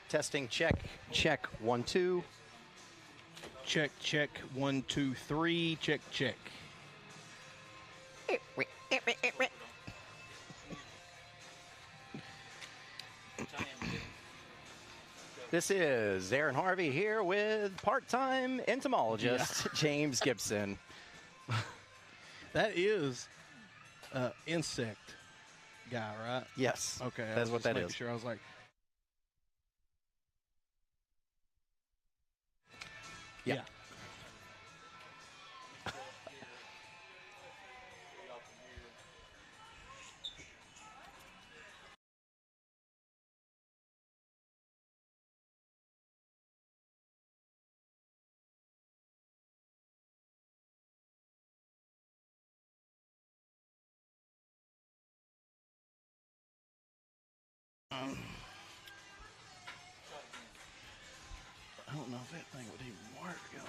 Testing, check, check, 1, 2. Check, check, 1, 2, 3. Check, check. This is Aaron Harvey here with part-time entomologist James Gibson. That is insect guy, right? Yes. Okay. That's what that is. Sure, I was like, yeah. I don't know if that thing would even work, yo.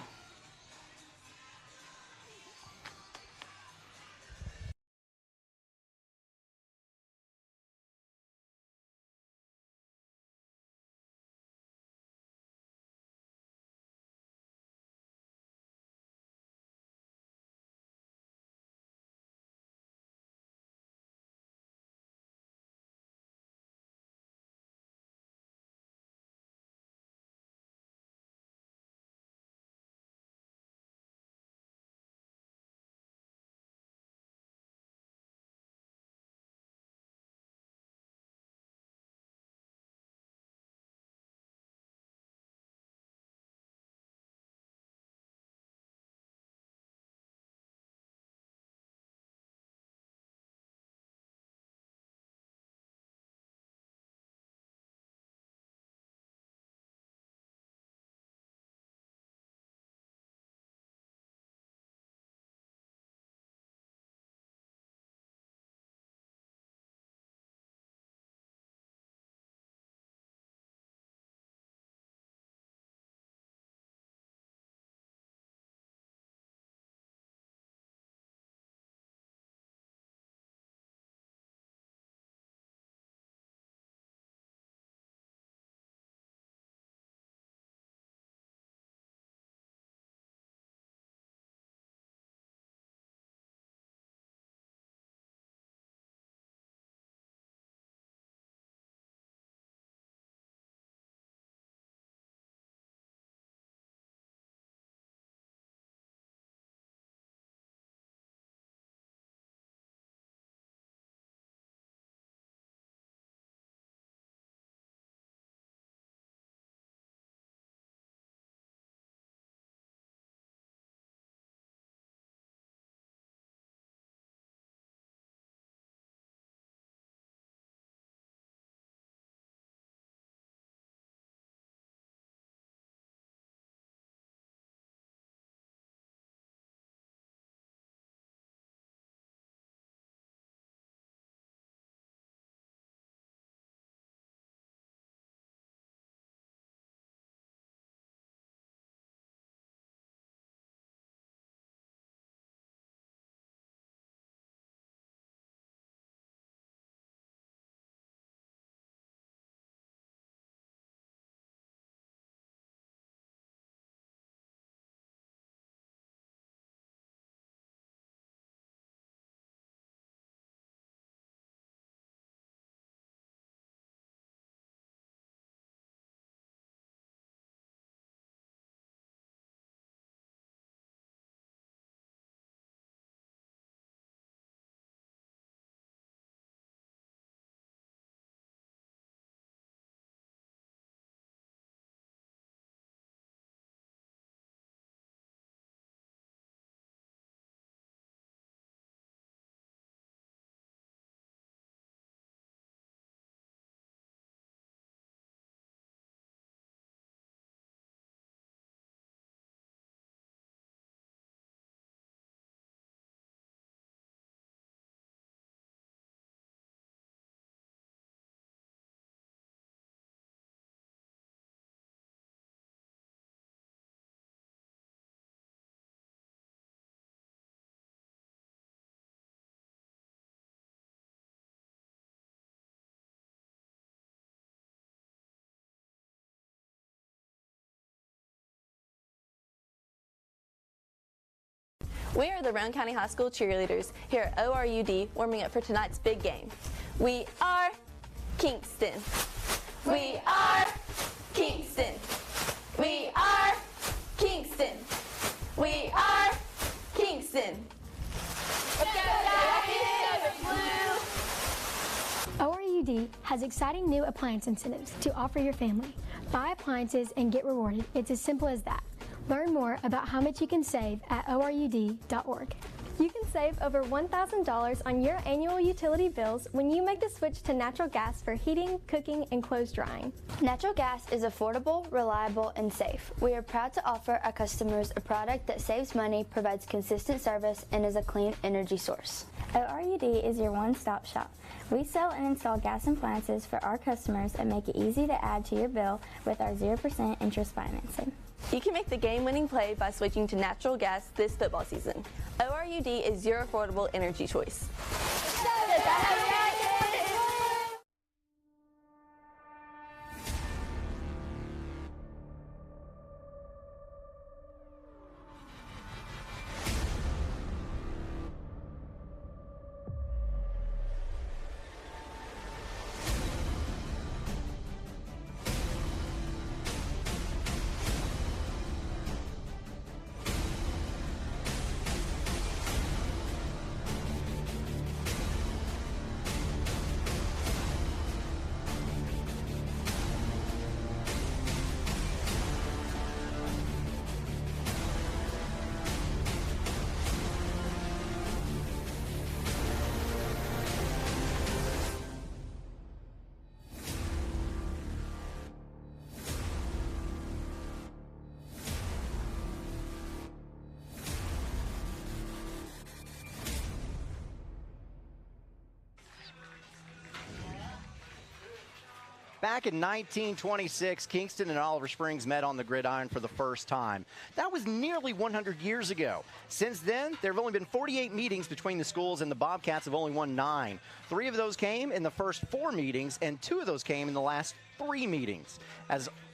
We are the Roane County High School cheerleaders here at ORUD warming up for tonight's big game. We are Kingston. We are Kingston. We are Kingston. We are Kingston. ORUD has exciting new appliance incentives to offer your family. Buy appliances and get rewarded. It's as simple as that. Learn more about how much you can save at ORUD.org. You can save over $1,000 on your annual utility bills when you make the switch to natural gas for heating, cooking, and clothes drying. Natural gas is affordable, reliable, and safe. We are proud to offer our customers a product that saves money, provides consistent service, and is a clean energy source. ORUD is your one-stop shop. We sell and install gas appliances for our customers and make it easy to add to your bill with our 0% interest financing. You can make the game-winning play by switching to natural gas this football season. ORUD is your affordable energy choice. Back in 1926, Kingston and Oliver Springs met on the gridiron for the first time. That was nearly 100 years ago. Since then, there have only been 48 meetings between the schools, and the Bobcats have only won 9. 3 of those came in the first 4 meetings, and 2 of those came in the last 3 meetings.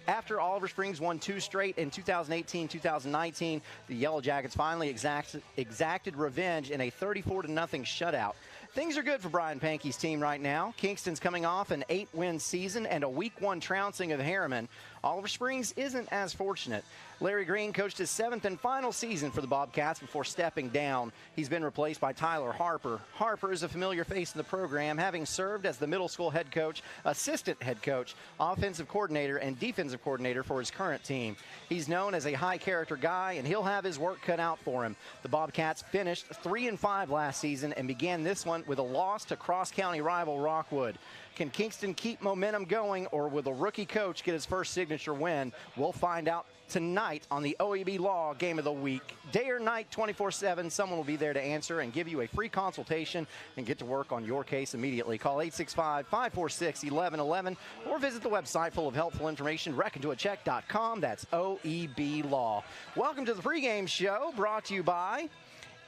After Oliver Springs won 2 straight in 2018-2019, the Yellow Jackets finally exacted revenge in a 34-0 shutout. Things are good for Brian Pankey's team right now. Kingston's coming off an 8-win season and a Week 1 trouncing of Harriman. Oliver Springs isn't as fortunate. Larry Green coached his 7th and final season for the Bobcats before stepping down. He's been replaced by Tyler Harper. Harper is a familiar face in the program, having served as the middle school head coach, assistant head coach, offensive coordinator, and defensive coordinator for his current team. He's known as a high-character guy, and he'll have his work cut out for him. The Bobcats finished 3-5 last season and began this one with a loss to cross-county rival Rockwood. Can Kingston keep momentum going, or will the rookie coach get his first signature win? We'll find out tonight on the OEB Law Game of the Week. Day or night, 24/7, someone will be there to answer and give you a free consultation and get to work on your case immediately. Call 865-546-1111 or visit the website full of helpful information, reckontoacheck.com. That's OEB Law. Welcome to the pregame show, brought to you by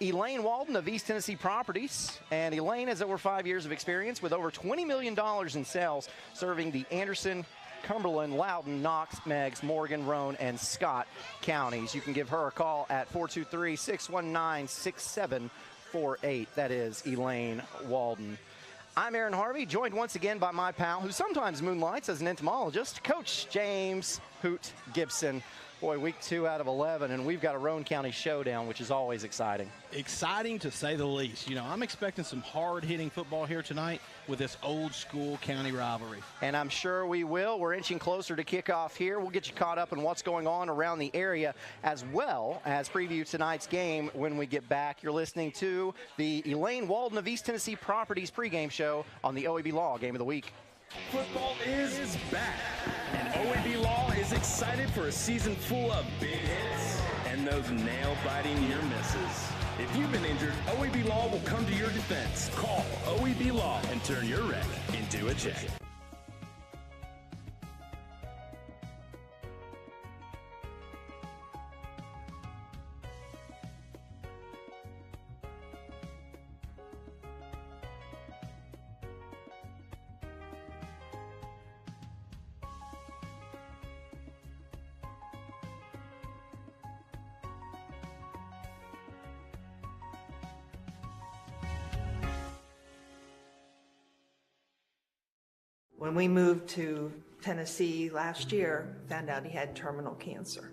Elaine Walden of East Tennessee Properties. And Elaine has over 5 years of experience with over $20 million in sales, serving the Anderson, Cumberland, Loudoun, Knox, Meigs, Morgan, Roane, and Scott counties. You can give her a call at 423-619-6748. That is Elaine Walden. I'm Aaron Harvey, joined once again by my pal, who sometimes moonlights as an entomologist, Coach James Hoot Gibson. Boy, week 2 out of 11, and we've got a Roane County showdown, which is always exciting. Exciting to say the least. You know, I'm expecting some hard-hitting football here tonight with this old-school county rivalry. And I'm sure we will. We're inching closer to kickoff here. We'll get you caught up on what's going on around the area, as well as preview tonight's game when we get back. You're listening to the Elaine Walden of East Tennessee Properties pregame show on the OEB Law Game of the Week. Football is back, and OEB Law is excited for a season full of big hits and those nail-biting near misses. If you've been injured, OEB Law will come to your defense. Call OEB Law and turn your wreck into a check. When we moved to Tennessee last year, found out he had terminal cancer.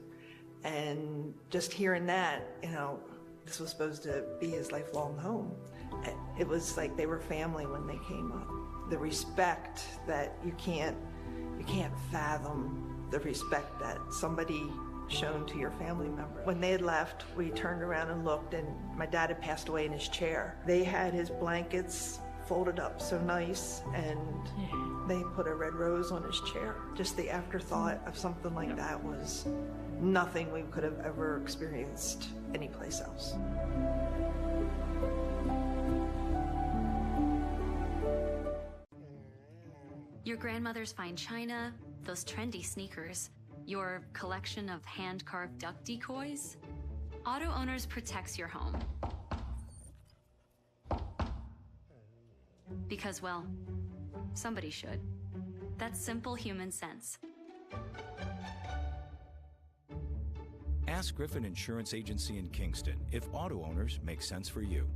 And just hearing that, you know, this was supposed to be his lifelong home. It was like they were family when they came up. The respect that you can't fathom, the respect that somebody shown to your family member. When they had left, we turned around and looked, and my dad had passed away in his chair. They had his blankets folded up so nice, and they put a red rose on his chair. Just the afterthought of something like that was nothing we could have ever experienced anyplace else. Your grandmother's fine china, those trendy sneakers, your collection of hand-carved duck decoys. Auto Owners protects your home. Because, well, somebody should. That's simple human sense. Ask Griffin Insurance Agency in Kingston if Auto Owners make sense for you.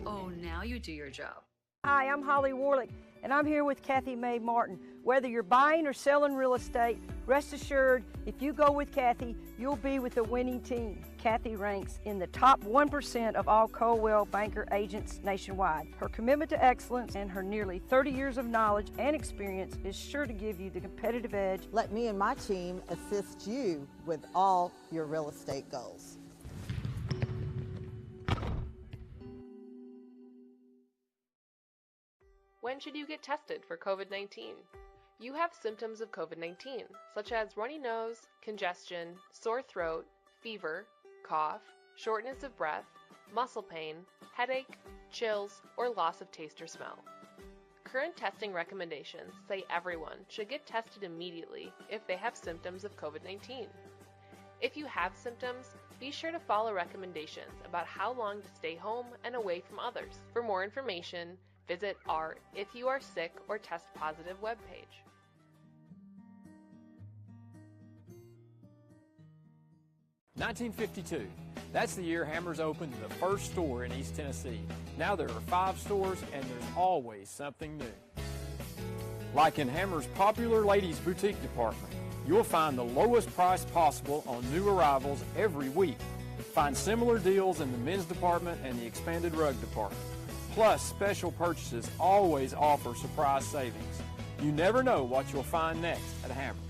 Oh, now you do your job. Hi, I'm Holly Warlick, and I'm here with Kathy Mae Martin. Whether you're buying or selling real estate, rest assured, if you go with Kathy, you'll be with the winning team. Kathy ranks in the top 1% of all Coldwell Banker agents nationwide. Her commitment to excellence and her nearly 30 years of knowledge and experience is sure to give you the competitive edge. Let me and my team assist you with all your real estate goals. When should you get tested for COVID-19? You have symptoms of COVID-19, such as runny nose, congestion, sore throat, fever, cough, shortness of breath, muscle pain, headache, chills, or loss of taste or smell. Current testing recommendations say everyone should get tested immediately if they have symptoms of COVID-19. If you have symptoms, be sure to follow recommendations about how long to stay home and away from others. For more information, visit our If You Are Sick or Test Positive webpage. "1952. That's the year Hammers opened the first store in East Tennessee. Now there are 5 stores and there's always something new. Like in Hammers' popular ladies' boutique department, you'll find the lowest price possible on new arrivals every week. Find similar deals in the men's department and the expanded rug department. Plus, special purchases always offer surprise savings. You never know what you'll find next at Hammers.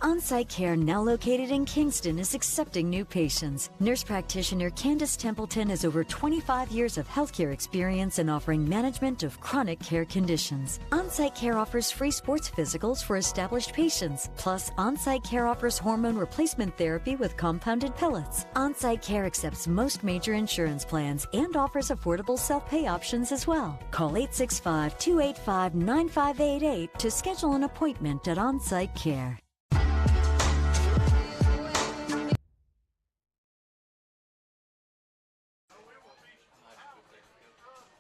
On-Site Care, now located in Kingston, is accepting new patients. Nurse practitioner Candace Templeton has over 25 years of healthcare experience in offering management of chronic care conditions. On-Site Care offers free sports physicals for established patients. Plus, On-Site Care offers hormone replacement therapy with compounded pellets. On-Site Care accepts most major insurance plans and offers affordable self-pay options as well. Call 865-285-9588 to schedule an appointment at On-Site Care.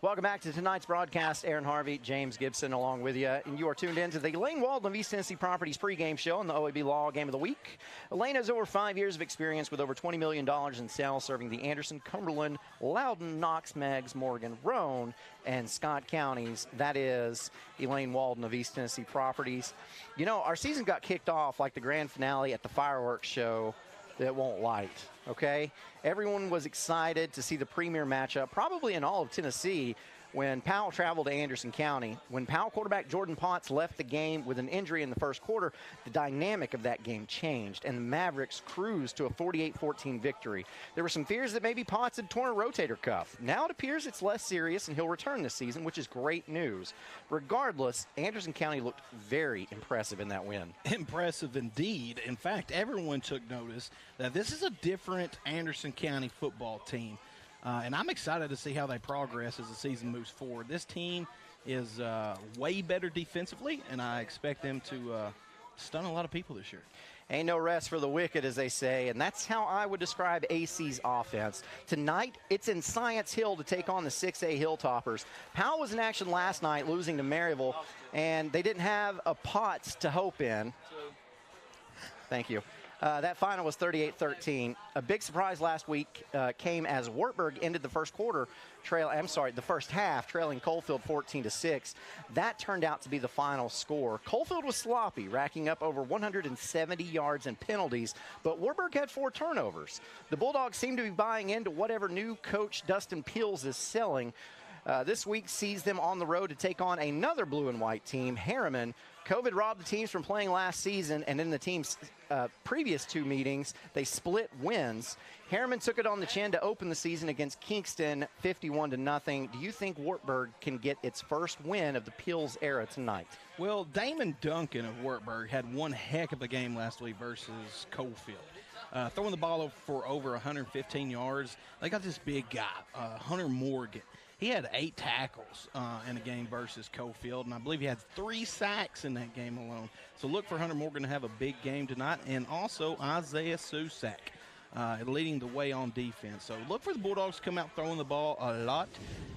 Welcome back to tonight's broadcast. Aaron Harvey, James Gibson along with you. And you are tuned in to the Elaine Walden of East Tennessee Properties pregame show on the OEB Law Game of the Week. Elaine has over 5 years of experience with over $20 million in sales, serving the Anderson, Cumberland, Loudoun, Knox, Meigs, Morgan, Roane, and Scott counties. That is Elaine Walden of East Tennessee Properties. You know, our season got kicked off like the grand finale at the fireworks show that won't light, okay? Everyone was excited to see the premier matchup, probably in all of Tennessee, when Powell traveled to Anderson County. When Powell quarterback Jordan Potts left the game with an injury in the first quarter, the dynamic of that game changed, and the Mavericks cruised to a 48-14 victory. There were some fears that maybe Potts had torn a rotator cuff. Now it appears it's less serious, and he'll return this season, which is great news. Regardless, Anderson County looked very impressive in that win. Impressive indeed. In fact, everyone took notice that this is a different Anderson County football team. And I'm excited to see how they progress as the season moves forward. This team is way better defensively, and I expect them to stun a lot of people this year. Ain't no rest for the wicked, as they say, and that's how I would describe AC's offense. Tonight, it's in Science Hill to take on the 6A Hilltoppers. Powell was in action last night, losing to Maryville, and they didn't have a Potts to hope in. Thank you. That final was 38-13. A big surprise last week came as Wartburg ended the first half trailing Coalfield 14-6. That turned out to be the final score. Coalfield was sloppy, racking up over 170 yards and penalties, but Wartburg had 4 turnovers. The Bulldogs seem to be buying into whatever new coach Dustin Peels is selling. This week sees them on the road to take on another blue and white team, Harriman. COVID robbed the teams from playing last season, and in the team's previous 2 meetings, they split wins. Harriman took it on the chin to open the season against Kingston 51-0. Do you think Wartburg can get its first win of the Peels era tonight? Well, Damon Duncan of Wartburg had one heck of a game last week versus Coalfield. Throwing the ball for over 115 yards. They got this big guy, Hunter Morgan. He had 8 tackles in a game versus Coalfield, and I believe he had 3 sacks in that game alone. So look for Hunter Morgan to have a big game tonight, and also Isaiah Susak leading the way on defense. So look for the Bulldogs to come out throwing the ball a lot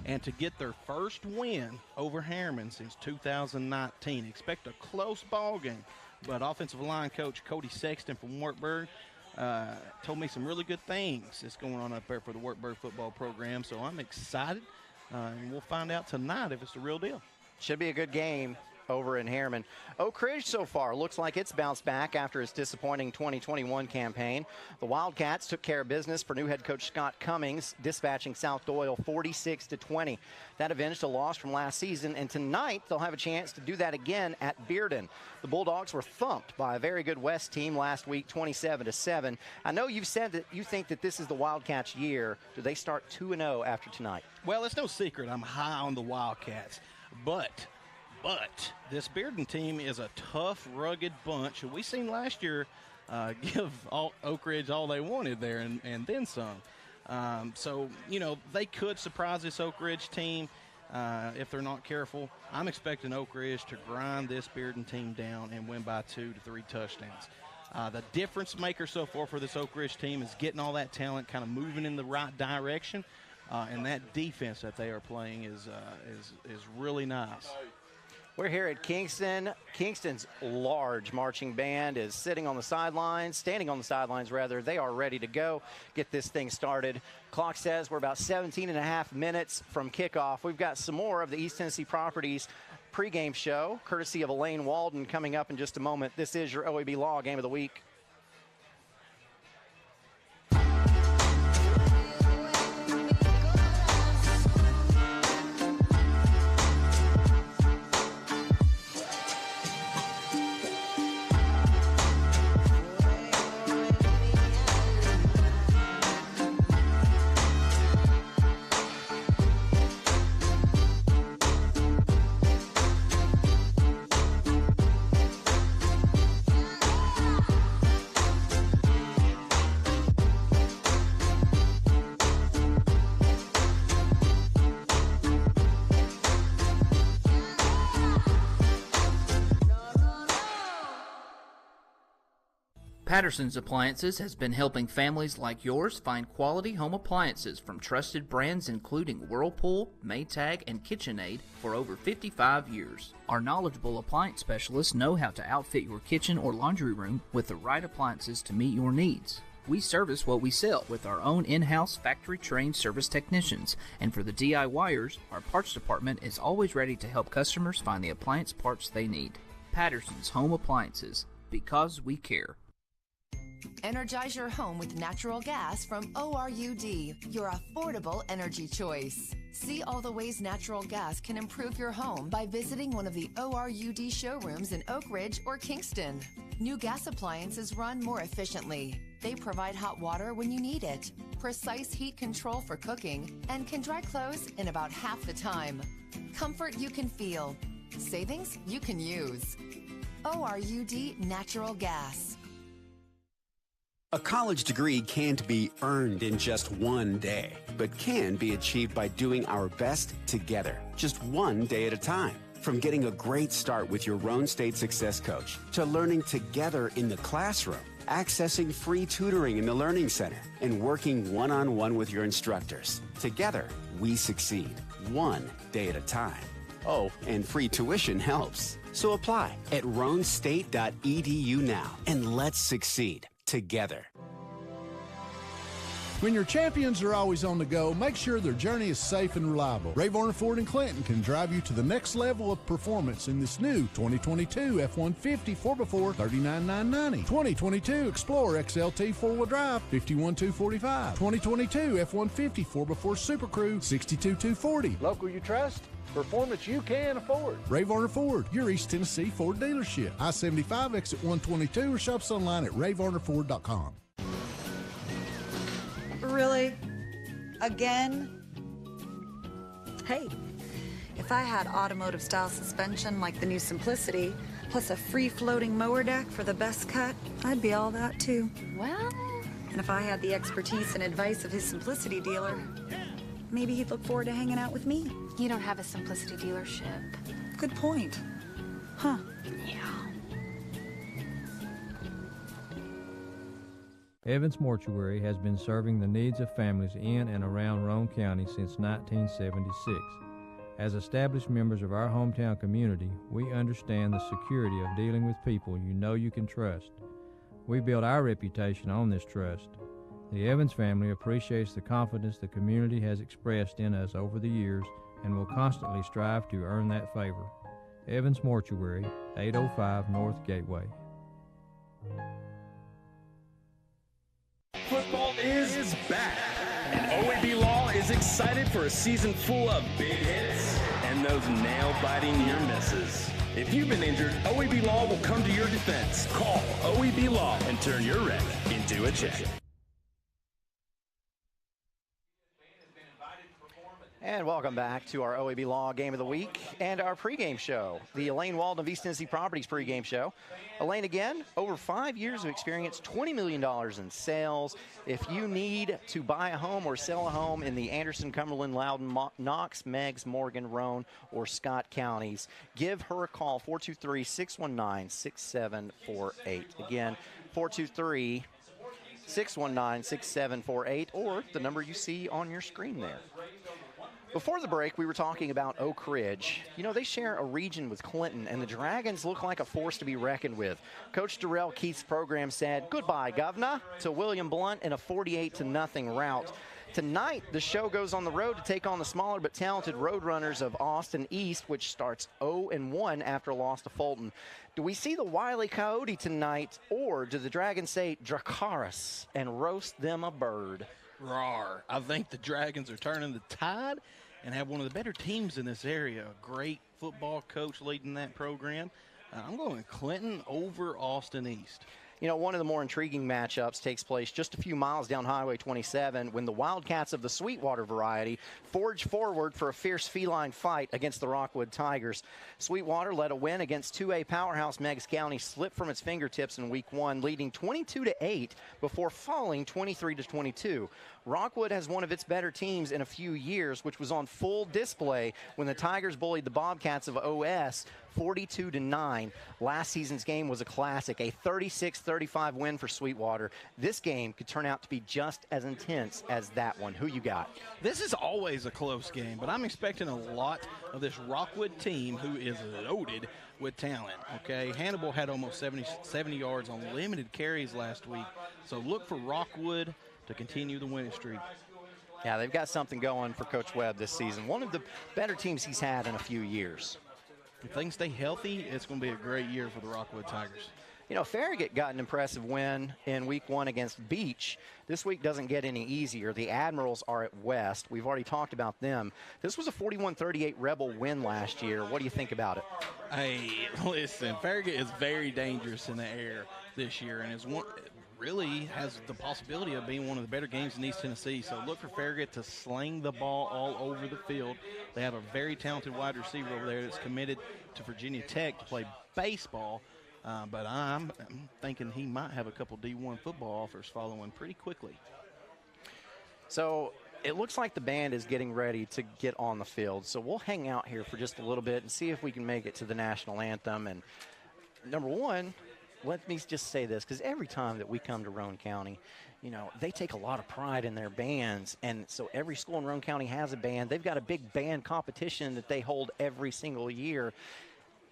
and to get their first win over Harriman since 2019. Expect a close ball game, but offensive line coach Cody Sexton from Wartburg told me some really good things that's going on up there for the Wartburg football program. So I'm excited. And we'll find out tonight if it's the real deal. Should be a good game over in Harriman. Oak Ridge so far looks like it's bounced back after its disappointing 2021 campaign. The Wildcats took care of business for new head coach Scott Cummings, dispatching South Doyle 46-20. That avenged a loss from last season, and tonight they'll have a chance to do that again at Bearden. The Bulldogs were thumped by a very good West team last week, 27-7. I know you've said that you think that this is the Wildcats' year. Do they start 2-0 after tonight? Well, it's no secret I'm high on the Wildcats, but this Bearden team is a tough, rugged bunch. We seen last year give Oak Ridge all they wanted there and then some. So, you know, they could surprise this Oak Ridge team if they're not careful. I'm expecting Oak Ridge to grind this Bearden team down and win by 2 to 3 touchdowns. The difference maker so far for this Oak Ridge team is getting all that talent kind of moving in the right direction, and that defense that they are playing is really nice. We're here at Kingston. Kingston's large marching band is standing on the sidelines, rather. They are ready to go, get this thing started. Clock says we're about 17.5 minutes from kickoff. We've got some more of the East Tennessee Properties pregame show, courtesy of Elaine Walden, coming up in just a moment. This is your OEB Law Game of the Week. Patterson's Appliances has been helping families like yours find quality home appliances from trusted brands including Whirlpool, Maytag, and KitchenAid for over 55 years. Our knowledgeable appliance specialists know how to outfit your kitchen or laundry room with the right appliances to meet your needs. We service what we sell with our own in-house factory-trained service technicians, and for the DIYers, our parts department is always ready to help customers find the appliance parts they need. Patterson's Home Appliances, because we care. Energize your home with natural gas from ORUD, your affordable energy choice. See all the ways natural gas can improve your home by visiting one of the ORUD showrooms in Oak Ridge or Kingston. New gas appliances run more efficiently. They provide hot water when you need it, precise heat control for cooking, and can dry clothes in about half the time. Comfort you can feel. Savings you can use. ORUD Natural Gas. A college degree can't be earned in just one day, but can be achieved by doing our best together, just one day at a time. From getting a great start with your Roan State Success Coach, to learning together in the classroom, accessing free tutoring in the Learning Center, and working one-on-one with your instructors. Together, we succeed, one day at a time. Oh, and free tuition helps. So apply at roanstate.edu now, and let's succeed. together. When your champions are always on the go, make sure their journey is safe and reliable. Ray Varner Ford in Clinton can drive you to the next level of performance in this new 2022 F-150 4x4 $39,990. 2022 Explorer XLT 4-wheel drive $51,245. 2022 F-150 4x4 Super Crew $62,240. Local you trust, performance you can afford. Ray Varner Ford, your East Tennessee Ford dealership. I-75 exit 122 or shop us online at rayvarnerford.com. Really? Again? Hey, if I had automotive style suspension like the new Simplicity, plus a free floating mower deck for the best cut, I'd be all that too. Well... And if I had the expertise and advice of his Simplicity dealer, maybe he'd look forward to hanging out with me. You don't have a Simplicity dealership. Good point. Huh. Yeah. Evans Mortuary has been serving the needs of families in and around Roane County since 1976. As established members of our hometown community, we understand the security of dealing with people you know you can trust. We build our reputation on this trust. The Evans family appreciates the confidence the community has expressed in us over the years and will constantly strive to earn that favor. Evans Mortuary, 805 North Gateway. Football is back, and OEB Law is excited for a season full of big hits and those nail-biting near misses. If you've been injured, OEB Law will come to your defense. Call OEB Law and turn your wreck into a check. And welcome back to our OEB Law Game of the Week and our pregame show, the Elaine Walden of East Tennessee Properties pregame show. Elaine, again, over 5 years of experience, $20 million in sales. If you need to buy a home or sell a home in the Anderson, Cumberland, Loudoun, Knox, Meigs, Morgan, Roane, or Scott counties, give her a call, 423-619-6748. Again, 423-619-6748, or the number you see on your screen there. Before the break, we were talking about Oak Ridge. You know, they share a region with Clinton, and the Dragons look like a force to be reckoned with. Coach Darrell Keith's program said, "Goodbye, Governor," to William Blunt in a 48-0 rout. Tonight, the show goes on the road to take on the smaller but talented Roadrunners of Austin East, which starts 0-1 after a loss to Fulton. Do we see the Wile E. Coyote tonight, or do the Dragons say Dracarys and roast them a bird? Rawr. I think the Dragons are turning the tide and have one of the better teams in this area. A great football coach leading that program. I'm going Clinton over Austin East. You know, one of the more intriguing matchups takes place just a few miles down Highway 27 when the Wildcats of the Sweetwater variety forge forward for a fierce feline fight against the Rockwood Tigers. Sweetwater led a win against 2A powerhouse Meigs County, slipped from its fingertips in Week 1, leading 22-8 before falling 23-22. Rockwood has one of its better teams in a few years, which was on full display when the Tigers bullied the Bobcats of OS 42-9. Last season's game was a classic, a 36-35 win for Sweetwater. This game could turn out to be just as intense as that one. Who you got? This is always a close game, but I'm expecting a lot of this Rockwood team who is loaded with talent, okay? Hannibal had almost 70 yards on limited carries last week, so look for Rockwood to continue the winning streak. Yeah, they've got something going for Coach Webb this season. One of the better teams he's had in a few years. If things stay healthy, it's going to be a great year for the Rockwood Tigers. You know, Farragut got an impressive win in Week 1 against Beach. This week doesn't get any easier. The Admirals are at West. We've already talked about them. This was a 41-38 Rebel win last year. What do you think about it? Hey, listen, Farragut is very dangerous in the air this year, and is one really has the possibility of being one of the better games in East Tennessee. So look for Farragut to sling the ball all over the field. They have a very talented wide receiver over there that's committed to Virginia Tech to play baseball. But I'm thinking he might have a couple D1 football offers following pretty quickly. So it looks like the band is getting ready to get on the field. So we'll hang out here for just a little bit and see if we can make it to the national anthem. And number one, let me just say this, because every time that we come to Roane County, you know, they take a lot of pride in their bands. And so every school in Roane County has a band. They've got a big band competition that they hold every single year.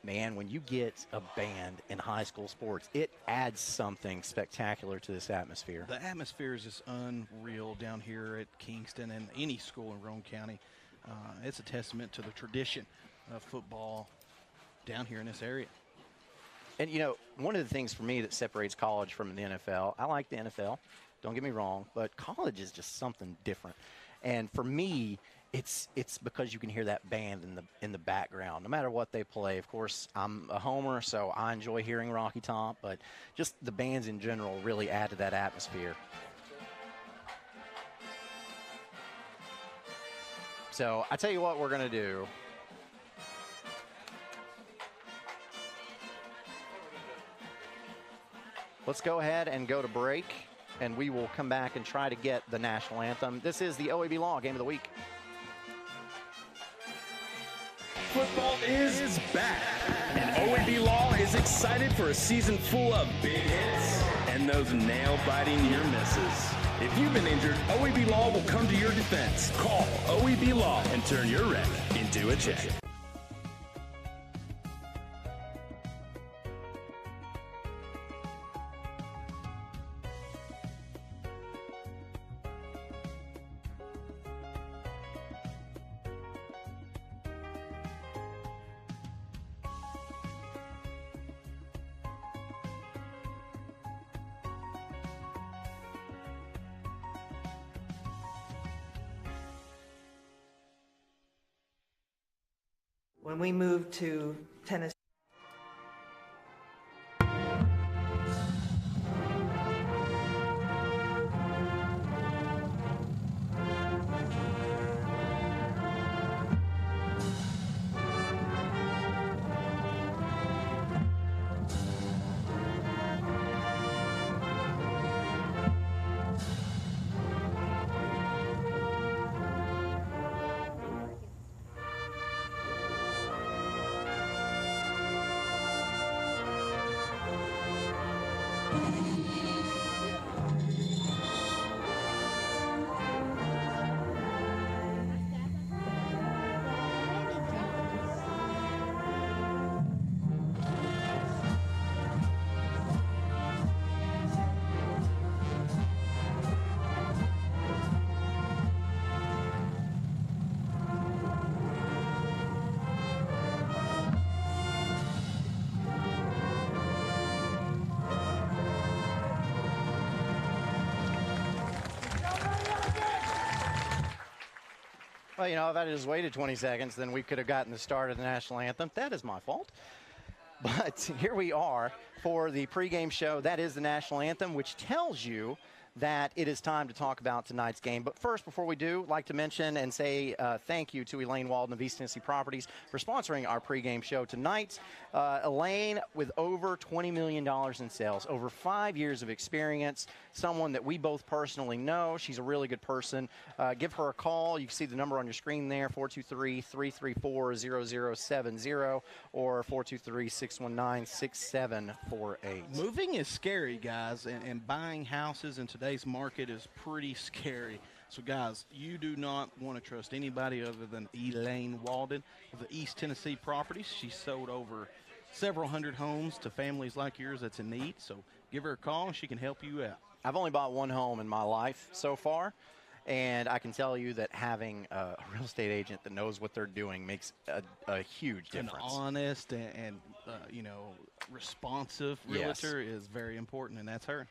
man, when you get a band in high school sports, it adds something spectacular to this atmosphere. The atmosphere is just unreal down here at Kingston and any school in Roane County. It's a testament to the tradition of football down here in this area. And, you know, one of the things for me that separates college from the NFL, I like the NFL, don't get me wrong, but college is just something different. And for me, it's because you can hear that band in the background, no matter what they play. Of course, I'm a homer, so I enjoy hearing Rocky Top, but just the bands in general really add to that atmosphere. So I tell you what we're going to do. Let's go ahead and go to break, and we will come back and try to get the national anthem. This is the OEB Law Game of the Week. Football is back, and OEB Law is excited for a season full of big hits and those nail-biting near misses. If you've been injured, OEB Law will come to your defense. Call OEB Law and turn your wreck into a check. When we moved to Tennessee, well, you know, if I had just waited 20 seconds, then we could have gotten the start of the national anthem. That is my fault. But here we are for the pregame show. That is the national anthem, which tells you that it is time to talk about tonight's game. But first, before we do, I'd like to mention and say thank you to Elaine Walden of East Tennessee Properties for sponsoring our pregame show tonight. Elaine, with over $20 million in sales, over 5 years of experience, someone that we both personally know. She's a really good person. Give her a call. You can see the number on your screen there, 423-334-0070 or 423-619-6748. Moving is scary, guys, and buying houses in today's market is pretty scary. So, guys, you do not want to trust anybody other than Elaine Walden of the East Tennessee Properties. She's sold over several hundred homes to families like yours that's in need. So give her a call, and she can help you out. I've only bought one home in my life so far, and I can tell you that having a real estate agent that knows what they're doing makes a huge difference. An honest and you know, responsive realtor is very important, and that's her.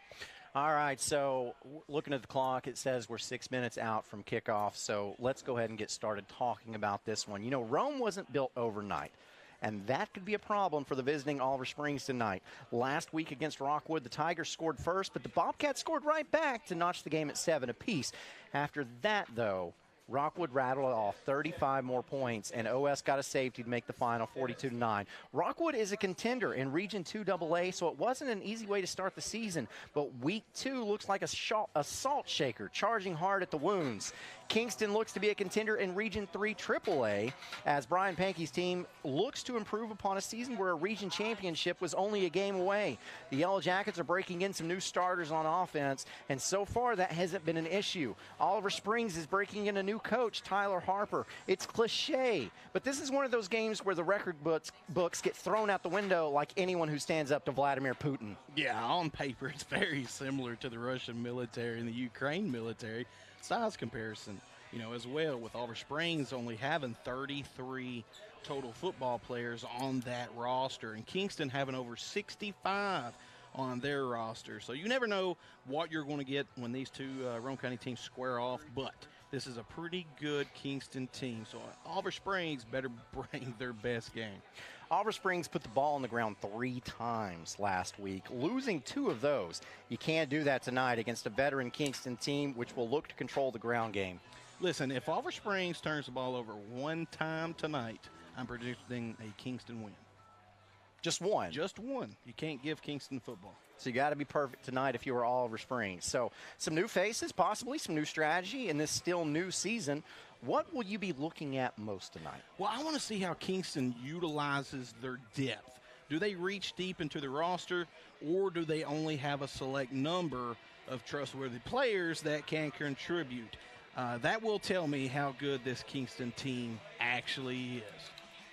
All right, so looking at the clock, it says we're 6 minutes out from kickoff, so let's go ahead and get started talking about this one. You know, Rome wasn't built overnight, and that could be a problem for the visiting Oliver Springs tonight. Last week against Rockwood, the Tigers scored first, but the Bobcats scored right back to notch the game at 7 apiece. After that, though, Rockwood rattled off 35 more points, and OS got a safety to make the final 42-9. Rockwood is a contender in Region 2 AA, so it wasn't an easy way to start the season, but Week 2 looks like a salt shaker, charging hard at the wounds. Kingston looks to be a contender in Region 3 AAA as Brian Pankey's team looks to improve upon a season where a region championship was only a game away. The Yellow Jackets are breaking in some new starters on offense, and so far that hasn't been an issue. Oliver Springs is breaking in a new coach, Tyler Harper. It's cliche, but this is one of those games where the record books get thrown out the window like anyone who stands up to Vladimir Putin. Yeah, on paper it's very similar to the Russian military and the Ukraine military. Size comparison, as well, with Oliver Springs only having 33 total football players on that roster, and Kingston having over 65 on their roster. So you never know what you're going to get when these two Rome County teams square off, but this is a pretty good Kingston team. So Oliver Springs better bring their best game. Oliver Springs put the ball on the ground 3 times last week, losing 2 of those. You can't do that tonight against a veteran Kingston team, which will look to control the ground game. Listen, if Oliver Springs turns the ball over 1 time tonight, I'm predicting a Kingston win. Just one? Just one. You can't give Kingston football. So you got to be perfect tonight if you were Oliver Springs. So some new faces, possibly some new strategy in this still new season. What will you be looking at most tonight? Well, I want to see how Kingston utilizes their depth. Do they reach deep into the roster, or do they only have a select number of trustworthy players that can contribute? That will tell me how good this Kingston team actually is.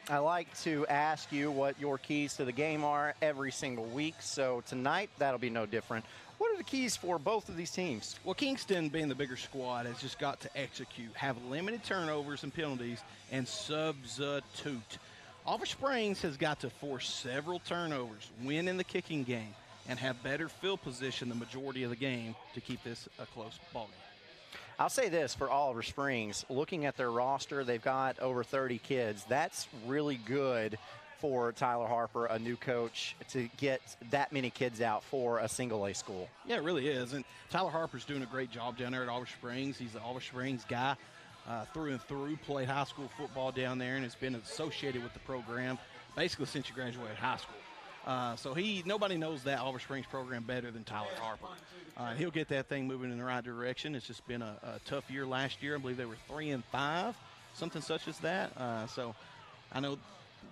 I like to ask you what your keys to the game are every single week, so tonight that'll be no different. What are the keys for both of these teams? Well, Kingston, being the bigger squad, has just got to execute, have limited turnovers and penalties, and substitute. Oliver Springs has got to force several turnovers, win in the kicking game, and have better field position the majority of the game to keep this a close ball game. I'll say this for Oliver Springs, looking at their roster, they've got over 30 kids. That's really good for Tyler Harper, a new coach, to get that many kids out for a single-A school. Yeah, it really is. And Tyler Harper's doing a great job down there at Oliver Springs. He's an Oliver Springs guy through and through, played high school football down there and has been associated with the program basically since he graduated high school. So nobody knows that Oliver Springs program better than Tyler Harper. He'll get that thing moving in the right direction. It's just been a tough year last year. I believe they were 3-5, something such as that. So I know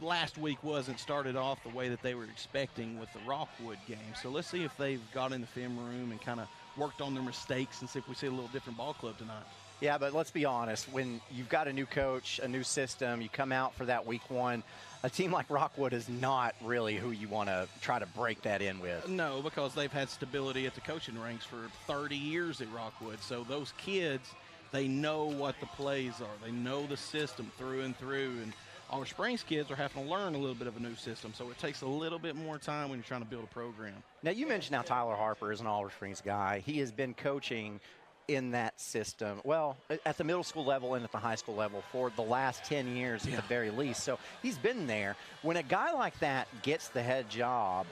last week wasn't started off the way that they were expecting with the Rockwood game. So let's see if they've got in the film room and kind of worked on their mistakes and see if we see a little different ball club tonight. Yeah, but let's be honest. When you've got a new coach, a new system, you come out for that week 1, a team like Rockwood is not really who you want to try to break that in with. No, because they've had stability at the coaching ranks for 30 years at Rockwood. So those kids, they know what the plays are. They know the system through and through. And Oliver Springs kids are having to learn a little bit of a new system. So it takes a little bit more time when you're trying to build a program. Now, you mentioned how Tyler Harper is an Oliver Springs guy. He has been coaching in that system, well, at the middle school level and at the high school level for the last 10 years at the very least. So he's been there. When a guy like that gets the head job,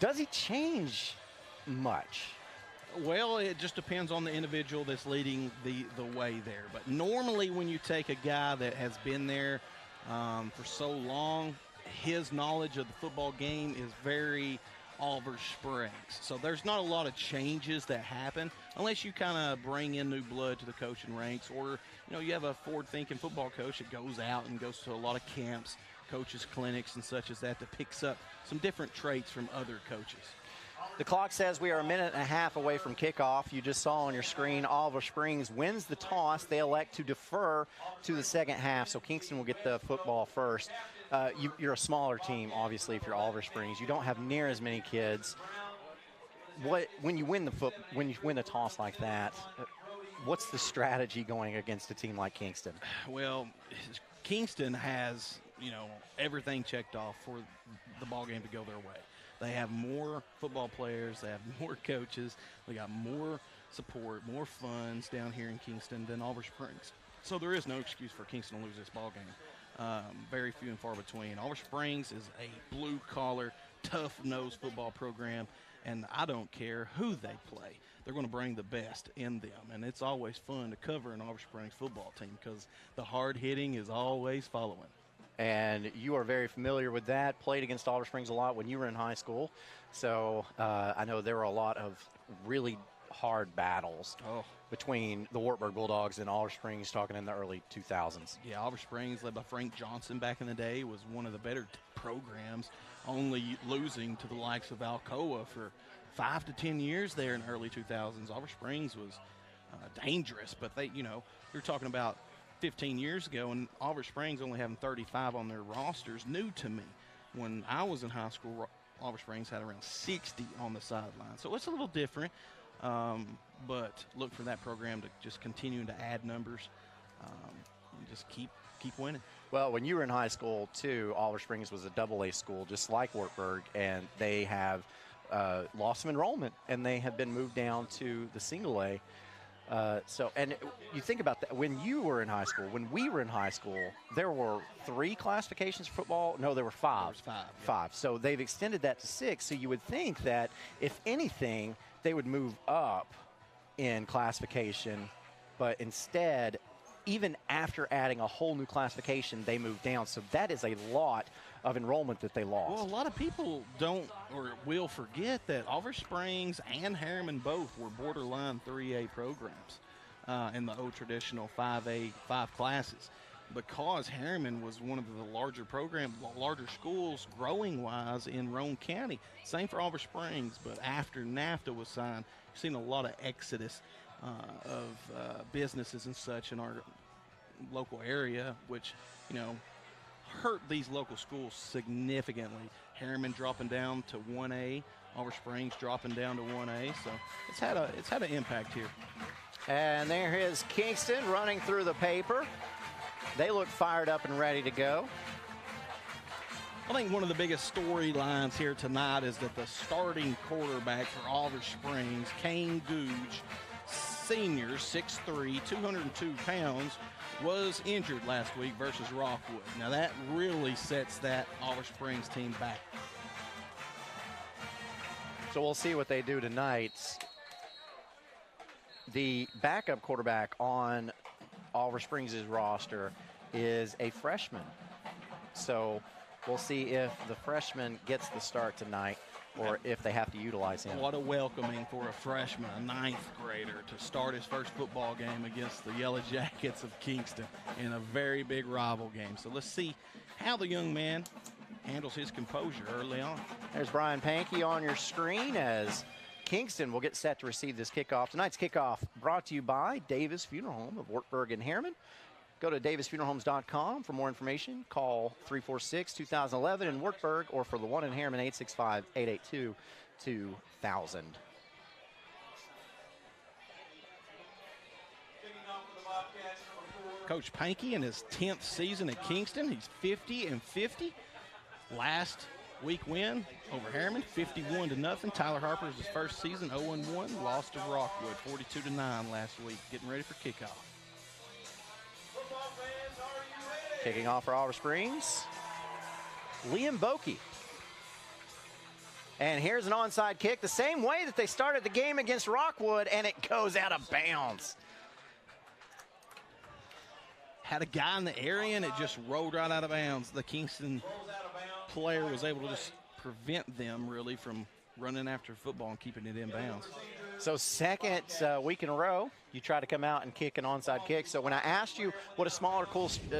does he change much? Well, it just depends on the individual that's leading the way there. But normally when you take a guy that has been there for so long, his knowledge of the football game is very Oliver Springs. So there's not a lot of changes that happen unless you kind of bring in new blood to the coaching ranks, or you have a forward-thinking football coach that goes out and goes to a lot of camps, coaches clinics and such as that picks up some different traits from other coaches. The clock says we are a minute and a half away from kickoff. You just saw on your screen Oliver Springs wins the toss. They elect to defer to the second half, so Kingston will get the football first. You're a smaller team, obviously, if you're Oliver Springs. You don't have near as many kids. When you win the toss like that, what's the strategy going against a team like Kingston? Well, Kingston has everything checked off for the ball game to go their way. They have more football players. They have more coaches. They got more support, more funds down here in Kingston than Oliver Springs. So there is no excuse for Kingston to lose this ball game. Very few and far between. Oliver Springs is a blue-collar, tough-nosed football program, and I don't care who they play. They're going to bring the best in them, and it's always fun to cover an Oliver Springs football team because the hard hitting is always following. And you are very familiar with that, played against Oliver Springs a lot when you were in high school. So I know there were a lot of really hard battles between the Wartburg Bulldogs and Oliver Springs, talking in the early 2000s. Yeah, Oliver Springs, led by Frank Johnson back in the day, was one of the better programs, only losing to the likes of Alcoa for 5 to 10 years there in the early 2000s. Oliver Springs was dangerous, but they, you're talking about 15 years ago, and Oliver Springs only having 35 on their rosters, new to me. When I was in high school, Oliver Springs had around 60 on the sideline. So it's a little different, but look for that program to just continue to add numbers and just keep winning. Well, when you were in high school, too, Oliver Springs was a AA school, just like Wartburg, and they have lost some enrollment, and they have been moved down to the single A. And you think about that, when you were in high school, when we were in high school, there were 3 classifications for football. No, there were 5. There was 5. Yeah. 5. So they've extended that to 6. So you would think that, if anything, they would move up in classification. But instead, even after adding a whole new classification, they moved down. So that is a lot of enrollment that they lost. Well, a lot of people don't or will forget that Oliver Springs and Harriman both were borderline 3A programs in the old traditional 5A, 5 classes, because Harriman was one of the larger schools growing-wise in Roane County. Same for Oliver Springs, but after NAFTA was signed, you've seen a lot of exodus of businesses and such in our local area, which, hurt these local schools significantly. Harriman dropping down to 1A, Oliver Springs dropping down to 1A, so it's had an impact here. And there is Kingston running through the paper. They look fired up and ready to go. I think one of the biggest storylines here tonight is that the starting quarterback for Oliver Springs, Kane Googe, senior, 6'3", 202 pounds, was injured last week versus Rockwood. Now that really sets that Oliver Springs team back. So we'll see what they do tonight. The backup quarterback on Oliver Springs' roster is a freshman. So we'll see if the freshman gets the start tonight or if they have to utilize him. What a welcoming for a freshman, a 9th grader, to start his first football game against the Yellow Jackets of Kingston in a very big rival game. So let's see how the young man handles his composure early on. There's Brian Pankey on your screen as Kingston will get set to receive this kickoff. Tonight's kickoff brought to you by Davis Funeral Home of Wartburg and Harriman. Go to davisfuneralhomes.com for more information. Call 346-2011 in Wartburg, or for the one in Harriman, 865-882-2000. Coach Pankey in his 10th season at Kingston. He's 50-50. Last week win over Harriman, 51-0. Tyler Harper's his first season, 0-1. Lost to Rockwood, 42-9 last week. Getting ready for kickoff. Kicking off for Oliver Springs, Liam Bokey. And here's an onside kick, the same way that they started the game against Rockwood, and it goes out of bounds. Had a guy in the area, and it just rolled right out of bounds. The Kingston player was able to just prevent them, really, from running after football and keeping it in bounds. So second week in a row, you try to come out and kick an onside kick. So when I asked you what a smaller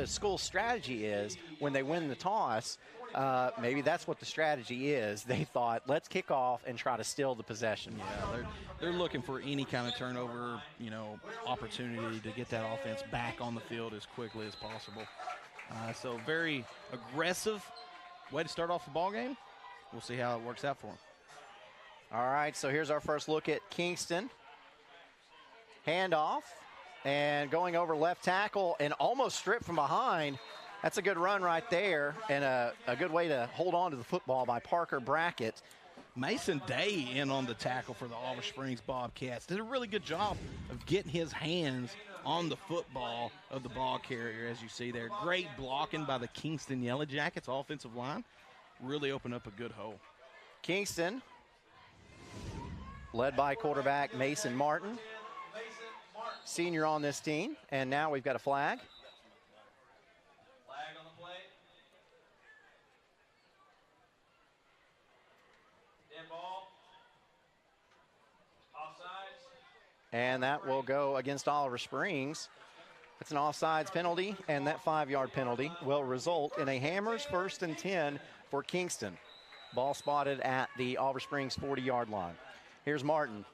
school strategy is when they win the toss, maybe that's what the strategy is. They thought, let's kick off and try to steal the possession. Yeah, they're looking for any kind of turnover, opportunity to get that offense back on the field as quickly as possible. So very aggressive way to start off the ball game. We'll see how it works out for them. All right, so here's our first look at Kingston. Handoff, and going over left tackle and almost stripped from behind. That's a good run right there, and a good way to hold on to the football by Parker Brackett. Mason Day in on the tackle for the Oliver Springs Bobcats. Did a really good job of getting his hands on the football of the ball carrier, as you see there. Great blocking by the Kingston Yellow Jackets offensive line. Really opened up a good hole. Kingston, led by quarterback Mason Martin, senior on this team, and now we've got a flag. Flag on the play. Dead ball. Offsides. And that will go against Oliver Springs. It's an offsides penalty, and that 5-yard penalty will result in a Hammers 1st and 10 for Kingston. Ball spotted at the Oliver Springs 40-yard line. Here's Martin.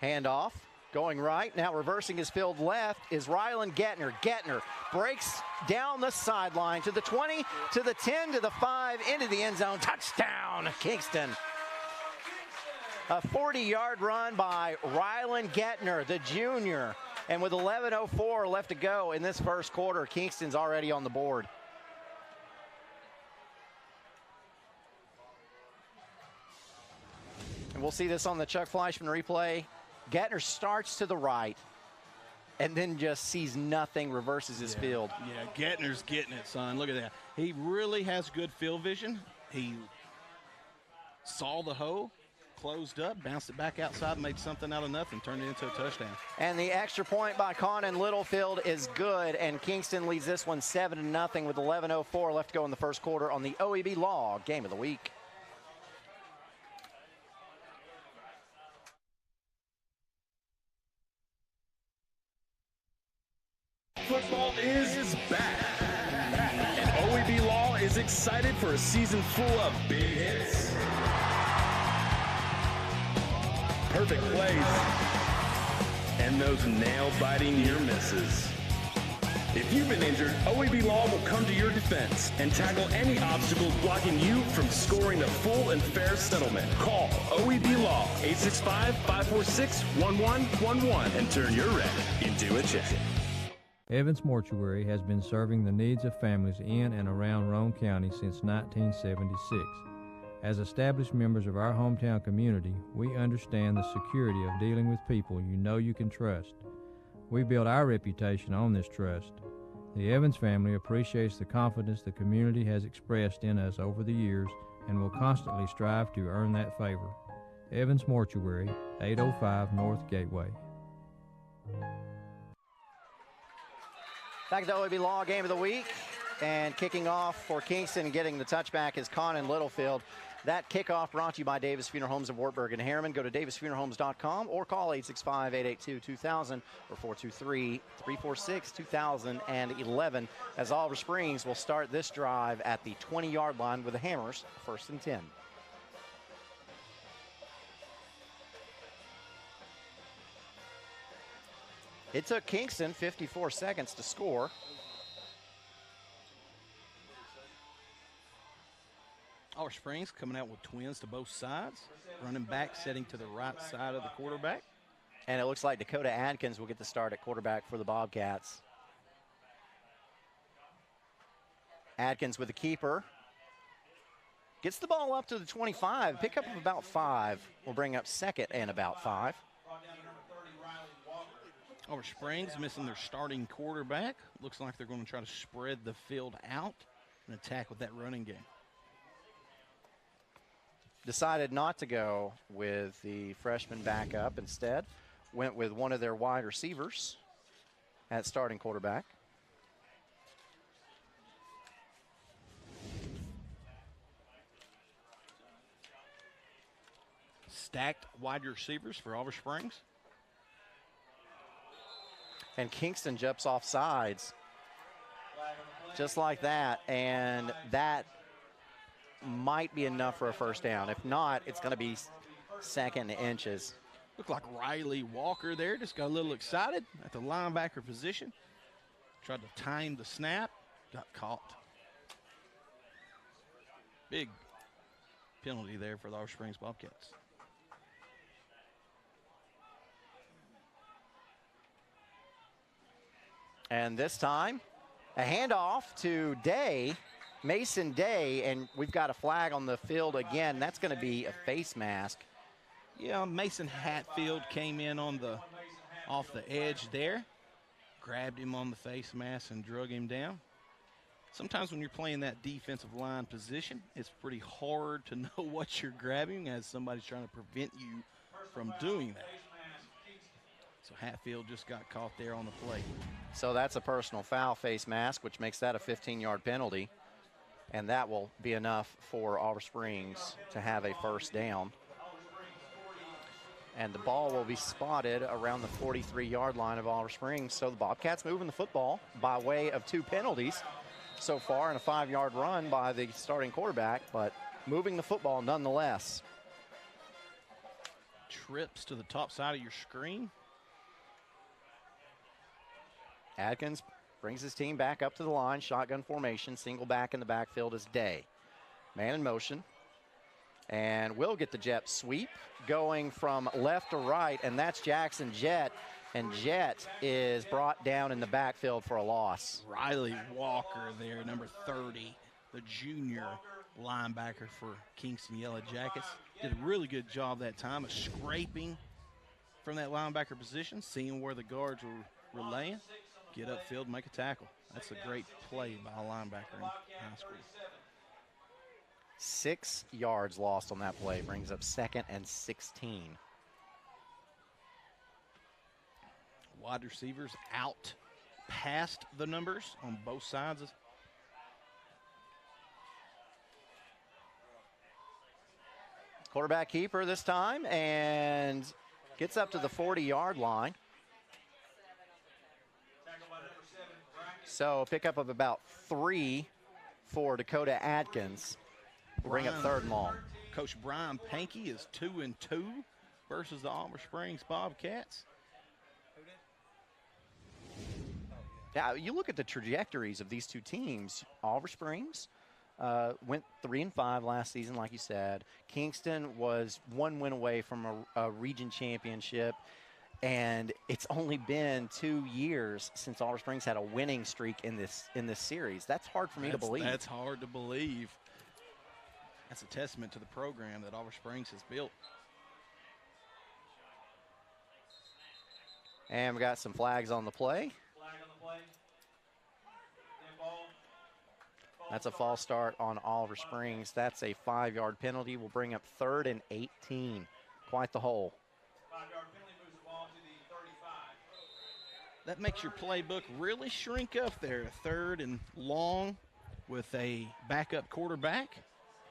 Handoff, going right. Now reversing his field left is Rylan Gettner. Gettner breaks down the sideline to the 20, to the 10, to the 5, into the end zone. Touchdown, Kingston. A 40-yard run by Rylan Gettner, the junior. And with 11:04 left to go in this first quarter, Kingston's already on the board. And we'll see this on the Chuck Fleischman replay. Gettner starts to the right and then just sees nothing, reverses his field. Yeah, Gettner's getting it, son. Look at that. He really has good field vision. He saw the hole, closed up, bounced it back outside, made something out of nothing, turned it into a touchdown. And the extra point by Conan Littlefield is good, and Kingston leads this one 7-0 with 11:04 left to go in the first quarter on the OEB Law Game of the Week. Football is back. And OEB Law is excited for a season full of big hits, perfect plays, and those nail-biting near misses. If you've been injured, OEB Law will come to your defense and tackle any obstacles blocking you from scoring a full and fair settlement. Call OEB Law 865-546-1111 and turn your wreck into a check. Evans Mortuary has been serving the needs of families in and around Roane County since 1976. As established members of our hometown community, we understand the security of dealing with people you know you can trust. We build our reputation on this trust. The Evans family appreciates the confidence the community has expressed in us over the years and will constantly strive to earn that favor. Evans Mortuary, 805 North Gateway. Back to the OEB Law Game of the Week, and kicking off for Kingston, getting the touchback is Conan Littlefield. That kickoff brought to you by Davis Funeral Homes of Wartburg and Harriman. Go to davisfuneralhomes.com or call 865-882-2000 or 423-346-2011 as Oliver Springs will start this drive at the 20-yard line with the Hammers 1st and 10. It took Kingston 54 seconds to score. Oliver Springs coming out with twins to both sides. Running back setting to the right side of the quarterback. And it looks like Dakota Adkins will get the start at quarterback for the Bobcats. Adkins with the keeper. Gets the ball up to the 25. Pickup of about 5. Will bring up second and about 5. Oliver Springs missing their starting quarterback. Looks like they're going to try to spread the field out and attack with that running game. Decided not to go with the freshman backup. Instead, went with one of their wide receivers at starting quarterback. Stacked wide receivers for Oliver Springs. And Kingston jumps off sides just like that, and that might be enough for a first down. If not, it's going to be second inches. Looked like Riley Walker there, just got a little excited at the linebacker position. Tried to time the snap, got caught. Big penalty there for the Oliver Springs Bobcats. And this time, a handoff to Day, Mason Day, and we've got a flag on the field again. That's going to be a face mask. Yeah, Mason Hatfield came in on the off the edge there, grabbed him on the face mask and drug him down. Sometimes when you're playing that defensive line position, it's pretty hard to know what you're grabbing as somebody's trying to prevent you from doing that. So Hatfield just got caught there on the play. So that's a personal foul, face mask, which makes that a 15-yard penalty. And that will be enough for Oliver Springs to have a first down. And the ball will be spotted around the 43-yard line of Oliver Springs. So the Bobcats moving the football by way of 2 penalties so far and a 5-yard run by the starting quarterback, but moving the football nonetheless. Trips to the top side of your screen. Adkins brings his team back up to the line. Shotgun formation. Single back in the backfield is Day. Man in motion. And will get the jet sweep going from left to right, and that's Jackson Jett. And Jett is brought down in the backfield for a loss. Riley Walker there, number 30, the junior linebacker for Kingston Yellow Jackets. Did a really good job that time of scraping from that linebacker position, seeing where the guards were laying, get upfield, make a tackle. That's a great play by a linebacker in high school. 6 yards lost on that play, brings up 2nd and 16. Wide receivers out past the numbers on both sides. Quarterback keeper this time and gets up to the 40-yard line. So a pickup of about 3 for Dakota Adkins. We'll bring up 3rd and long. Coach Brian Pankey is 2-2 versus the Oliver Springs Bobcats. Yeah, you look at the trajectories of these 2 teams. Oliver Springs went 3-5 last season, like you said. Kingston was 1 win away from a region championship. And it's only been 2 years since Oliver Springs had a winning streak in this series. That's hard for me to believe. That's hard to believe. That's a testament to the program that Oliver Springs has built. And we got some flags on the play. That's a false start on Oliver Springs. That's a 5-yard penalty. We'll bring up 3rd and 18. Quite the hole. That makes your playbook really shrink up there. 3rd and long with a backup quarterback.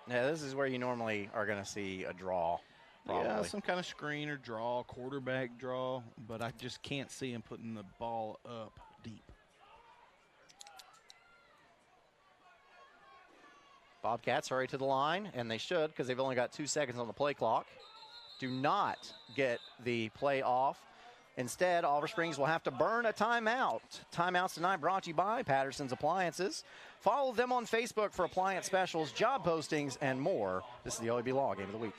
Yeah, this is where you normally are going to see a draw. Probably. Yeah, some kind of screen or draw, quarterback draw, but I just can't see him putting the ball up deep. Bobcats hurry to the line, and they should because they've only got 2 seconds on the play clock. Do not get the play off. Instead, Oliver Springs will have to burn a timeout. Timeouts tonight brought to you by Patterson's Appliances. Follow them on Facebook for appliance specials, job postings, and more. This is the OEB Law Game of the Week.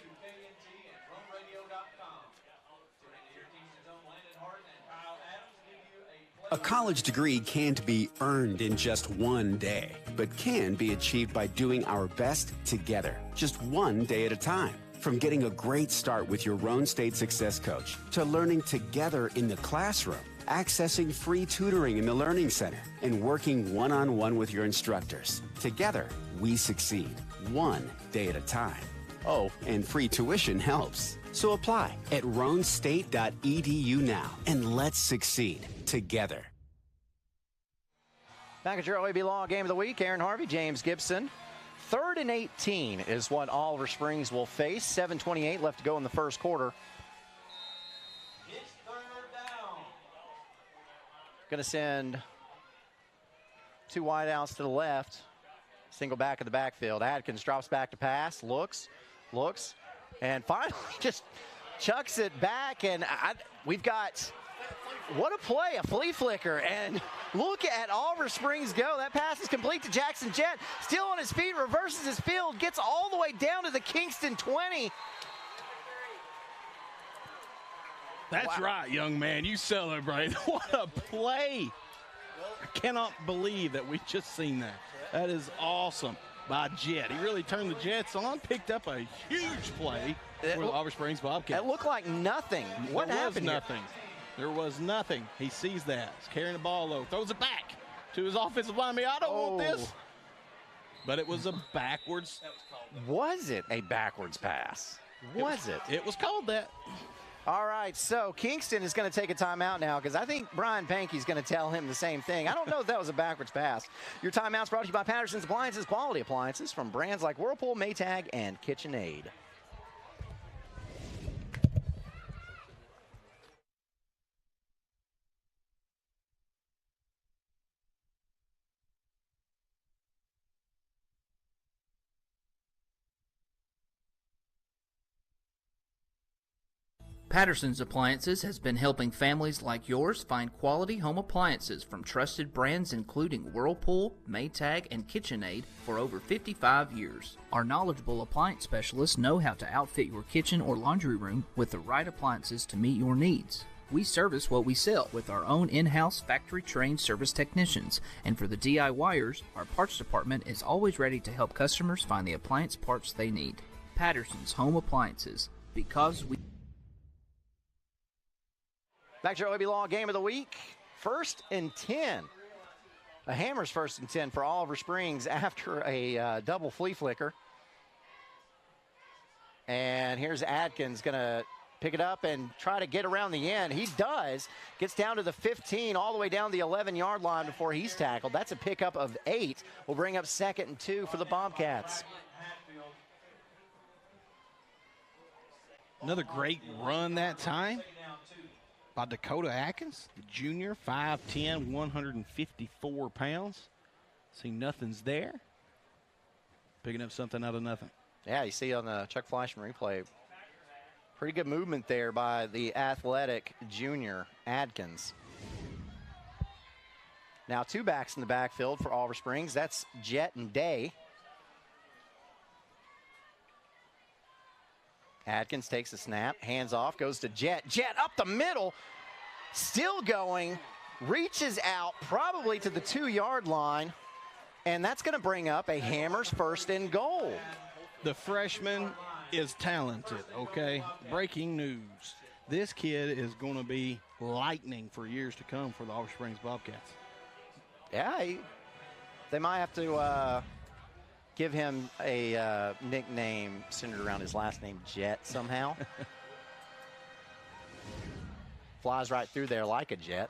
A college degree can't be earned in just one day, but can be achieved by doing our best together, just one day at a time. From getting a great start with your Roan State Success Coach to learning together in the classroom, accessing free tutoring in the Learning Center, and working one-on-one with your instructors. Together, we succeed, one day at a time. Oh, and free tuition helps. So apply at roanstate.edu now, and let's succeed together. Back at your OEB Law Game of the Week, Aaron Harvey, James Gibson. 3rd and 18 is what Oliver Springs will face. 7:28 left to go in the first quarter. Going to send 2 wideouts to the left. Single back in the backfield. Adkins drops back to pass, looks, and finally just chucks it back. And we've got, what a play, a flea flicker. And look at Oliver Springs go. That pass is complete to Jackson Jett. Still on his feet, reverses his field, gets all the way down to the Kingston 20. That's right, young man. You celebrate. What a play. I cannot believe that we just seen that. That is awesome by Jett. He really turned the Jets on, picked up a huge play for the Oliver Springs Bobcats. It looked like nothing. What happened here? There was nothing. He sees that. He's carrying the ball low, throws it back to his offensive lineman. I don't want this. But it was a backwards. Was it a backwards pass? Was it? It was called that. All right, so Kingston is going to take a timeout now because I think Brian Pankey's going to tell him the same thing. I don't know if that was a backwards pass. Your timeout's brought to you by Patterson's Appliances, quality appliances from brands like Whirlpool, Maytag, and KitchenAid. Patterson's Appliances has been helping families like yours find quality home appliances from trusted brands including Whirlpool, Maytag, and KitchenAid for over 55 years. Our knowledgeable appliance specialists know how to outfit your kitchen or laundry room with the right appliances to meet your needs. We service what we sell with our own in-house factory-trained service technicians, and for the DIYers, our parts department is always ready to help customers find the appliance parts they need. Patterson's Home Appliances, because we... Back to your OEB Law Game of the Week. 1st and 10. A Hammers 1st and 10 for Oliver Springs after a double flea flicker. And here's Adkins going to pick it up and try to get around the end. He does. Gets down to the 15, all the way down the 11-yard line before he's tackled. That's a pickup of 8. Will bring up 2nd and 2 for the Bobcats. Another great run that time by Dakota Atkins, the junior, 5'10", 154 pounds. See, nothing's there. Picking up something out of nothing. Yeah, you see on the Chuck Fleischman replay, pretty good movement there by the athletic junior Adkins. Now 2 backs in the backfield for Oliver Springs. That's Jet and Day. Adkins takes a snap, hands off, goes to Jet. Jet up the middle, still going, reaches out probably to the 2-yard line, and that's going to bring up a Hammers 1st and goal. The freshman is talented, okay? Breaking news. This kid is going to be lightning for years to come for the Oliver Springs Bobcats. Yeah, they might have to give him a nickname centered around his last name, Jet, somehow. Flies right through there like a jet.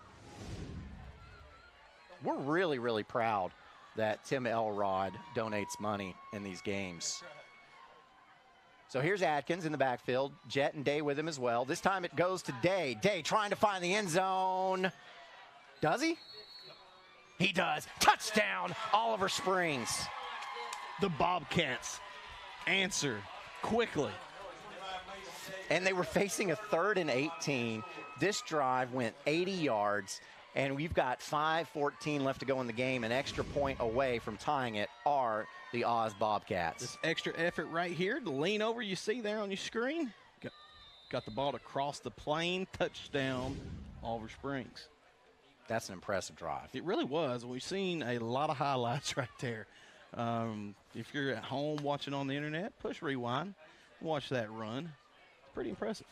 We're really, really proud that Tim Elrod donates money in these games. So here's Atkins in the backfield. Jet and Day with him as well. This time it goes to Day. Day trying to find the end zone. Does he? He does. Touchdown, Oliver Springs. The Bobcats answer quickly. And they were facing a 3rd and 18. This drive went 80 yards, and we've got 5:14 left to go in the game. An extra point away from tying it are the Oz Bobcats. This extra effort right here, the lean over you see there on your screen. Got the ball to cross the plane, touchdown, Oliver Springs. That's an impressive drive. It really was. We've seen a lot of highlights right there. If you're at home watching on the internet, push rewind, watch that run. It's pretty impressive.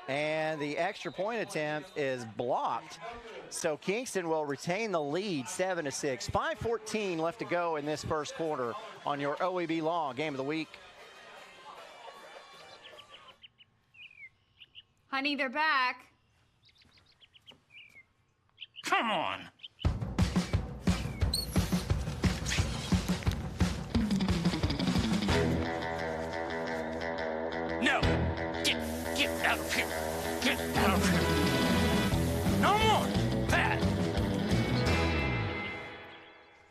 And the extra point attempt is blocked. So Kingston will retain the lead 7-6. 5:14 left to go in this first quarter on your OEB Law Game of the Week. Honey, they're back. Come on. No! Get out of here! Get out of here! No more! That!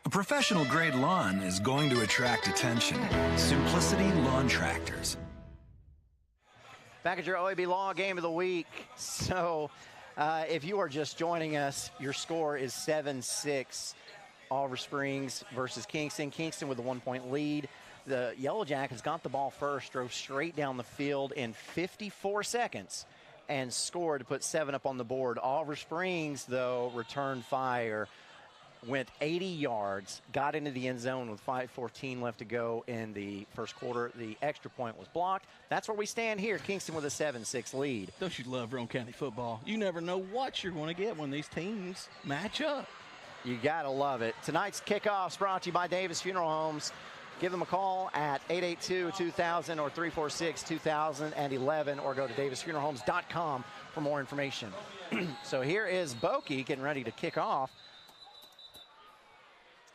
A professional grade lawn is going to attract attention. Simplicity Lawn Tractors. Back at your OEB Law Game of the Week. So if you are just joining us, your score is 7-6. Oliver Springs versus Kingston. Kingston with a 1-point lead. The Yellow Jackets got the ball first, drove straight down the field in 54 seconds and scored to put 7 up on the board. Oliver Springs, though, returned fire, went 80 yards, got into the end zone with 5:14 left to go in the first quarter. The extra point was blocked. That's where we stand here. Kingston with a 7-6 lead. Don't you love Roane County football? You never know what you're going to get when these teams match up. You got to love it. Tonight's kickoff's brought to you by Davis Funeral Homes. Give them a call at 882-2000 or 346-2011 or go to davisfuneralhomes.com for more information. So here is Boki getting ready to kick off.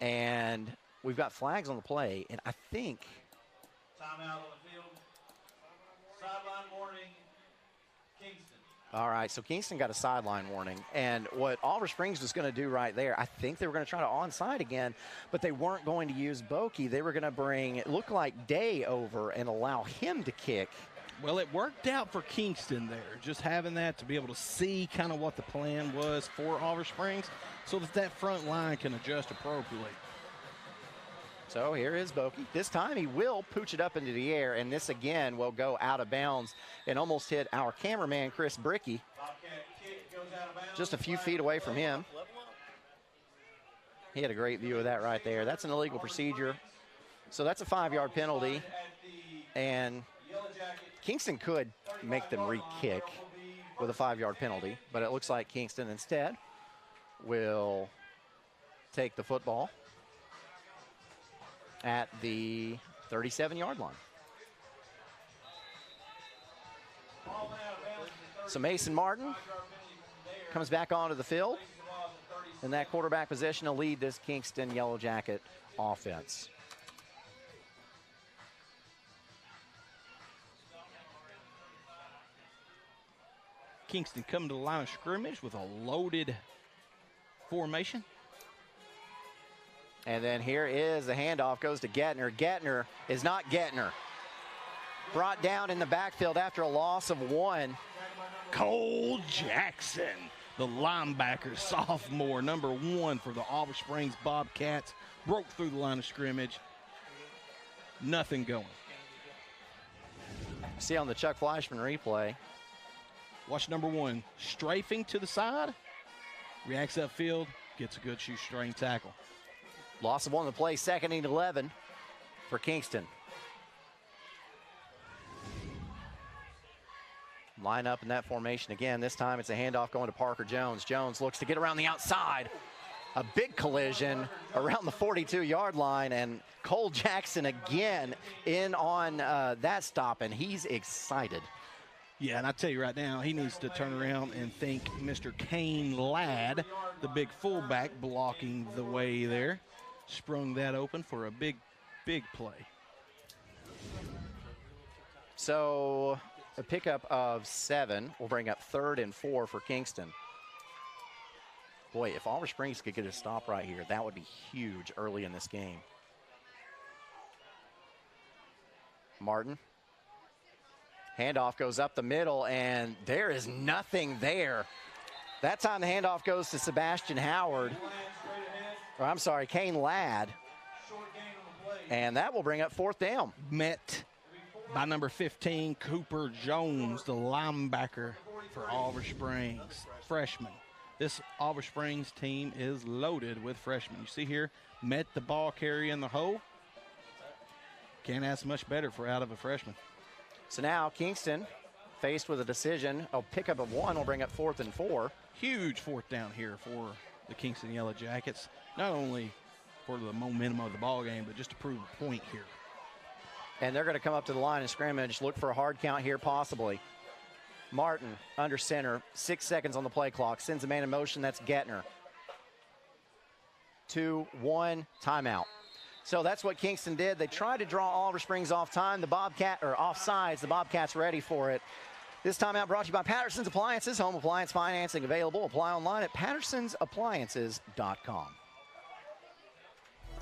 And we've got flags on the play, and I think... Timeout on the field. Sideline warning, Kingston. All right, so Kingston got a sideline warning. And what Oliver Springs was going to do right there, I think they were going to try to onside again, but they weren't going to use Boki. They were going to bring, it looked like Day over and allow him to kick. Well, it worked out for Kingston there, just having that to be able to see kind of what the plan was for Oliver Springs so that front line can adjust appropriately. So here is Bokey. This time he will pooch it up into the air, and this again will go out of bounds and almost hit our cameraman, Chris Bricky, just a few feet away from him. He had a great view of that right there. That's an illegal procedure. So that's a 5-yard penalty, and Kingston could make them re-kick with a 5-yard penalty, but it looks like Kingston instead will take the football at the 37-yard line. So Mason Martin comes back onto the field in that quarterback position to lead this Kingston Yellow Jacket offense. Kingston coming to the line of scrimmage with a loaded formation. And then here is the handoff, goes to Gettner. Gettner is not Gettner. Brought down in the backfield after a loss of 1. Cole Jackson, the linebacker, sophomore, number 1 for the Oliver Springs Bobcats, broke through the line of scrimmage. Nothing going. See on the Chuck Fleischman replay. Watch number 1, strafing to the side, reacts upfield, gets a good shoestring tackle. Loss of 1 on the play, 2nd and 11 for Kingston. Line up in that formation again. This time it's a handoff going to Parker Jones. Jones looks to get around the outside. A big collision around the 42-yard line, and Cole Jackson again in on that stop, and he's excited. Yeah, and I tell you right now, he needs to turn around and thank Mr. Kane Ladd, the big fullback, blocking the way there. Sprung that open for a big, big play. So a pickup of 7 will bring up 3rd and 4 for Kingston. Boy, if Oliver Springs could get a stop right here, that would be huge early in this game. Martin. Handoff goes up the middle, and there is nothing there. That time the handoff goes to Sebastian Howard. Or I'm sorry, Kane Ladd. And that will bring up 4th down. Met by number 15, Cooper Jones, the linebacker for Oliver Springs, freshman. This Oliver Springs team is loaded with freshmen. You see here, met the ball carrier in the hole. Can't ask much better for out of a freshman. So now Kingston faced with a decision. A pickup of 1 will bring up 4th and 4. Huge 4th down here for the Kingston Yellow Jackets. Not only for the momentum of the ball game, but just to prove a point here. And they're going to come up to the line of scrimmage, look for a hard count here possibly. Martin under center, 6 seconds on the play clock, sends a man in motion, that's Gettner. 2, 1, timeout. So that's what Kingston did. They tried to draw Oliver Springs off time. The offsides, the Bobcats ready for it. This timeout brought to you by Patterson's Appliances, home appliance financing available. Apply online at pattersonsappliances.com.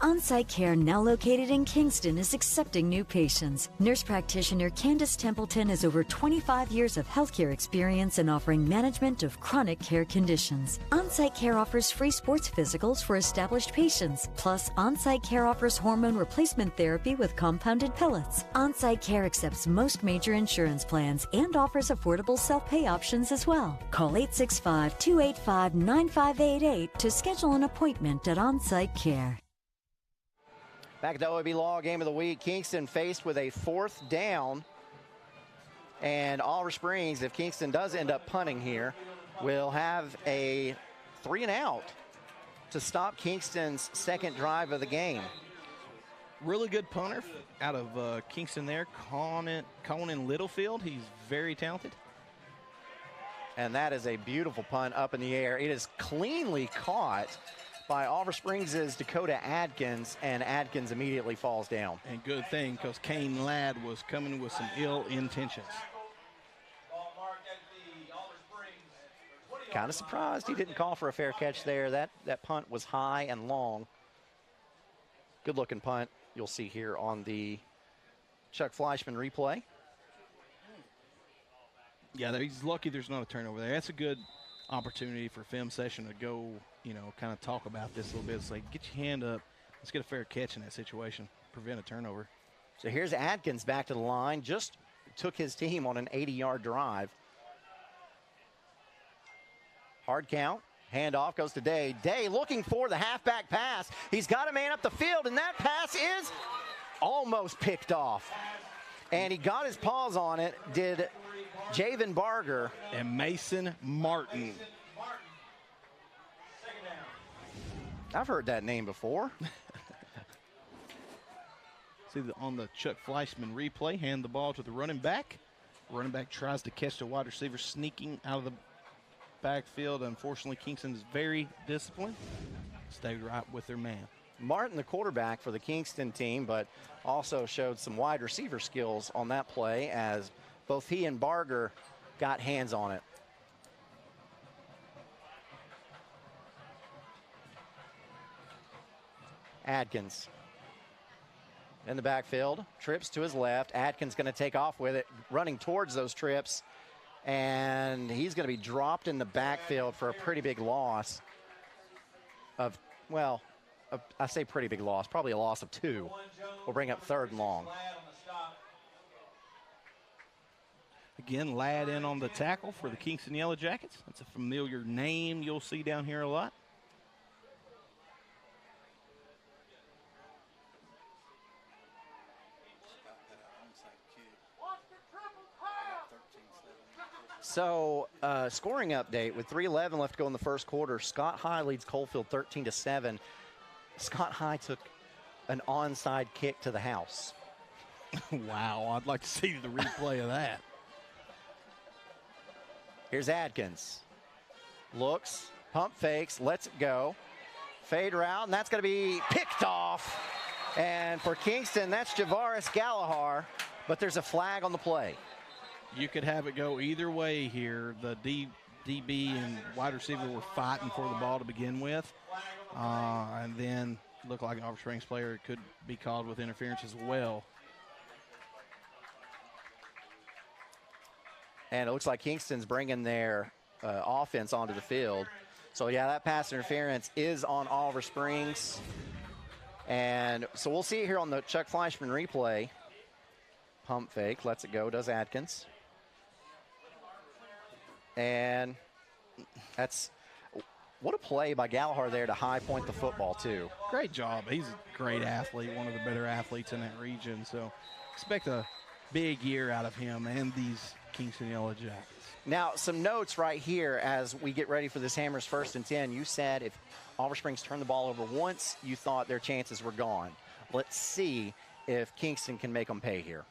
On-site care, now located in Kingston, is accepting new patients. Nurse practitioner Candace Templeton has over 25 years of healthcare experience in offering management of chronic care conditions. On-site care offers free sports physicals for established patients. Plus, on-site care offers hormone replacement therapy with compounded pellets. On-site care accepts most major insurance plans and offers affordable self-pay options as well. Call 865-285-9588 to schedule an appointment at On-Site Care. Back at the OEB Law Game of the Week, Kingston faced with a 4th down. And Oliver Springs, if Kingston does end up punting here, will have a 3-and-out to stop Kingston's 2nd drive of the game. Really good punter out of Kingston there, Conan Littlefield. He's very talented. And that is a beautiful punt up in the air. It is cleanly caught by Oliver Springs' Dakota Adkins, and Adkins immediately falls down. And good thing, because Kane Ladd was coming with some ill intentions. Kind of surprised he didn't call for a fair catch there. That punt was high and long. Good looking punt you'll see here on the Chuck Fleischman replay. Yeah, he's lucky there's not a turnover there. That's a good opportunity for film session to go, kind of talk about this a little bit. It's like, get your hand up. Let's get a fair catch in that situation. Prevent a turnover. So here's Adkins back to the line. Just took his team on an 80-yard drive. Hard count. Handoff goes to Day. Day looking for the halfback pass. He's got a man up the field, and that pass is almost picked off. And he got his paws on it, did Javen Barger. And Mason Martin. I've heard that name before. See on the Chuck Fleischman replay, hand the ball to the running back. Running back tries to catch the wide receiver sneaking out of the backfield. Unfortunately, Kingston is very disciplined. Stayed right with their man. Martin, the quarterback for the Kingston team, but also showed some wide receiver skills on that play as both he and Barger got hands on it. Adkins in the backfield, trips to his left. Adkins going to take off with it, running towards those trips, and he's going to be dropped in the backfield for a pretty big loss of, well, I say pretty big loss, probably a loss of 2. We'll bring up 3rd and long. Again, Ladd in on the tackle for the Kingston Yellow Jackets. That's a familiar name you'll see down here a lot. So, scoring update with 3:11 left to go in the first quarter. Scott High leads Coalfield 13-7. Scott High took an onside kick to the house. Wow, I'd like to see the replay of that. Here's Adkins. Looks, pump fakes, lets it go. Fade route, and that's going to be picked off. And for Kingston, that's Javaris Gallagher, but there's a flag on the play. You could have it go either way here. The DB and wide receiver were fighting for the ball to begin with. And then looked like an Oliver Springs player could be called with interference as well. And it looks like Kingston's bringing their offense onto the field. So, yeah, that pass interference is on Oliver Springs. And so we'll see it here on the Chuck Fleischman replay. Pump fake, lets it go, does Adkins. And that's what a play by Gallagher there to high point the football, too. Great job. He's a great athlete, one of the better athletes in that region. So expect a big year out of him and these Kingston Yellow Jackets. Now, some notes right here as we get ready for this Hammers 1st and 10. You said if Oliver Springs turned the ball over once, you thought their chances were gone. Let's see if Kingston can make them pay here.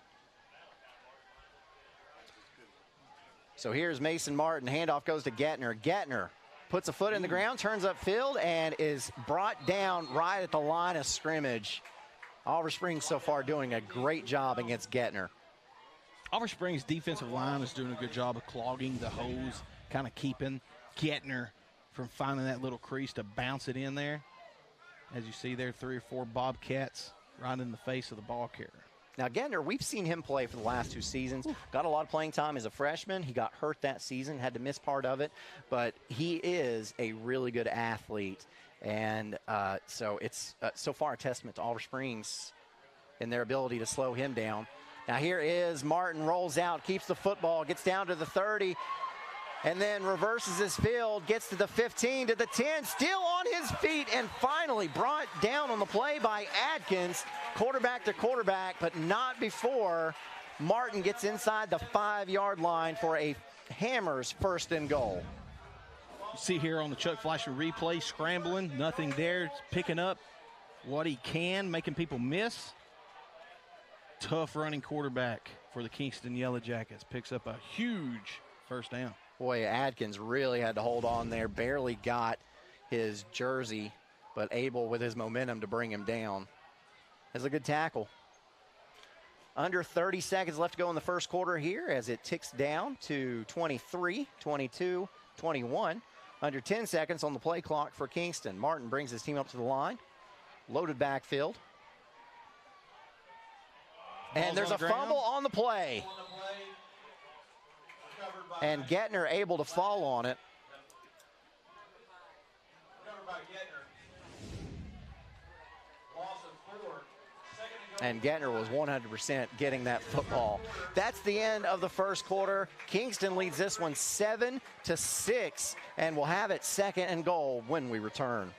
So here's Mason Martin. Handoff goes to Gettner. Gettner puts a foot in the ground, turns upfield, and is brought down right at the line of scrimmage. Oliver Springs so far doing a great job against Gettner. Oliver Springs' defensive line is doing a good job of clogging the holes, kind of keeping Gettner from finding that little crease to bounce it in there. As you see there, 3 or 4 Bobcats right in the face of the ball carrier. Now, Gettner, we've seen him play for the last 2 seasons. Got a lot of playing time as a freshman. He got hurt that season, had to miss part of it. But he is a really good athlete. And so it's so far a testament to Oliver Springs in their ability to slow him down. Now here is Martin, rolls out, keeps the football, gets down to the 30, and then reverses his field, gets to the 15, to the 10, still on his feet, and finally brought down on the play by Adkins, quarterback to quarterback, but not before Martin gets inside the 5-yard line for a Hammers 1st and goal. You see here on the Chuck Fleischer replay, scrambling, nothing there, picking up what he can, making people miss. Tough running quarterback for the Kingston Yellow Jackets. Picks up a huge 1st down. Boy, Adkins really had to hold on there. Barely got his jersey, but able with his momentum to bring him down. That's a good tackle. Under 30 seconds left to go in the first quarter here as it ticks down to 23, 22, 21. Under 10 seconds on the play clock for Kingston. Martin brings his team up to the line. Loaded backfield. And there's a fumble on the play. And Gettner able to fall on it. Recovered by Gettner. Loss of 4. And Gettner was 100% getting that football. That's the end of the first quarter. Kingston leads this one 7-6, and will have it 2nd and goal when we return.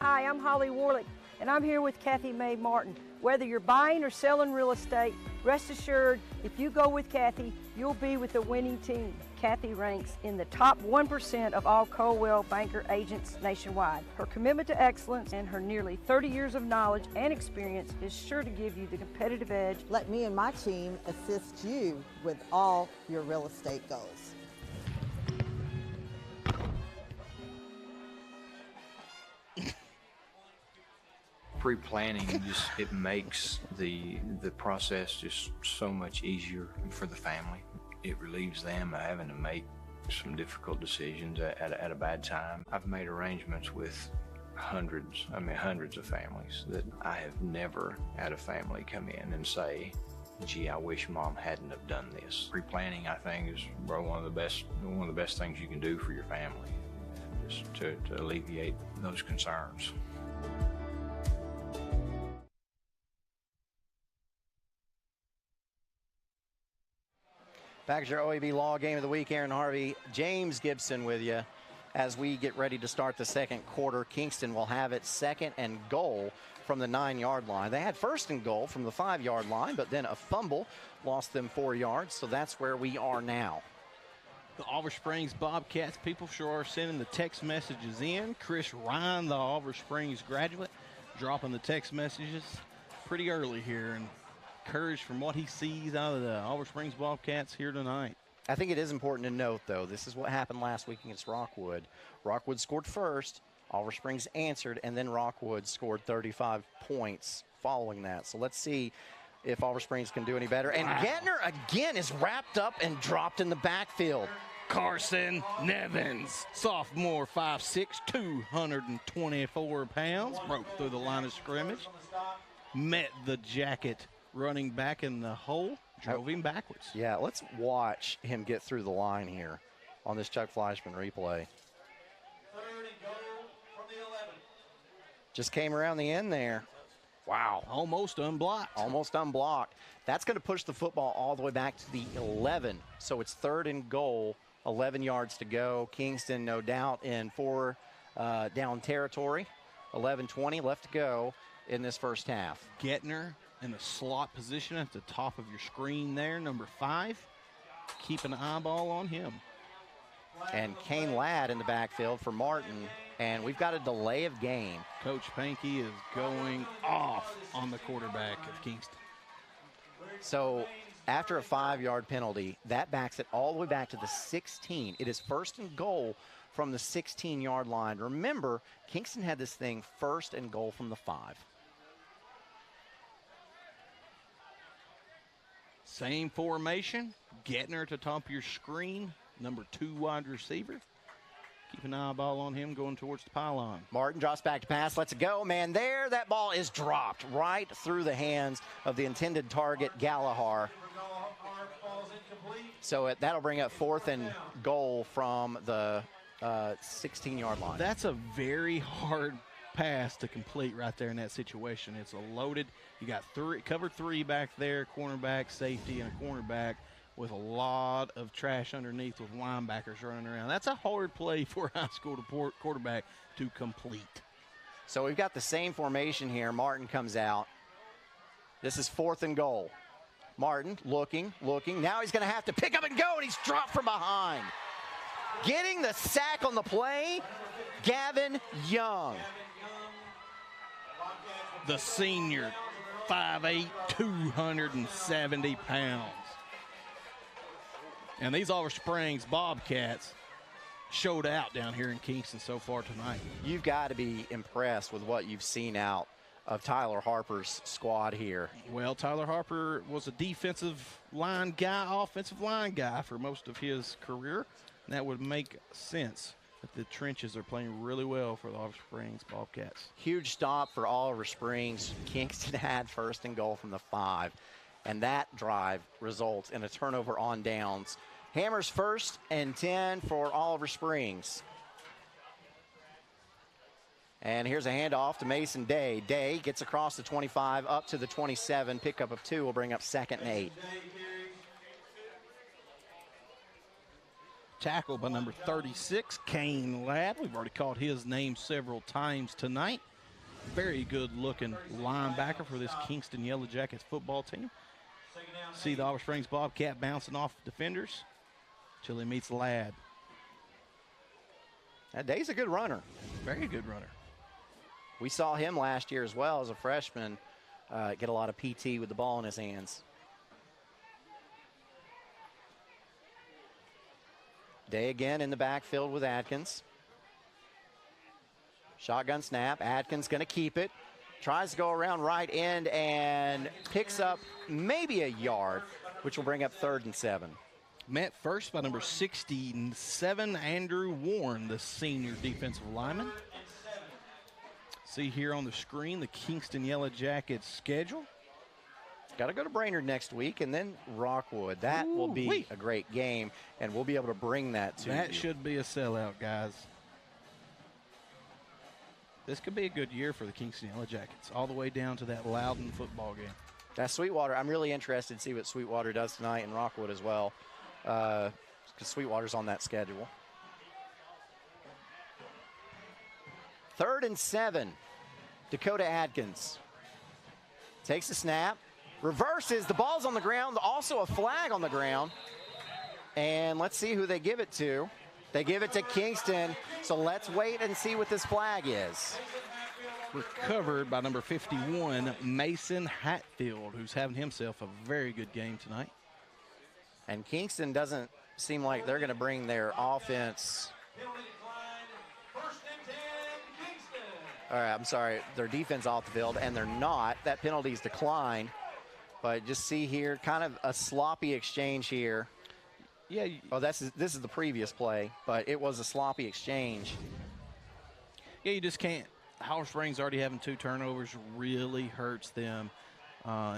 Hi, I'm Holly Warlick, and I'm here with Kathy Mae Martin. Whether you're buying or selling real estate, rest assured, if you go with Kathy, you'll be with the winning team. Kathy ranks in the top 1% of all Coldwell Banker agents nationwide. Her commitment to excellence and her nearly 30 years of knowledge and experience is sure to give you the competitive edge. Let me and my team assist you with all your real estate goals. Pre-planning it makes the process just so much easier for the family. It relieves them of having to make some difficult decisions at a bad time. I've made arrangements with hundreds of families that I have never had a family come in and say, gee, I wish Mom hadn't have done this. Pre-planning, I think, is one of the best things you can do for your family, just to alleviate those concerns. Back to your OEB Law Game of the Week. Aaron Harvey, James Gibson with you as we get ready to start the second quarter. Kingston will have it 2nd and goal from the 9-yard line. They had 1st and goal from the 5-yard line, but then a fumble lost them 4 yards, so that's where we are now. The Oliver Springs Bobcats, people sure are sending the text messages in. Chris Ryan, the Oliver Springs graduate, dropping the text messages pretty early here, and encouraged from what he sees out of the Oliver Springs Bobcats here tonight. I think it is important to note, though, this is what happened last week against Rockwood. Rockwood scored first, Oliver Springs answered, and then Rockwood scored 35 points following that. So let's see if Oliver Springs can do any better. And Gettner again is wrapped up and dropped in the backfield. Carson Nevins, sophomore, 5'6", 224 pounds, broke through the line of scrimmage, met the Jacket running back in the hole, drove him backwards. Yeah, let's watch him get through the line here on this Chuck Fleischman replay. 3rd and goal from the 11. Just came around the end there. Wow, almost unblocked. Almost unblocked. That's going to push the football all the way back to the 11. So it's 3rd and goal, 11 yards to go. Kingston, no doubt, in 4 down territory. 11:20 left to go in this first half. Gettner in the slot position at the top of your screen there, number 5. Keep an eyeball on him. And Kane Ladd in the backfield for Martin. And we've got a delay of game. Coach Pankey is going off on the quarterback of Kingston. So after a 5-yard penalty, that backs it all the way back to the 16. It is 1st and goal from the 16-yard line. Remember, Kingston had this thing 1st and goal from the 5. Same formation. Gettner at the top of your screen, number 2 wide receiver. Keep an eyeball on him going towards the pylon. Martin drops back to pass, lets it go. Man, there, that ball is dropped right through the hands of the intended target, Gallagher. So that'll bring up 4th and goal from the 16-yard line. That's a very hard pass to complete right there in that situation. It's a loaded, you got covered 3 back there, cornerback, safety, and a cornerback with a lot of trash underneath with linebackers running around. That's a hard play for a high school quarterback to complete. So we've got the same formation here. Martin comes out. This is 4th and goal. Martin looking. Now he's going to have to pick up and go, and he's dropped from behind. Getting the sack on the play, Gavin Young. The senior, 5'8", 270 pounds. And these Oliver Springs Bobcats showed out down here in Kingston so far tonight. You've got to be impressed with what you've seen out of Tyler Harper's squad here. Well, Tyler Harper was a defensive line guy, offensive line guy for most of his career. And that would make sense. But the trenches are playing really well for the Oliver Springs Bobcats. Huge stop for Oliver Springs. Kingston had 1st and goal from the 5. And that drive results in a turnover on downs. Hammers 1st and 10 for Oliver Springs. And here's a handoff to Mason Day. Day gets across the 25 up to the 27. Pickup of 2 will bring up 2nd and 8. Tackle by number 36, Kane Ladd. We've already called his name several times tonight. Very good looking linebacker for this Kingston Yellow Jackets football team. See the Oliver Springs Bobcat bouncing off defenders till he meets Ladd. That Day's a good runner. Very good runner. We saw him last year as well as a freshman get a lot of PT with the ball in his hands. Day again in the backfield with Atkins. Shotgun snap. Atkins going to keep it. Tries to go around right end and picks up maybe a yard, which will bring up 3rd and 7. Met first by number 67, Andrew Warren, the senior defensive lineman. See here on the screen the Kingston Yellow Jackets schedule. Got to go to Brainerd next week and then Rockwood. That will be a great game, and we'll be able to bring that to you. That should be a sellout, guys. This could be a good year for the Kingston Yellow Jackets, all the way down to that Loudon football game. That's Sweetwater. I'm really interested to see what Sweetwater does tonight in Rockwood as well, because Sweetwater's on that schedule. 3rd and 7. Dakota Atkins takes the snap, reverses. The ball's on the ground. Also a flag on the ground. And let's see who they give it to. They give it to Kingston. So let's wait and see what this flag is. Recovered by number 51, Mason Hatfield, who's having himself a very good game tonight. And Kingston doesn't seem like they're going to bring their offense. All right, I'm sorry, their defense off the field, and they're not. That penalty's declined. But just see here, kind of a sloppy exchange here. Yeah. Oh, this is the previous play, but it was a sloppy exchange. Yeah, you just can't. Oliver Springs already having 2 turnovers really hurts them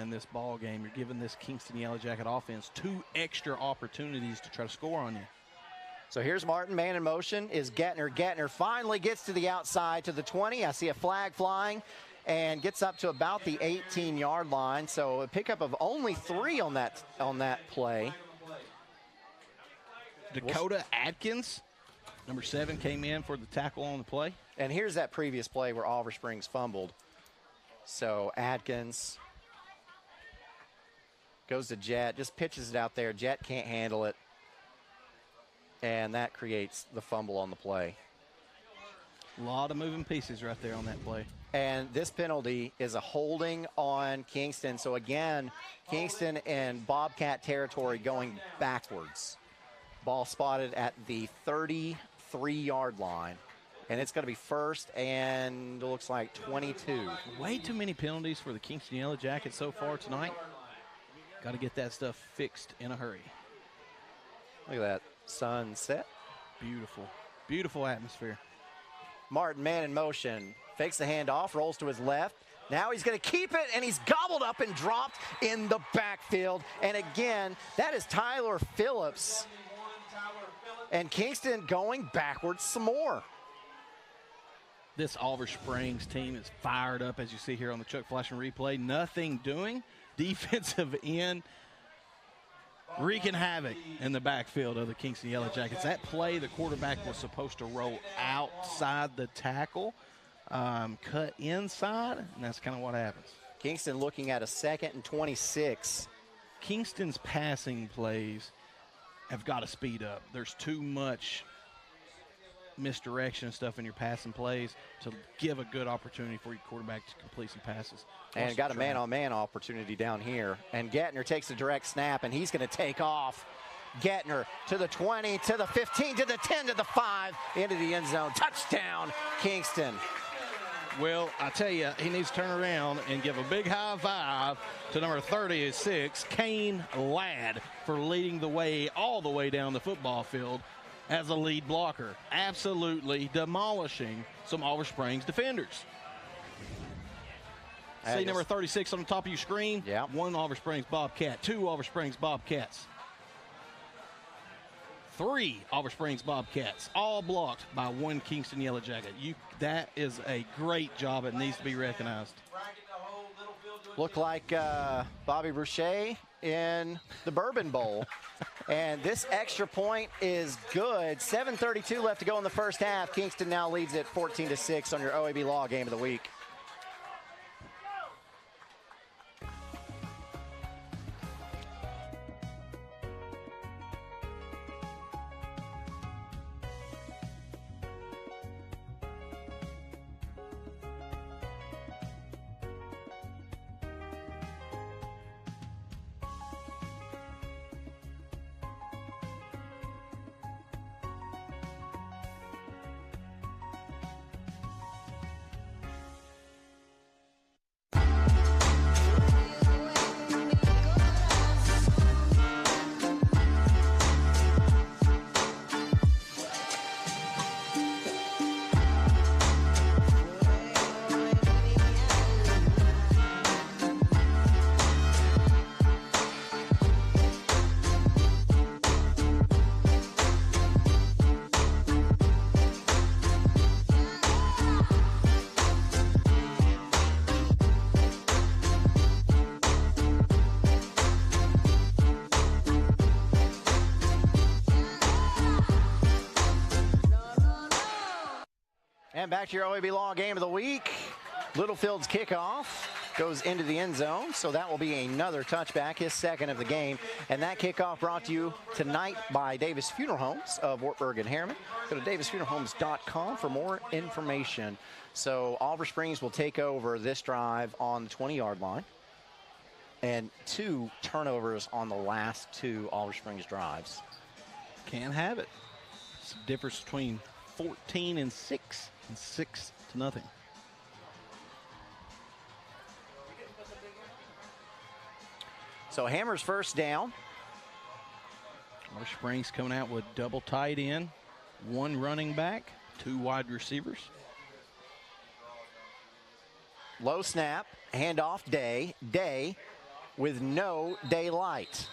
in this ball game. You're giving this Kingston Yellow Jacket offense 2 extra opportunities to try to score on you. So here's Martin, man in motion is Gettner. Gettner finally gets to the outside to the 20. I see a flag flying and gets up to about the 18-yard line. So a pickup of only 3 on that play. Dakota Atkins, number 7, came in for the tackle on the play. And here's that previous play where Oliver Springs fumbled. So Atkins goes to Jet, just pitches it out there. Jet can't handle it. And that creates the fumble on the play. A lot of moving pieces right there on that play. And this penalty is a holding on Kingston. So again, Kingston in Bobcat territory going backwards. Ball spotted at the 33-yard line. And it's going to be 1st and it looks like 22. Way too many penalties for the Kingston Yellow Jackets so far tonight. Got to get that stuff fixed in a hurry. Look at that sunset. Beautiful, beautiful atmosphere. Martin, man in motion, fakes the handoff, rolls to his left. Now he's going to keep it, and he's gobbled up and dropped in the backfield. And again, that is Tyler Phillips. And Kingston going backwards some more. This Oliver Springs team is fired up, as you see here on the Chuck Flashing replay. Nothing doing. Defensive end wreaking havoc in the backfield of the Kingston Yellow Jackets. That play, the quarterback was supposed to roll outside the tackle, cut inside, and that's kind of what happens. Kingston looking at a 2nd and 26. Kingston's passing plays have got to speed up. There's too much misdirection and stuff in your passing plays to give a good opportunity for your quarterback to complete some passes. And got a man-on-man opportunity down here. And Gettner takes a direct snap, and he's going to take off. Gettner to the 20, to the 15, to the 10, to the 5, into the end zone. Touchdown, Kingston. Well, I tell you, he needs to turn around and give a big high five to number 36, Kane Ladd, for leading the way all the way down the football field as a lead blocker. Absolutely demolishing some Oliver Springs defenders. See number 36 on the top of your screen? Yeah. 1 Oliver Springs Bobcat, 2 Oliver Springs Bobcats, 3 Oliver Springs Bobcats, all blocked by 1 Kingston Yellow Jacket. That is a great job. It needs to be recognized. Look like Bobby Boucher in the Bourbon Bowl. And this extra point is good. 7:32 left to go in the first half. Kingston now leads it 14-6 on your OEB Law Game of the Week. And back to your OEB Law Game of the Week. Littlefield's kickoff goes into the end zone, so that will be another touchback, his second of the game. And that kickoff brought to you tonight by Davis Funeral Homes of Wartburg and Harriman. Go to davisfuneralhomes.com for more information. So Oliver Springs will take over this drive on the 20-yard line. And 2 turnovers on the last 2 Oliver Springs drives. Can't have it. It's the difference between 14-6 and 6-0. So Hammer's first down. Oliver Springs coming out with double tight end, 1 running back, 2 wide receivers. Low snap, handoff, Day with no daylight.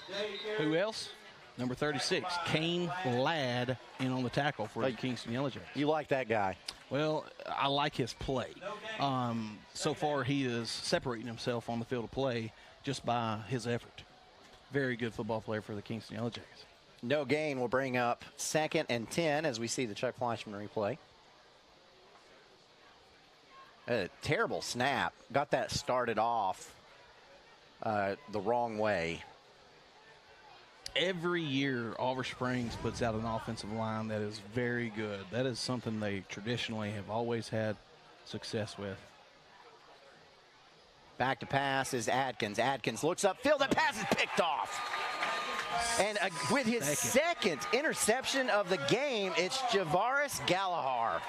Who else? Number 36, Kane Ladd, in on the tackle for the Kingston Yellow Jackets. You like that guy? Well, I like his play. So far, he is separating himself on the field of play just by his effort. Very good football player for the Kingston Yellow Jackets. No gain will bring up 2nd and 10 as we see the Chuck Fleischman replay. A terrible snap. Got that started off the wrong way. Every year, Oliver Springs puts out an offensive line that is very good. That is something they traditionally have always had success with. Back to pass is Adkins. Adkins looks upfield. That pass is picked off. And with his second interception of the game, it's Javaris Gallagher.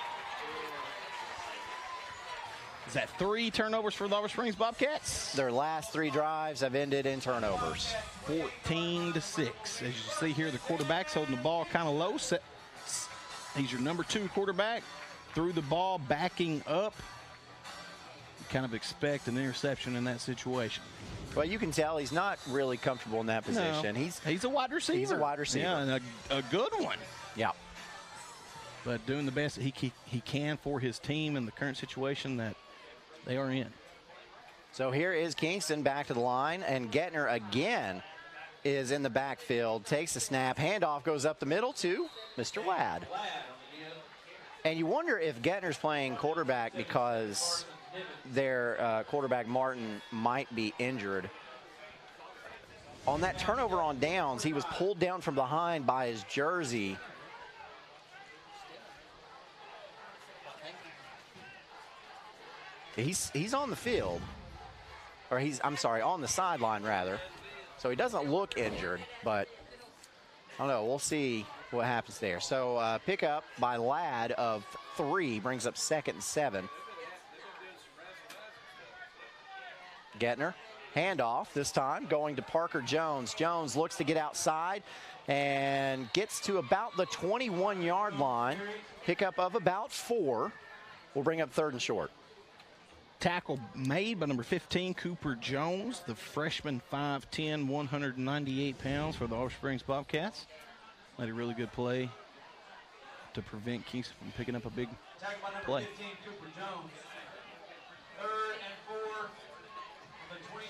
Is that 3 turnovers for the Oliver Springs Bobcats? Their last 3 drives have ended in turnovers. 14-6. As you see here, the quarterback's holding the ball kind of low. He's your number 2 quarterback. Threw the ball backing up. You kind of expect an interception in that situation. Well, you can tell he's not really comfortable in that position. No, he's a wide receiver. He's a wide receiver. Yeah, and a good one. Yeah. But doing the best that he can for his team in the current situation that they are in. So here is Kingston back to the line, and Gettner again is in the backfield, takes the snap, handoff goes up the middle to Mr. Ladd. And you wonder if Gettner's playing quarterback because their quarterback Martin might be injured. On that turnover on downs, he was pulled down from behind by his jersey. He's on the field, or on the sideline rather. So he doesn't look injured, but I don't know. We'll see what happens there. So pick up by Ladd of 3 brings up 2nd and 7. Gettner, handoff this time going to Parker Jones. Jones looks to get outside and gets to about the 21-yard line. Pickup of about 4 will bring up 3rd and short. Tackle made by number 15, Cooper Jones, the freshman, 5'10", 198 pounds for the Oliver Springs Bobcats. Made a really good play to prevent Kingston from picking up a big play. 15, Cooper Jones. 3rd and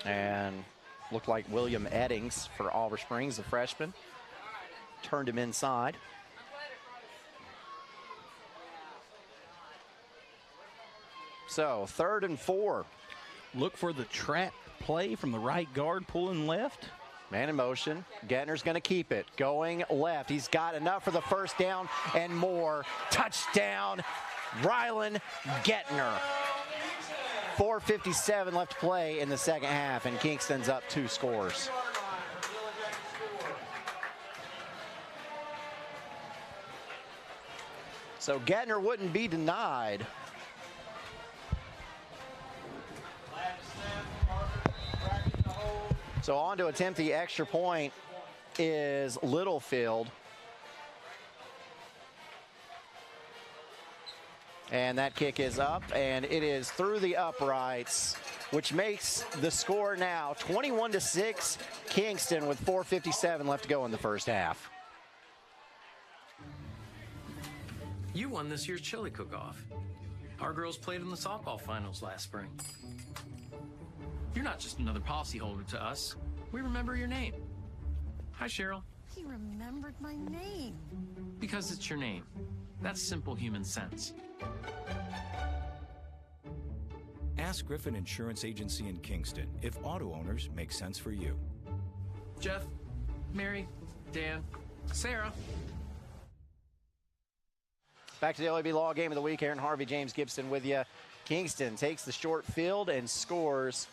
4. And looked like William Eddings for Oliver Springs, the freshman. Turned him inside. So 3rd and 4. Look for the trap play from the right guard, pulling left. Man in motion. Gettner's going to keep it. Going left. He's got enough for the first down and more. Touchdown, Rylan Gettner. 4:57 left to play in the second half, and Kingston's up 2 scores. So Gettner wouldn't be denied. So on to attempt the extra point is Littlefield. And that kick is up, and it is through the uprights, which makes the score now 21-6, Kingston with 4:57 left to go in the first half. You won this year's chili cook-off. Our girls played in the softball finals last spring. You're not just another policyholder to us. We remember your name. Hi, Cheryl. He remembered my name. Because it's your name. That's simple human sense. Ask Griffin Insurance Agency in Kingston if auto owners make sense for you. Jeff, Mary, Dan, Sarah. Back to the OEB Law Game of the Week. Aaron Harvey, James Gibson with you. Kingston takes the short field and scores.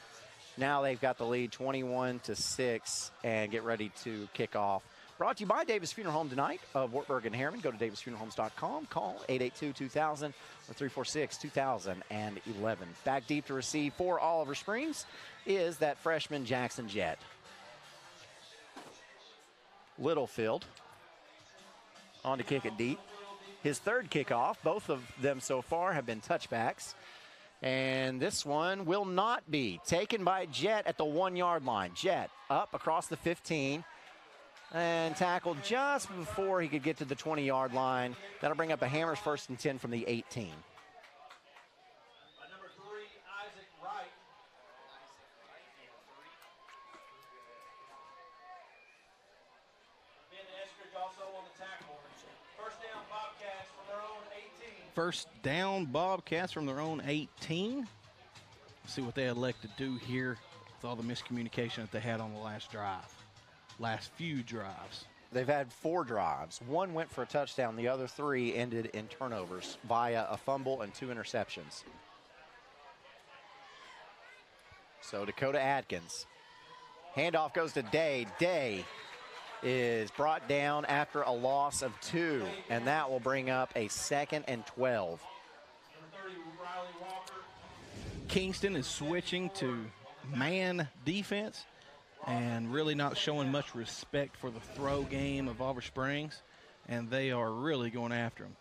Now they've got the lead 21-6 and get ready to kick off. Brought to you by Davis Funeral Home tonight of Wartburg and Harriman. Go to davisfuneralhomes.com. Call 882-2000 or 346-2011. Back deep to receive for Oliver Springs is that freshman Jackson Jett. Littlefield on to kick it deep. His 3rd kickoff. Both of them so far have been touchbacks. And this one will not be. Taken by Jett at the 1-yard line. Jett up across the 15 and tackled just before he could get to the 20-yard line. That'll bring up a Hammers 1st and 10 from the 18. Number 3, Isaac Wright. Ben Eskridge also on the tackle. First down, Bobcats from their own 18. First down, Bobcats from their own 18. See what they elect to do here with all the miscommunication that they had on the last few drives. They've had 4 drives. 1 went for a touchdown. The other 3 ended in turnovers via a fumble and 2 interceptions. So Dakota Atkins. Handoff goes to Day. Day is brought down after a loss of 2, and that will bring up a 2nd and 12. Kingston is switching to man defense and really not showing much respect for the throw game of Oliver Springs, and they are really going after him.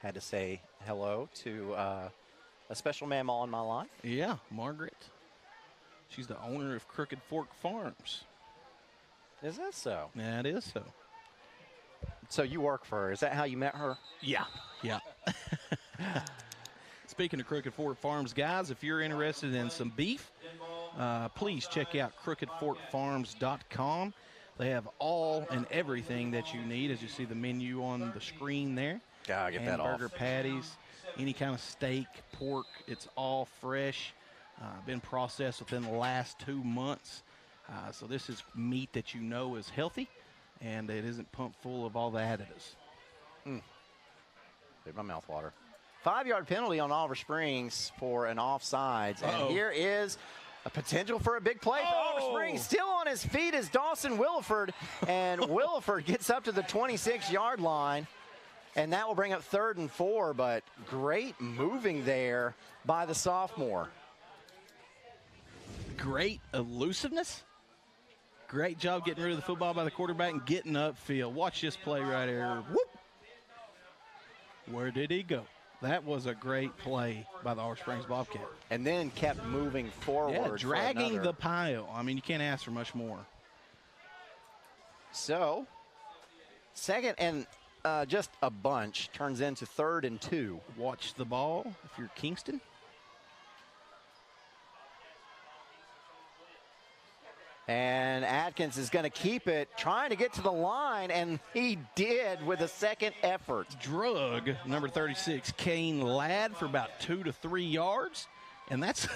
Had to say hello to a special mama on my line. Yeah, Margaret. She's the owner of Crooked Fork Farms. Is that so? Yeah, it is so. So you work for her. Is that how you met her? Yeah. Speaking of Crooked Fork Farms, guys, if you're interested in some beef, please check out crookedforkfarms.com. They have all and everything that you need, as you see the menu on the screen there. Gotta get that off. Hamburger patties, any kind of steak, pork, it's all fresh. Been processed within the last 2 months. So this is meat that you know is healthy, and it isn't pumped full of all the additives. Made my mouth water. 5-yard penalty on Oliver Springs for an offsides. And here is a potential for a big play for Oliver Springs. Still on his feet is Dawson Williford, and Williford gets up to the 26-yard line, and that will bring up 3rd and 4, but great moving there by the sophomore. Great elusiveness, Great job getting rid of the football by the quarterback and getting upfield. Watch this play right here. Whoop. Where did he go? That was a great play by the Oliver Springs Bobcat. And then kept moving forward. Yeah, dragging the pile. I mean, you can't ask for much more. So, second and just a bunch turns into 3rd and 2. Watch the ball if you're Kingston. And Atkins is going to keep it, trying to get to the line, and he did with a second effort. Drug number 36, Kane Ladd, for about 2 to 3 yards, and that's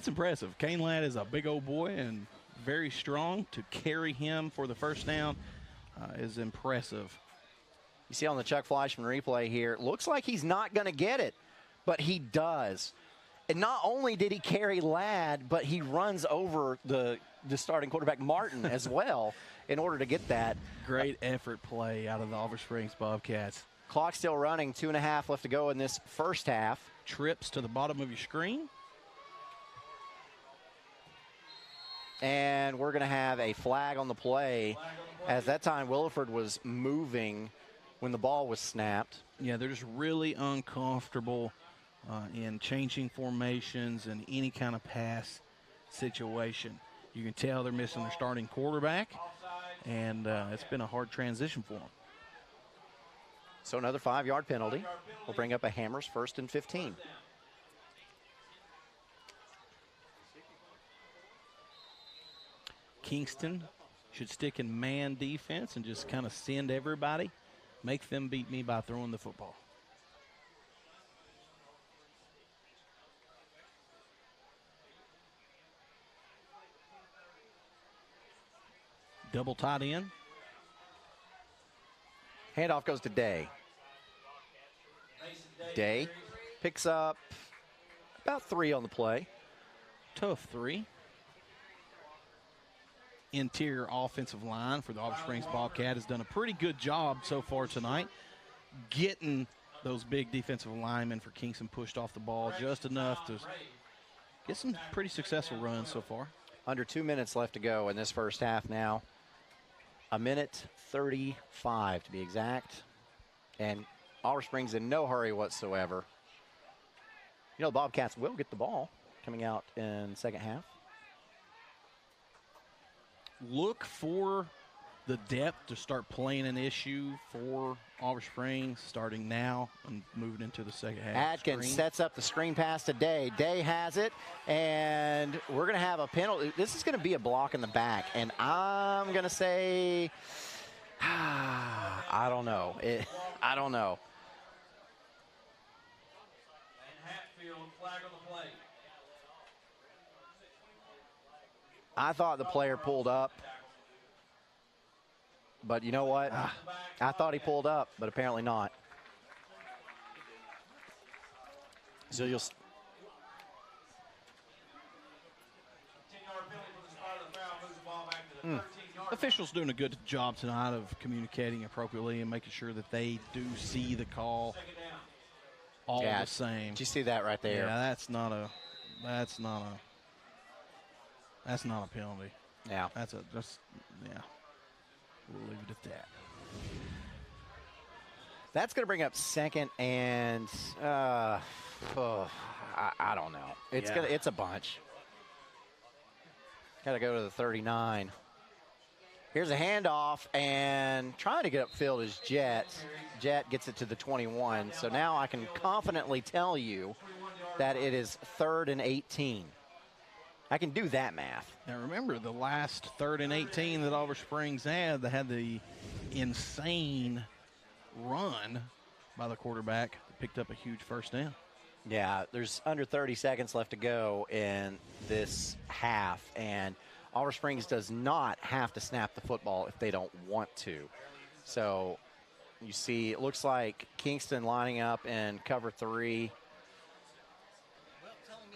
impressive. Kane Ladd is a big old boy and very strong. To carry him for the first down is impressive. You see on the Chuck Fleischman replay here, looks like he's not going to get it, but he does. And not only did he carry Ladd, but he runs over the starting quarterback Martin as well in order to get that. Great effort play out of the Oliver Springs Bobcats. Clock still running, 2.5 left to go in this first half. Trips to the bottom of your screen. And we're going to have a flag on the play, as that time Williford was moving when the ball was snapped. Yeah, they're just really uncomfortable in changing formations and any kind of pass situation. You can tell they're missing their starting quarterback, and it's been a hard transition for them. So another 5-yard penalty will bring up a Hammers 1st and 15. Kingston should stick in man defense and just kind of send everybody, make them beat me by throwing the football. Double tight end. Handoff goes to Day. Day picks up about 3 on the play. Tough 3. Interior offensive line for the Oliver Springs Bobcat has done a pretty good job so far tonight, getting those big defensive linemen for Kingston pushed off the ball just enough to get some pretty successful runs so far. Under 2 minutes left to go in this first half now. 1:35 to be exact. And Oliver Springs in no hurry whatsoever. You know, the Bobcats will get the ball coming out in second half. Look for the depth to start playing an issue for Oliver Springs starting now and moving into the second half. Atkins sets up the screen pass to Day. Day has it, and we're going to have a penalty. This is going to be a block in the back, and I'm going to say, I don't know. I don't know. I thought the player pulled up. But you know what? I thought he pulled up, but apparently not. So you'll. Officials doing a good job tonight of communicating appropriately and making sure that they do see the call all the same. Did you see that right there? Yeah, that's not a penalty. Yeah. Yeah. We'll leave it at that. That's going to bring up second and I don't know. It's a bunch. Got to go to the 39. Here's a handoff, and trying to get upfield is Jet. Jet gets it to the 21. So now I can confidently tell you that it is 3rd and 18. I can do that math. Now remember, the last 3rd and 18 that Oliver Springs had, they had the insane run by the quarterback that picked up a huge first down. Yeah, there's under 30 seconds left to go in this half, and Oliver Springs does not have to snap the football if they don't want to. So you see, it looks like Kingston lining up in cover 3.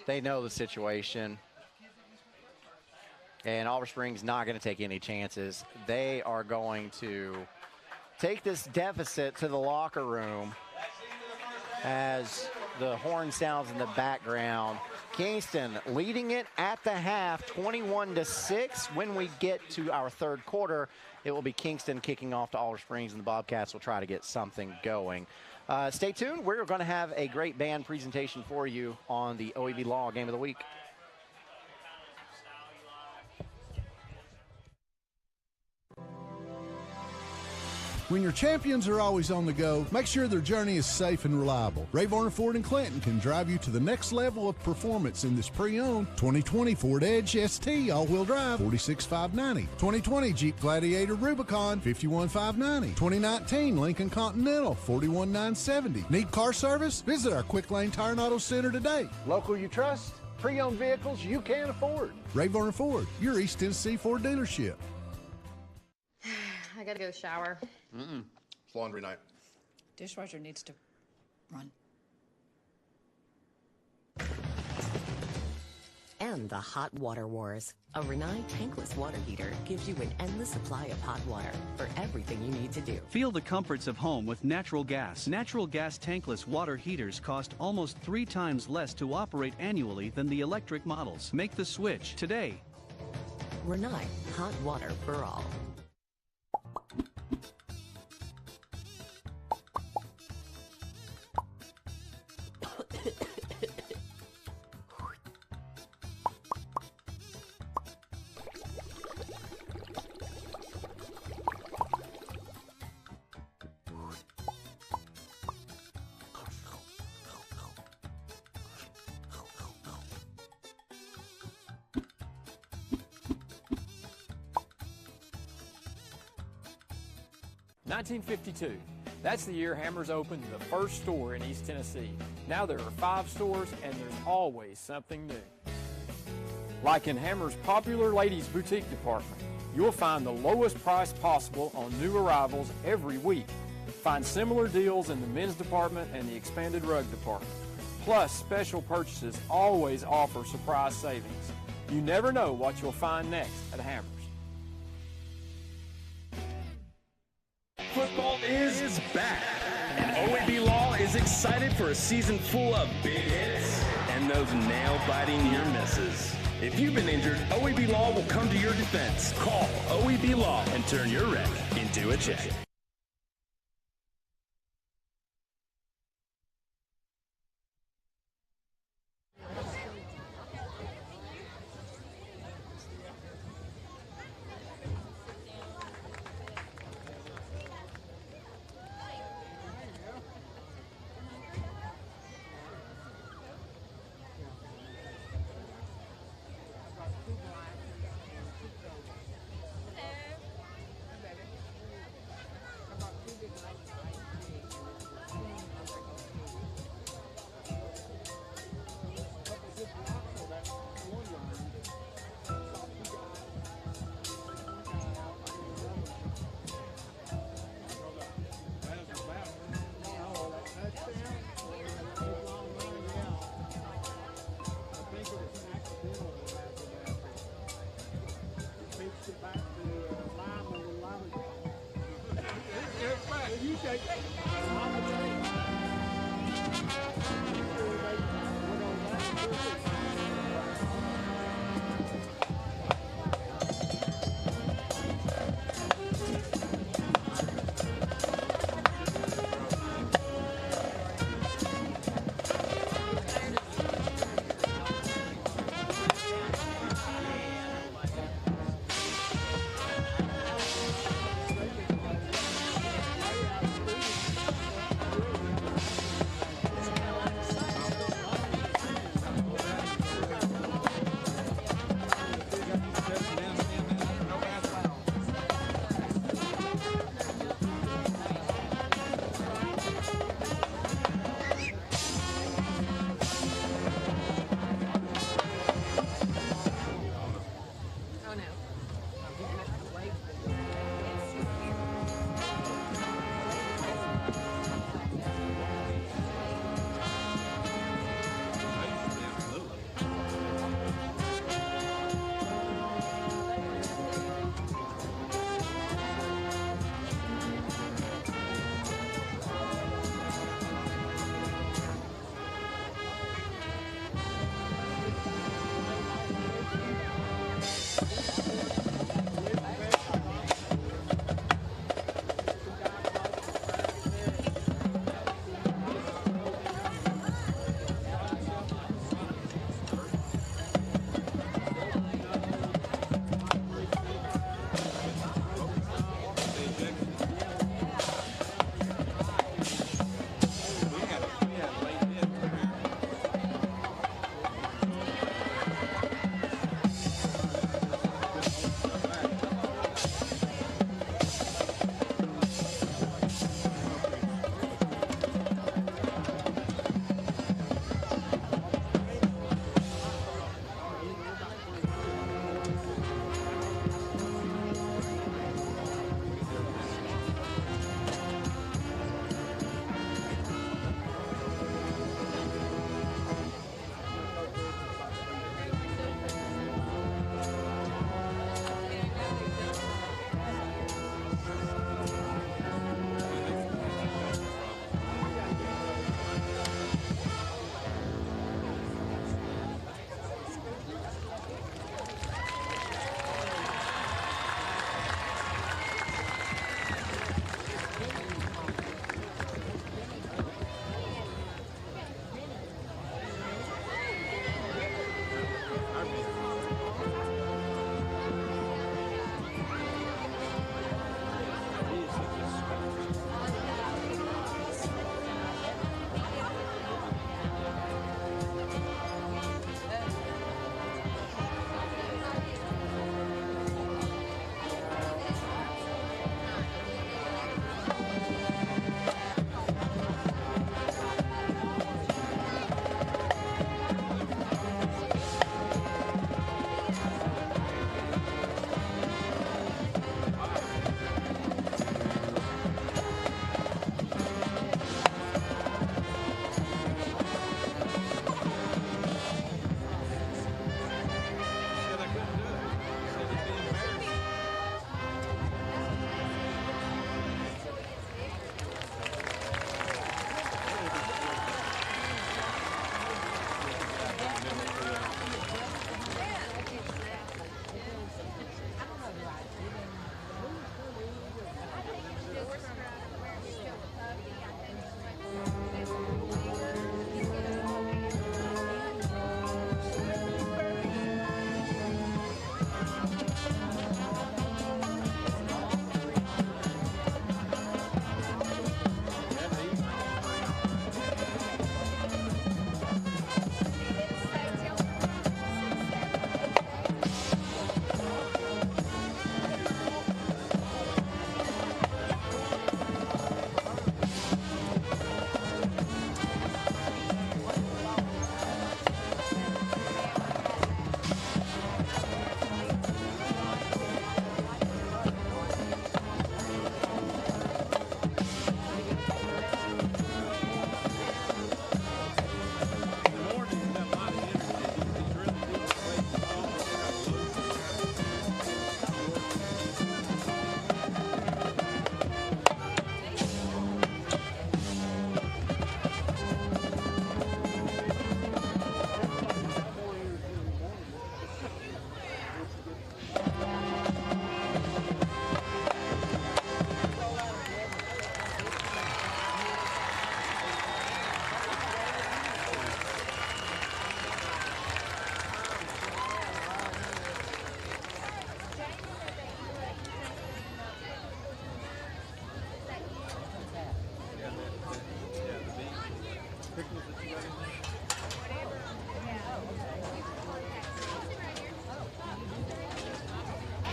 They know the situation. And Oliver Springs not going to take any chances. They are going to take this deficit to the locker room as the horn sounds in the background. Kingston leading it at the half, 21-6. When we get to our third quarter, it will be Kingston kicking off to Oliver Springs, and the Bobcats will try to get something going. Stay tuned. We're going to have a great band presentation for you on the OEB Law Game of the Week. When your champions are always on the go, make sure their journey is safe and reliable. Ray Varner Ford in Clinton can drive you to the next level of performance in this pre-owned 2020 Ford Edge ST all-wheel drive, $46,590. 2020 Jeep Gladiator Rubicon, $51,590. 2019 Lincoln Continental, $41,970. Need car service? Visit our Quick Lane Tire and Auto Center today. Local you trust, pre-owned vehicles you can afford. Ray Varner Ford, your East Tennessee Ford dealership. I gotta go shower. It's laundry night. Dishwasher needs to run. And the hot water wars. A Rinnai tankless water heater gives you an endless supply of hot water for everything you need to do. Feel the comforts of home with natural gas. Natural gas tankless water heaters cost almost 3 times less to operate annually than the electric models. Make the switch today. Rinnai, hot water for all. $1952. That's the year Hammers opened the first store in East Tennessee. Now there are 5 stores, and there's always something new. Like in Hammers' popular ladies' boutique department, you'll find the lowest price possible on new arrivals every week. Find similar deals in the men's department and the expanded rug department. Plus, special purchases always offer surprise savings. You never know what you'll find next at Hammers. Football is back, and OEB Law is excited for a season full of big hits and those nail-biting near misses. If you've been injured, OEB Law will come to your defense. Call OEB Law and turn your wreck into a check.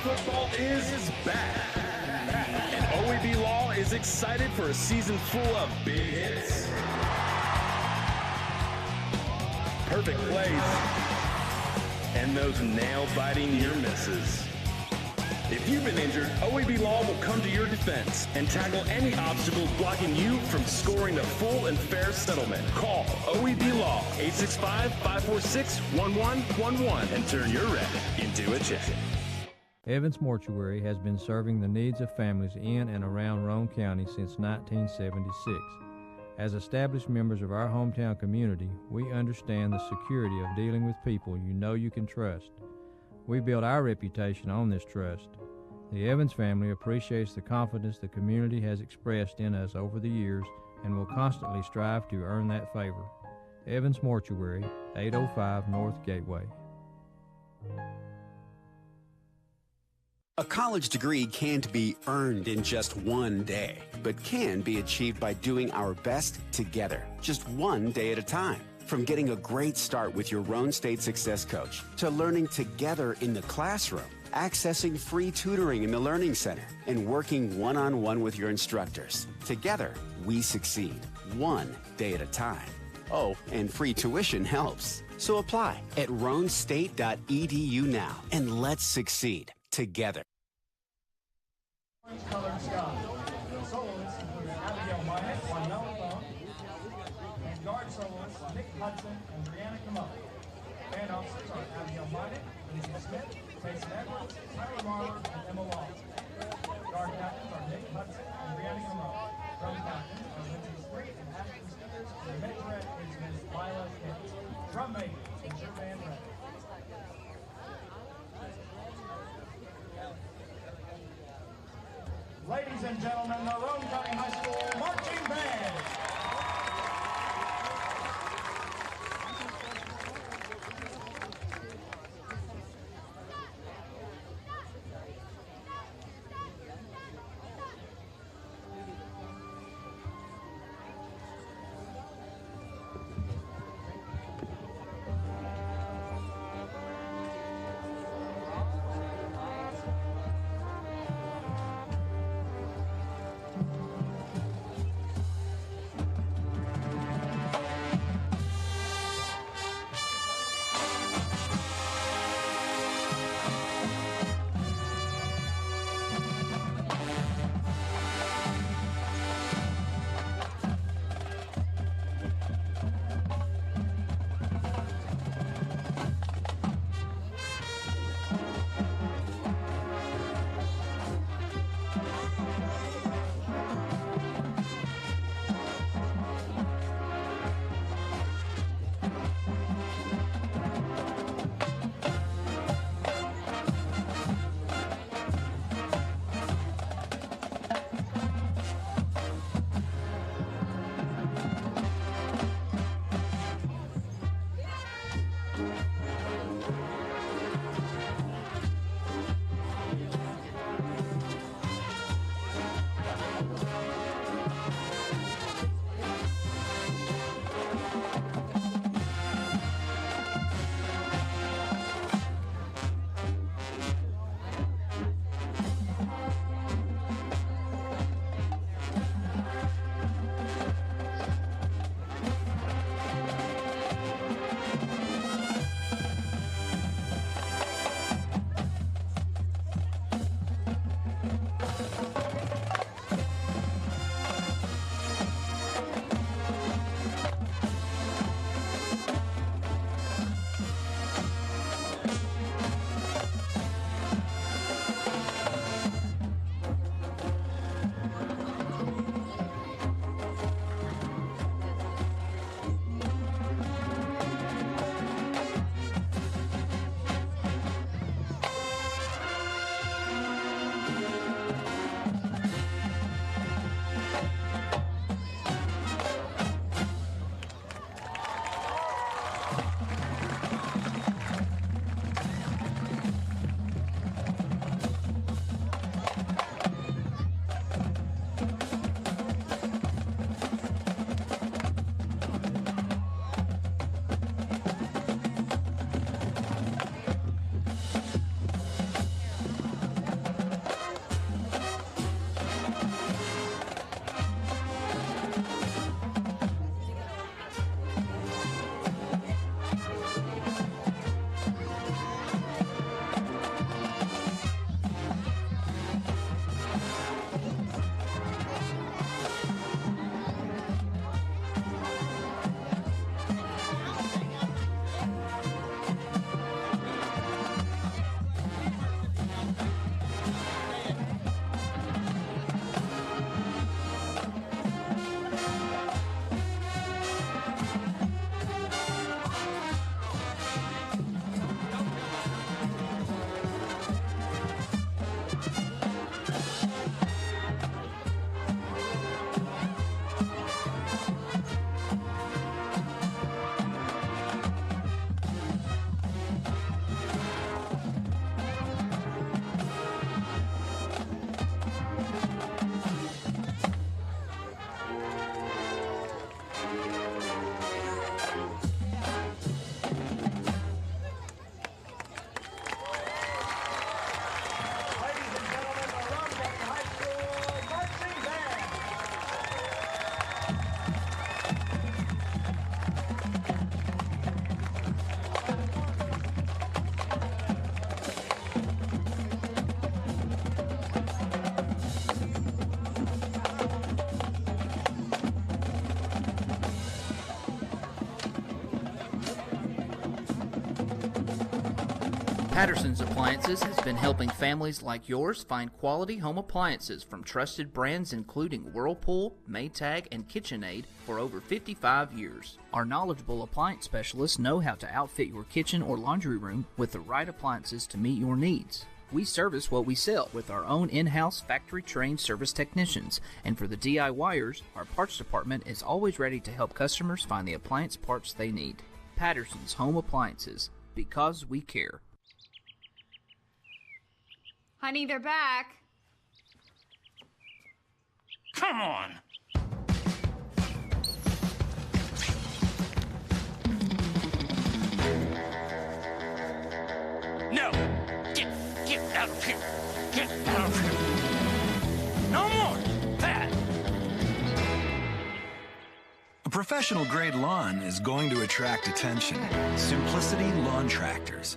Football is back. And OEB Law is excited for a season full of big hits, perfect plays, and those nail-biting near misses. If you've been injured, OEB Law will come to your defense and tackle any obstacles blocking you from scoring a full and fair settlement. Call OEB Law 865-546-1111 and turn your wreck into a check. Evans Mortuary has been serving the needs of families in and around Roane County since 1976. As established members of our hometown community, we understand the security of dealing with people you know you can trust. We built our reputation on this trust. The Evans family appreciates the confidence the community has expressed in us over the years and will constantly strive to earn that favor. Evans Mortuary, 805 North Gateway. A college degree can't be earned in just one day, but can be achieved by doing our best together, just one day at a time. From getting a great start with your Roane State Success Coach, to learning together in the classroom, accessing free tutoring in the Learning Center, and working one-on-one with your instructors. Together, we succeed, one day at a time. Oh, and free tuition helps. So apply at roanestate.edu now, and let's succeed together. Orange-colored sky. Soloists include Abigail Minot, and guard soloists Nick Hudson and Brianna Camulla. Band officers are Abigail Minot, Lindsay Smith, Mason Edwards, Tyler Marler, and Emma Long. Guard captains are Nick Hudson and Brianna Camulla. Drum captains are Lindsay Street and Ashton Stevens, and majorette is Ms. Lila Gibbs. Drum majors is your band ready. Ladies and gentlemen, the Roane County High School Marching Band. Patterson's Appliances has been helping families like yours find quality home appliances from trusted brands including Whirlpool, Maytag, and KitchenAid for over 55 years. Our knowledgeable appliance specialists know how to outfit your kitchen or laundry room with the right appliances to meet your needs. We service what we sell with our own in-house factory-trained service technicians, and for the DIYers, our parts department is always ready to help customers find the appliance parts they need. Patterson's Home Appliances, because we care. Honey, they're back. Come on! No! Get out of here! Get out of here! No more! That! A professional-grade lawn is going to attract attention. Simplicity Lawn Tractors.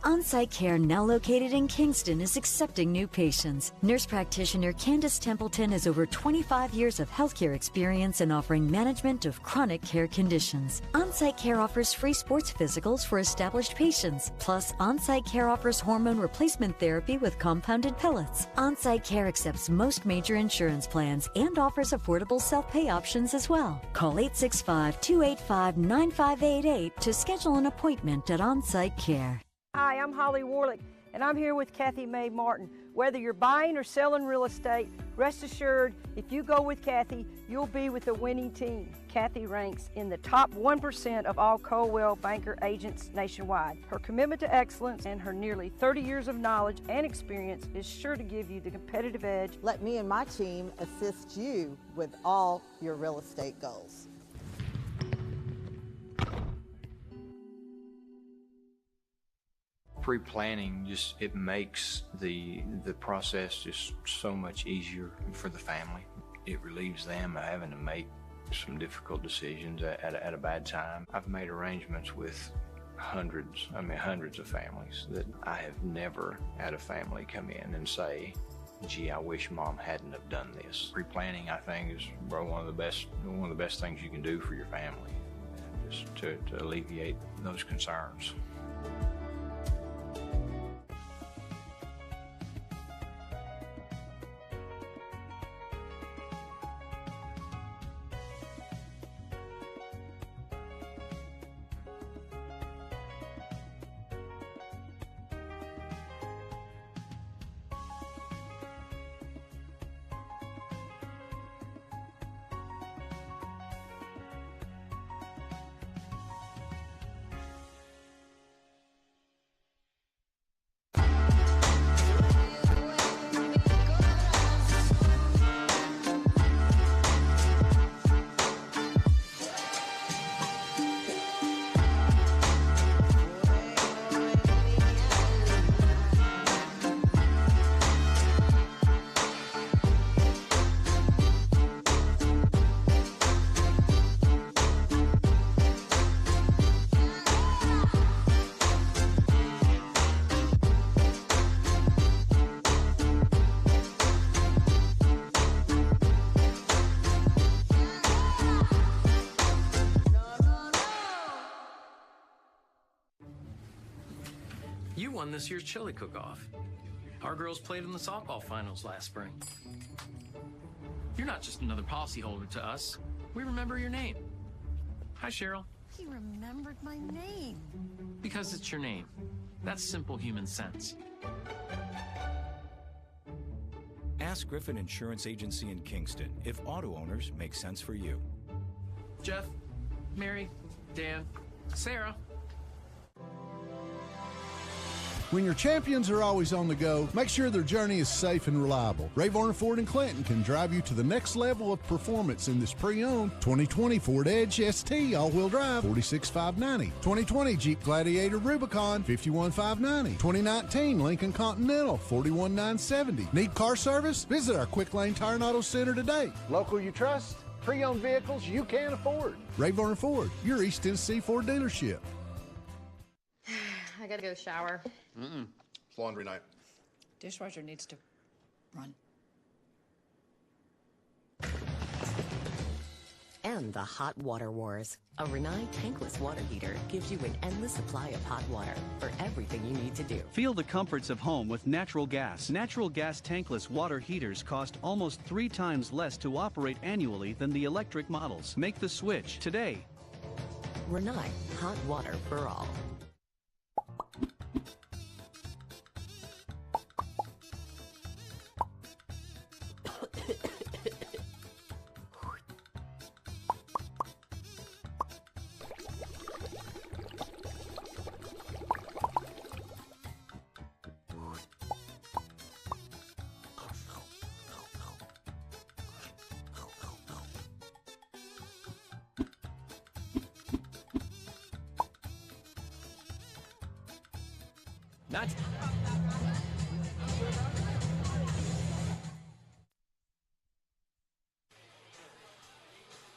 On-Site Care, now located in Kingston, is accepting new patients. Nurse practitioner Candace Templeton has over 25 years of healthcare experience in offering management of chronic care conditions. On-Site Care offers free sports physicals for established patients. Plus, On-Site Care offers hormone replacement therapy with compounded pellets. On-Site Care accepts most major insurance plans and offers affordable self-pay options as well. Call 865-285-9588 to schedule an appointment at On-Site Care. Hi, I'm Holly Warlick, and I'm here with Kathy Mae Martin. Whether you're buying or selling real estate, rest assured, if you go with Kathy, you'll be with the winning team. Kathy ranks in the top 1% of all Coldwell Banker agents nationwide. Her commitment to excellence and her nearly 30 years of knowledge and experience is sure to give you the competitive edge. Let me and my team assist you with all your real estate goals. Pre-planning it makes the process just so much easier for the family. It relieves them of having to make some difficult decisions at a bad time. I've made arrangements with hundreds of families that I have never had a family come in and say, gee, I wish Mom hadn't have done this. Pre-planning, I think, is one of the best things you can do for your family, just to alleviate those concerns. You won this year's chili cook-off. Our girls played in the softball finals last spring. You're not just another policyholder to us. We remember your name. Hi, Cheryl. He remembered my name. Because it's your name. That's simple human sense. Ask Griffin Insurance Agency in Kingston if auto owners make sense for you. Jeff, Mary, Dan, Sarah. When your champions are always on the go, make sure their journey is safe and reliable. Ray Varner Ford in Clinton can drive you to the next level of performance in this pre-owned 2020 Ford Edge ST all-wheel drive, $46,590. 2020 Jeep Gladiator Rubicon, $51,590. 2019 Lincoln Continental, $41,970. Need car service? Visit our Quick Lane Tire and Auto Center today. Local you trust, pre-owned vehicles you can afford. Ray Varner Ford, your East Tennessee Ford dealership. I gotta go shower. It's laundry night. Dishwasher needs to run. and the hot water wars. A Renai tankless water heater gives you an endless supply of hot water for everything you need to do. Feel the comforts of home with natural gas. Natural gas tankless water heaters cost almost 3 times less to operate annually than the electric models. Make the switch today. Renai, hot water for all.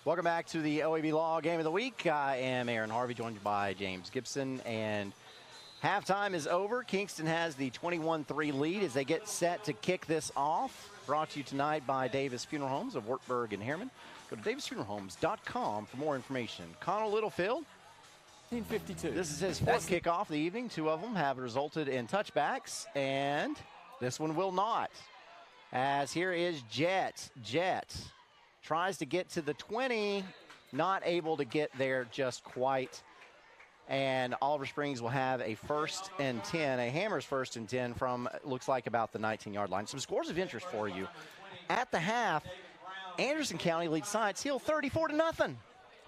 Welcome back to the OEB Law Game of the Week. I am Aaron Harvey, joined by James Gibson, and halftime is over. Kingston has the 21-3 lead as they get set to kick this off. Brought to you tonight by Davis Funeral Homes of Wartburg and Harriman. Go to davisfuneralhomes.com for more information. Connell Littlefield. 1952. This is his fourth kickoff of the evening. 2 of them have resulted in touchbacks, and this one will not. As here is Jet. Jet tries to get to the 20, not able to get there just quite. And Oliver Springs will have a 1st and 10, a Hammers 1st and 10 from, looks like, about the 19-yard line. Some scores of interest for you. At the half, Anderson County leads Science Hill 34-0.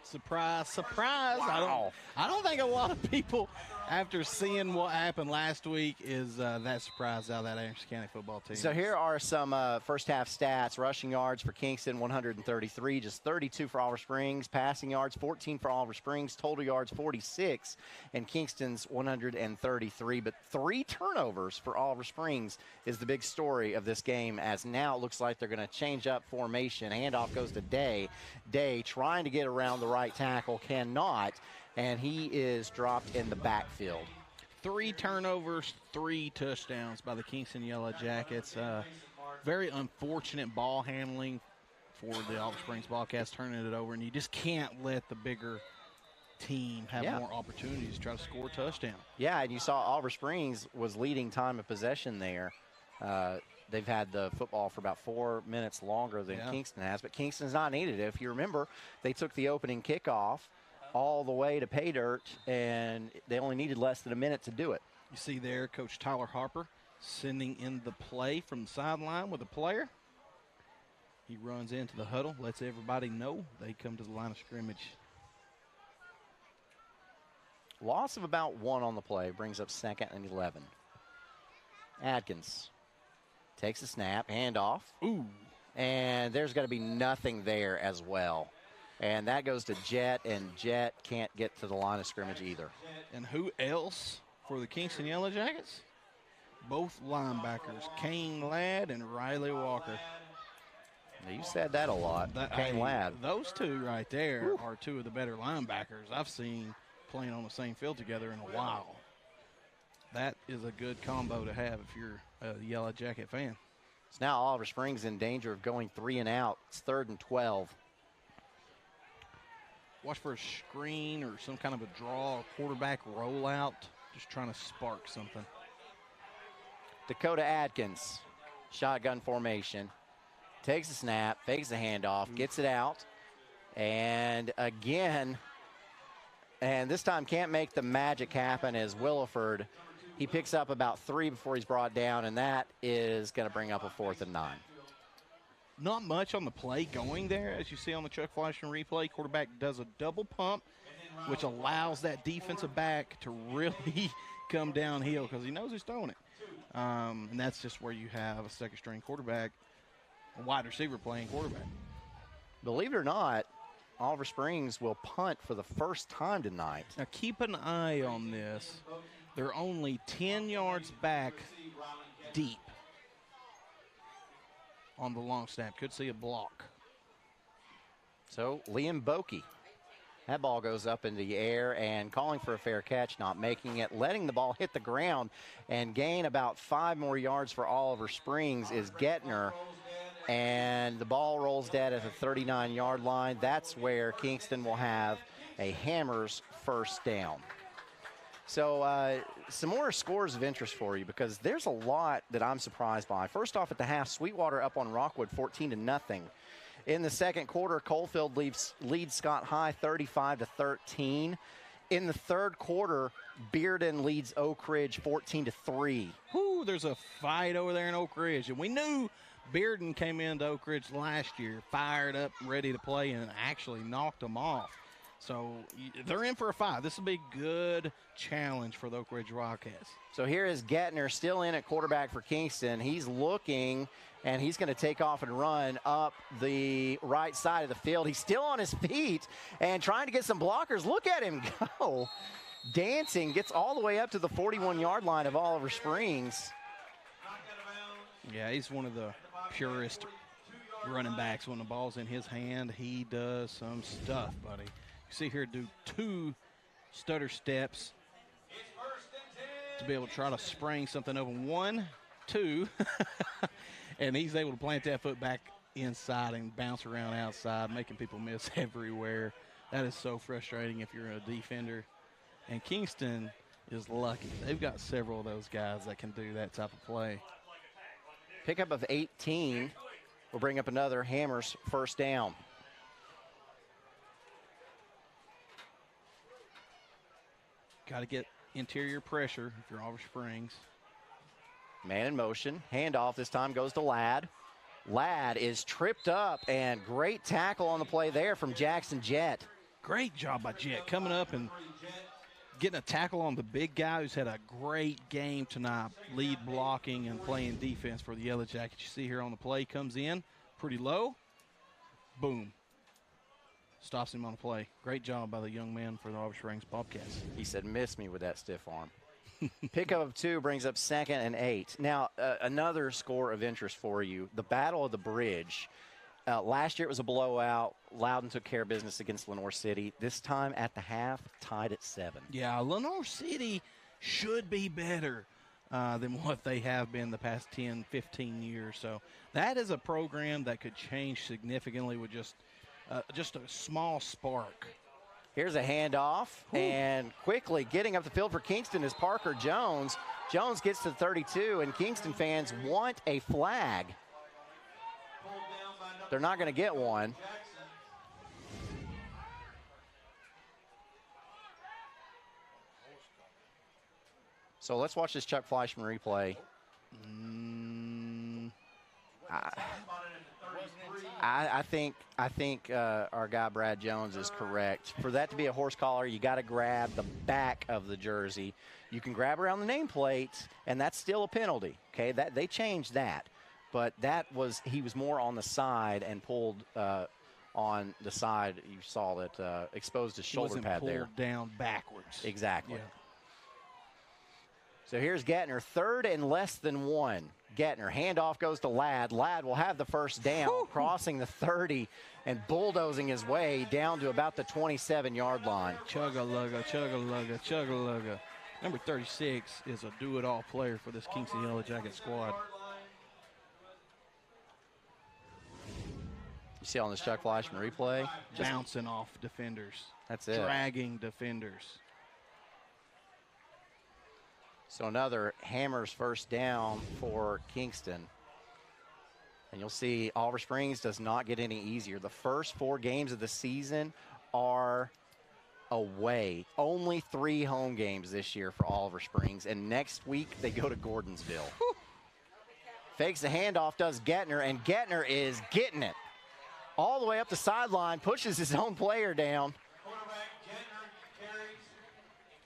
Surprise, surprise. Wow. I don't think a lot of people, after seeing what happened last week, is that surprised out of that Anderson County football team. So here are some first half stats. Rushing yards for Kingston, 133, just 32 for Oliver Springs. Passing yards, 14 for Oliver Springs. Total yards, 46, and Kingston's 133. But 3 turnovers for Oliver Springs is the big story of this game, as now it looks like they're going to change up formation. Handoff goes to Day. Day trying to get around the right tackle, cannot, and he is dropped in the backfield. 3 turnovers, 3 touchdowns by the Kingston Yellow Jackets. Very unfortunate ball handling for the Oliver Springs Bobcats, turning it over, and you just can't let the bigger team have more opportunities to try to score a touchdown. Yeah, and you saw Oliver Springs was leading time of possession there. They've had the football for about 4 minutes longer than Kingston has, but Kingston's not needed it. If you remember, they took the opening kickoff all the way to pay dirt, and they only needed less than a minute to do it. You see there, Coach Tyler Harper sending in the play from the sideline with a player. He runs into the huddle, lets everybody know they come to the line of scrimmage. Loss of about 1 on the play brings up 2nd and 11. Adkins takes a snap, handoff. Ooh. And there's going to be nothing there as well. And that goes to Jet, and Jet can't get to the line of scrimmage either. And who else for the Kingston Yellow Jackets? Both linebackers, Kane Ladd and Riley Walker. Now, you said that a lot, Kane Ladd. Those 2 right there are 2 of the better linebackers I've seen playing on the same field together in a while. That is a good combo to have if you're a Yellow Jacket fan. So now Oliver Springs in danger of going 3 and out. It's 3rd and 12. Watch for a screen or some kind of a draw or quarterback rollout. Just trying to spark something. Dakota Adkins, shotgun formation. Takes a snap, fakes the handoff, gets it out. And again, and this time can't make the magic happen as Williford. He picks up about 3 before he's brought down, and that is going to bring up a 4th and 9. Not much on the play going there, as you see on the Chuck Fleischman replay. Quarterback does a double pump, which allows that defensive back to really come downhill because he knows he's throwing it. And that's just where you have a second-string quarterback, a wide receiver playing quarterback. Believe it or not, Oliver Springs will punt for the first time tonight. Now keep an eye on this. They're only 10 yards back deep on the long snap. Could see a block. So Liam Bokey. That ball goes up in the air and calling for a fair catch, not making it, letting the ball hit the ground and gain about 5 more yards for Oliver Springs is Getner. And the ball rolls dead at the 39-yard line. That's where Kingston will have a Hammers first down. So some more scores of interest for you, because there's a lot that I'm surprised by. First off, at the half, Sweetwater up on Rockwood 14-0. In the second quarter, Coalfield leads Scott High 35-13. In the third quarter, Bearden leads Oak Ridge 14-3. Whoo, there's a fight over there in Oak Ridge. And we knew Bearden came into Oak Ridge last year, fired up, ready to play, and actually knocked them off. So they're in for a fight. This will be a good challenge for the Oak Ridge Wildcats. So here is Gettner still in at quarterback for Kingston. He's looking, and he's going to take off and run up the right side of the field. He's still on his feet and trying to get some blockers. Look at him go. Dancing, gets all the way up to the 41-yard line of Oliver Springs. Yeah, he's one of the purest running backs. When the ball's in his hand, he does some stuff, buddy. You see here, do 2 stutter steps to be able to try to spring something open. 1, 2, and he's able to plant that foot back inside and bounce around outside, making people miss everywhere. That is so frustrating if you're a defender. And Kingston is lucky. They've got several of those guys that can do that type of play. Pickup of 18 will bring up another Hammers first down. Got to get interior pressure if you're Oliver Springs. Man in motion. Handoff this time goes to Ladd. Ladd is tripped up, and great tackle on the play there from Jackson Jett. Great job by Jett coming up and getting a tackle on the big guy who's had a great game tonight, lead blocking and playing defense for the Yellow Jackets. You see here on the play, comes in pretty low. Boom. Stops him on the play. Great job by the young man for the Oliver Springs Bobcats. He said, miss me with that stiff arm. Pickup of 2 brings up 2nd and 8. Now, another score of interest for you, the Battle of the Bridge. Last year it was a blowout. Loudon took care of business against Lenore City. This time at the half, tied at 7. Yeah, Lenore City should be better than what they have been the past 10, 15 years. So that is a program that could change significantly with just a small spark. Here's a handoff, and quickly getting up the field for Kingston is Parker Jones. Jones gets to 32, and Kingston fans want a flag. They're not going to get one. So let's watch this Chuck Fleischman replay. I think our guy Brad Jones is correct. For that to be a horse collar, you got to grab the back of the jersey. You can grab around the nameplate, and that's still a penalty. Okay, that they changed that, but he was more on the side and pulled on the side. You saw that exposed his shoulder pad there. Pulled down backwards. Exactly. Yeah. So here's Gettner, 3rd and less than 1. Gettner, handoff goes to Ladd. Ladd will have the first down, crossing the 30 and bulldozing his way down to about the 27-yard line. Chugga-lugga, chugga-lugga, chugga-lugga. Number 36 is a do-it-all player for this Kingston Yellow Jacket squad. You see on this Chuck Fleischman replay? Just bouncing off defenders. That's it. Dragging defenders. So another Hammers first down for Kingston. And you'll see Oliver Springs does not get any easier. The first 4 games of the season are away. Only 3 home games this year for Oliver Springs. And next week they go to Gordonsville. Fakes the handoff, does Gettner, and Gettner is getting it. All the way up the sideline, pushes his own player down.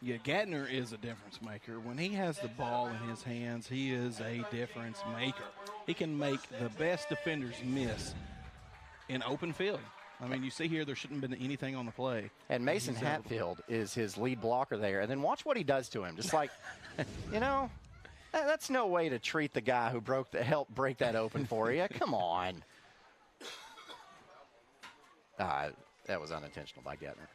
Yeah, Gettner is a difference maker. When he has the ball in his hands, he is a difference maker. He can make the best defenders miss in open field. I mean, you see here there shouldn't have been anything on the play. And Mason Hatfield is his lead blocker there. And then watch what he does to him. Just like, you know, that's no way to treat the guy who helped break that open for you. Come on. That was unintentional by Gettner.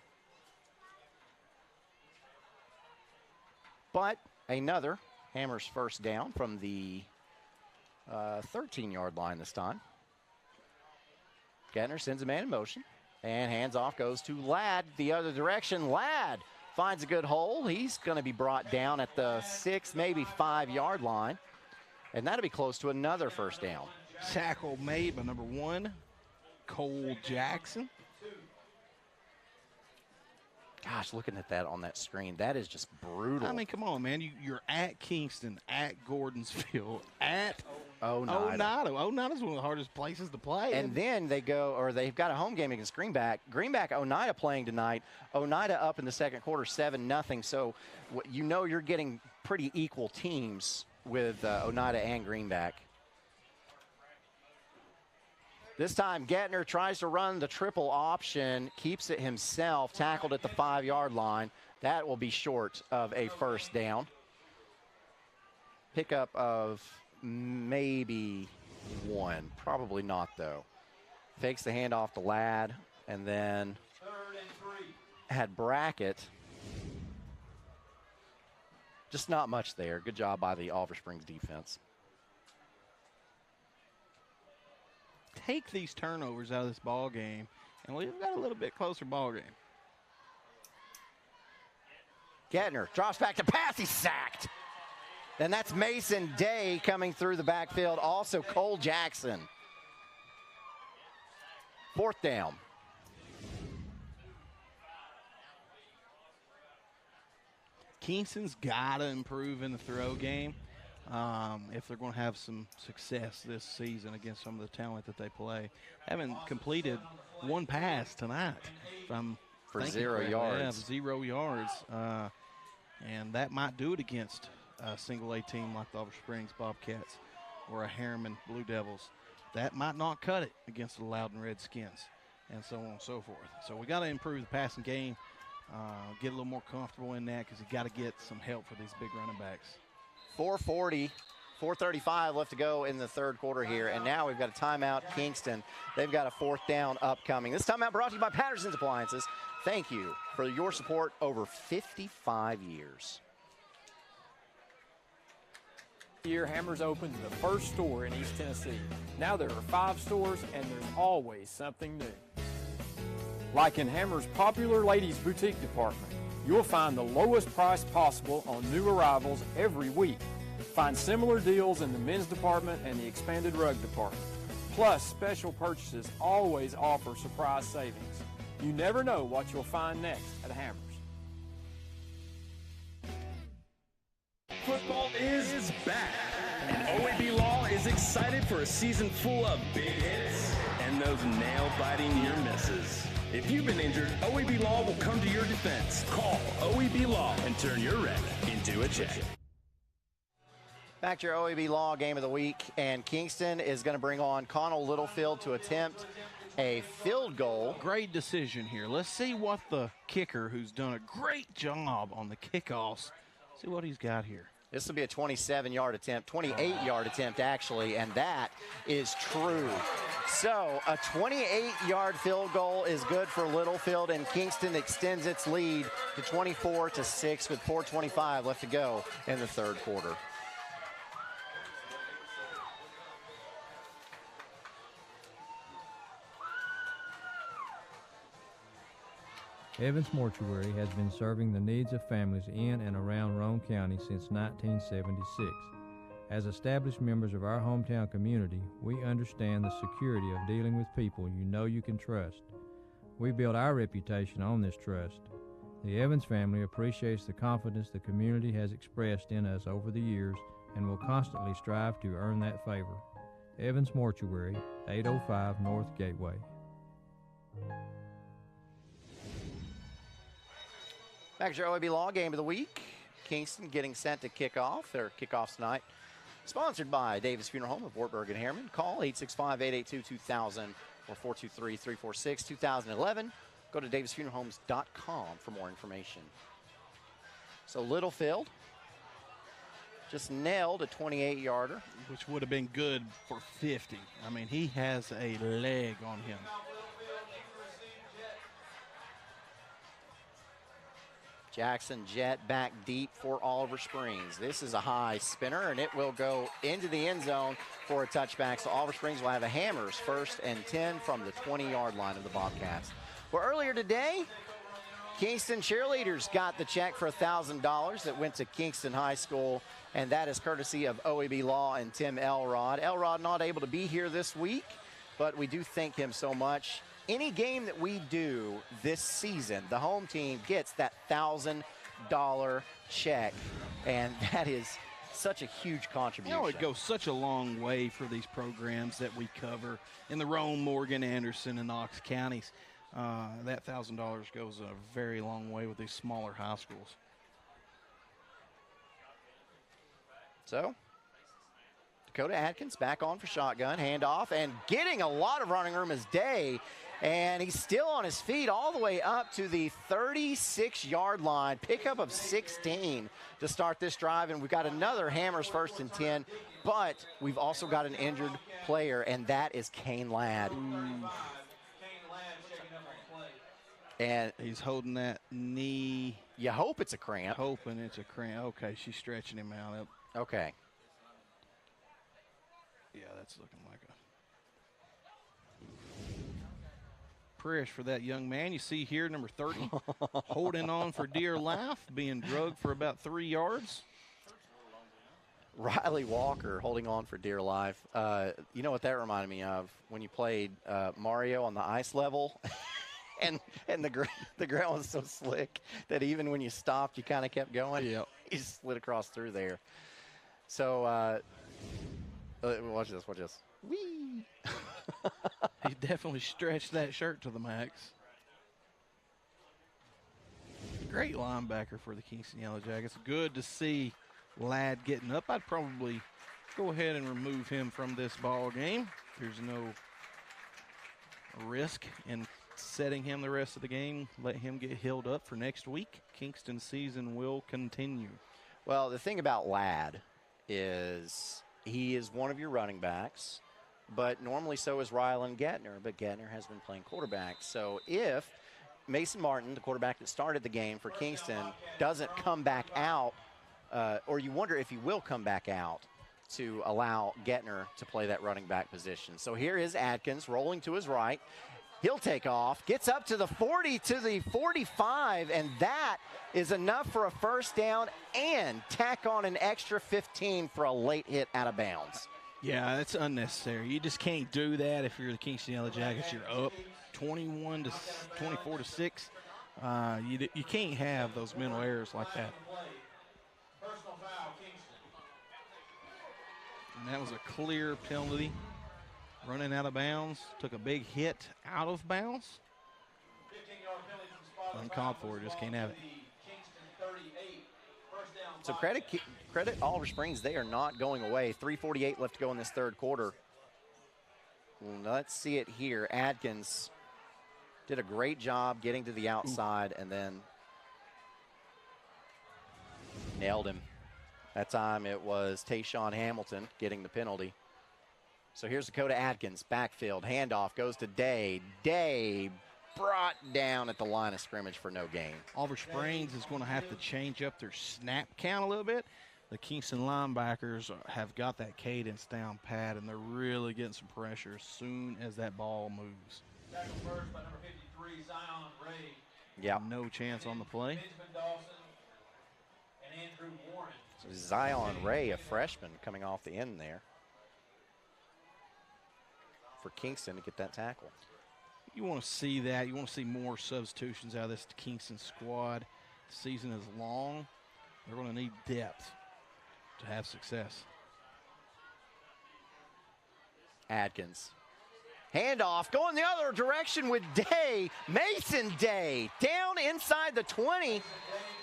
But another Hammers first down from the 13-yard line this time. Gettner sends a man in motion, and hands off goes to Ladd the other direction. Ladd finds a good hole. He's going to be brought down at the 6, maybe 5-yard line, and that'll be close to another first down. Tackle made by number 1, Cole Jackson. Gosh, looking at that on that screen, that is just brutal. I mean, come on, man. You're at Kingston, at Gordonsville, at Oneida. Oneida's one of the hardest places to play. And then they've got a home game against Greenback. Greenback, Oneida playing tonight. Oneida up in the second quarter, 7-0. So you know you're getting pretty equal teams with Oneida and Greenback. This time, Gettner tries to run the triple option, keeps it himself, tackled at the 5-yard line. That will be short of a first down. Pickup of maybe 1. Probably not, though. Fakes the handoff to Ladd, and then had Brackett. Just not much there. Good job by the Oliver Springs defense. Take these turnovers out of this ball game, and we've got a little bit closer ball game. Gettner drops back to pass. He's sacked. And that's Mason Day coming through the backfield. Also Cole Jackson. 4th down. Kingston's got to improve in the throw game if they're going to have some success this season against some of the talent that they play. Haven't completed 1 pass tonight. For 0 yards. Yeah, 0 yards. And that might do it against a single A team like the Oliver Springs Bobcats or a Harriman Blue Devils. That might not cut it against the Loudon Redskins, and so on and so forth. So we got to improve the passing game, get a little more comfortable in that, because you got to get some help for these big running backs. 4:35 left to go in the third quarter here, and now we've got a timeout. Kingston, they've got a 4th down upcoming. This timeout brought to you by Patterson's Appliances. Thank you for your support over 55 years. Year Hammers opened the first store in East Tennessee. Now there are 5 stores, and there's always something new. Like in Hammers' popular ladies boutique department, you'll find the lowest price possible on new arrivals every week. Find similar deals in the men's department and the expanded rug department. Plus, special purchases always offer surprise savings. You never know what you'll find next at Hammers. Football is back, and OEB Law is excited for a season full of big hits and those nail-biting near misses. If you've been injured, OEB Law will come to your defense. Call OEB Law and turn your wreck into a check. Back to your OEB Law game of the week, and Kingston is going to bring on Connell Littlefield to attempt a field goal. Great decision here. Let's see what the kicker, who's done a great job on the kickoffs, see what he's got here. This will be a 27-yard attempt, 28-yard attempt actually, and that is true. So a 28-yard field goal is good for Littlefield, and Kingston extends its lead to 24-6 with 4:25 left to go in the third quarter. Evans Mortuary has been serving the needs of families in and around Roane County since 1976. As established members of our hometown community, we understand the security of dealing with people you know you can trust. We build our reputation on this trust. The Evans family appreciates the confidence the community has expressed in us over the years and will constantly strive to earn that favor. Evans Mortuary, 805 North Gateway. Back to your OEB Law game of the week. Kingston getting set to kick off. Their kickoffs tonight sponsored by Davis Funeral Home of Wartburg and Harriman. Call 865-882-2000 or 423-346-2011. Go to davisfuneralhomes.com for more information. So Littlefield just nailed a 28-yarder. Which would have been good for 50. I mean, he has a leg on him. Jackson Jet back deep for Oliver Springs. This is a high spinner, and it will go into the end zone for a touchback. So Oliver Springs will have a Hammers 1st and 10 from the 20-yard line of the Bobcats. Well, earlier today, Kingston cheerleaders got the check for $1,000 that went to Kingston High School, and that is courtesy of OEB Law and Tim Elrod. Elrod not able to be here this week, but we do thank him so much. Any game that we do this season, the home team gets that $1,000 check, and that is such a huge contribution. You know, it goes such a long way for these programs that we cover in the Rome, Morgan, Anderson, and Knox counties. That $1,000 goes a very long way with these smaller high schools. So, Dakota Atkins back on for shotgun, handoff, and getting a lot of running room is Day. And he's still on his feet all the way up to the 36-yard line. Pickup of 16 to start this drive. And we've got another Hammers 1st and 10. But we've also got an injured player, and that is Kane Ladd. And he's holding that knee. You hope it's a cramp. Hoping it's a cramp. Okay, she's stretching him out. Okay. Yeah, that's looking like a prayers for that young man. You see here, number 30, holding on for dear life, being drugged for about 3 yards. Riley Walker holding on for dear life. You know what that reminded me of? When you played Mario on the ice level, and the ground was so slick that even when you stopped, you kind of kept going. Yeah, he just slid across through there. So watch this. Watch this. Whee! He definitely stretched that shirt to the max. Great linebacker for the Kingston Yellow Jackets. Good to see Ladd getting up. I'd probably go ahead and remove him from this ball game. There's no risk in setting him the rest of the game. Let him get healed up for next week. Kingston's season will continue. Well, the thing about Ladd is he is one of your running backs, but normally so is Rylan Gettner, but Gettner has been playing quarterback. So if Mason Martin, the quarterback that started the game for Kingston, doesn't come back out, or you wonder if he will come back out to allow Gettner to play that running back position. So here is Atkins rolling to his right. He'll take off, gets up to the 40, to the 45, and that is enough for a first down and tack on an extra 15 for a late hit out of bounds. Yeah, that's unnecessary. You just can't do that if you're the Kingston Yellow Jackets. You're up 24 to 6. You can't have those mental errors like that. And that was a clear penalty. Running out of bounds, took a big hit out of bounds. Uncalled for, just can't have it. So credit Oliver Springs, they are not going away. 3:48 left to go in this third quarter. Let's see it here. Adkins did a great job getting to the outside and then nailed him. That time it was Tayshawn Hamilton getting the penalty. So here's Dakota Atkins, backfield, handoff, goes to Day. Day brought down at the line of scrimmage for no gain. Oliver Springs is going to have to change up their snap count a little bit. The Kingston linebackers have got that cadence down pat, and they're really getting some pressure as soon as that ball moves. Tackle first by number 53, Zion Ray. Yeah. No chance on the play. Benjamin Dawson and Andrew Warren. So Zion Ray, a freshman, coming off the end there for Kingston to get that tackle. You want to see that. You want to see more substitutions out of this Kingston squad. The season is long. They're going to need depth to have success. Atkins. Handoff going the other direction with Day. Mason Day down inside the 20.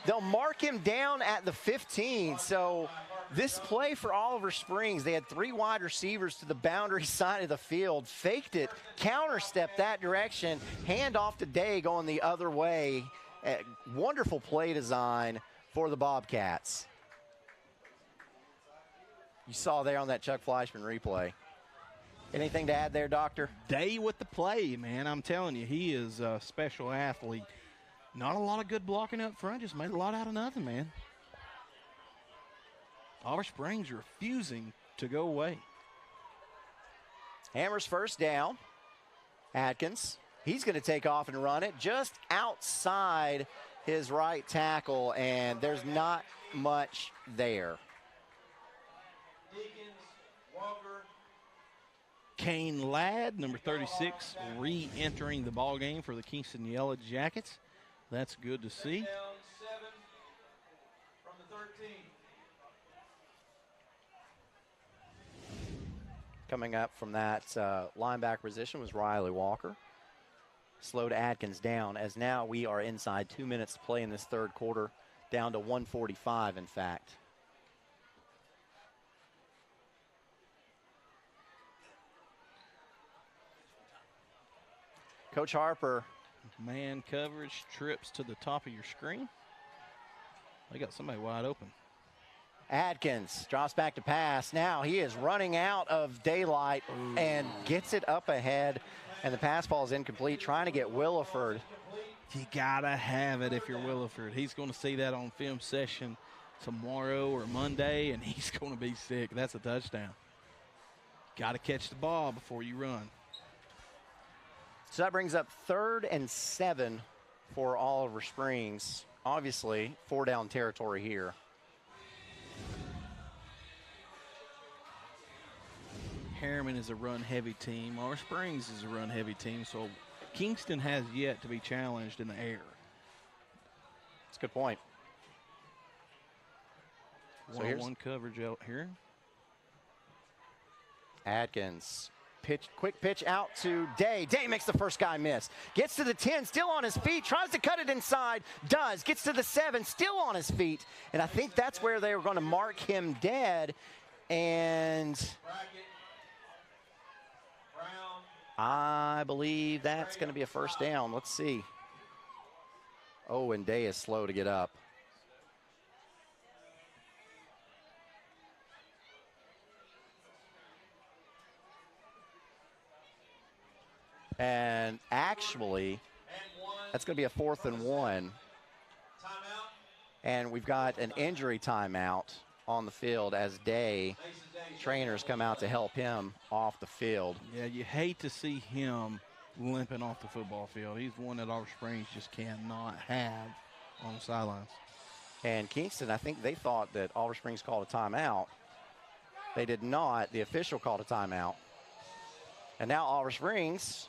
They'll mark him down at the 15. So this play for Oliver Springs, they had 3 wide receivers to the boundary side of the field, faked it, counter-stepped that direction, handoff to Day going the other way. Wonderful play design for the Bobcats. You saw there on that Chuck Fleischman replay. Anything to add there, Doctor? Day with the play, man. I'm telling you, he is a special athlete. Not a lot of good blocking up front. Just made a lot out of nothing, man. Oliver Springs refusing to go away. Hammers first down. Atkins, he's going to take off and run it just outside his right tackle, and there's not much there. Kane Ladd, number 36, re-entering the ball game for the Kingston Yellow Jackets. That's good to see. Down 7 from the 13. Coming up from that linebacker position was Riley Walker. Slowed Atkins down, as now we are inside 2 minutes to play in this third quarter, down to 1:45 in fact. Coach Harper. Man coverage trips to the top of your screen. They got somebody wide open. Atkins drops back to pass. Now he is running out of daylight and gets it up ahead, and the pass ball is incomplete, trying to get Williford. You gotta have it if you're Williford. He's going to see that on film session tomorrow or Monday, and he's going to be sick. That's a touchdown. Got to catch the ball before you run. So that brings up 3rd and 7 for Oliver Springs. Obviously, 4-down territory here. Harriman is a run-heavy team. Oliver Springs is a run-heavy team, so Kingston has yet to be challenged in the air. That's a good point. One-on-one coverage out here. Atkins, quick pitch out to Day. Day makes the first guy miss. Gets to the 10, still on his feet, tries to cut it inside, does. Gets to the 7, still on his feet. And I think that's where they were going to mark him dead. And I believe that's going to be a first down. Let's see. Oh, and Day is slow to get up. And actually, that's going to be a 4th and 1. And we've got an injury timeout on the field as Day trainers come out to help him off the field. Yeah, you hate to see him limping off the football field. He's one that Oliver Springs just cannot have on the sidelines. And Kingston, I think they thought that Oliver Springs called a timeout. They did not. The official called a timeout. And now Oliver Springs,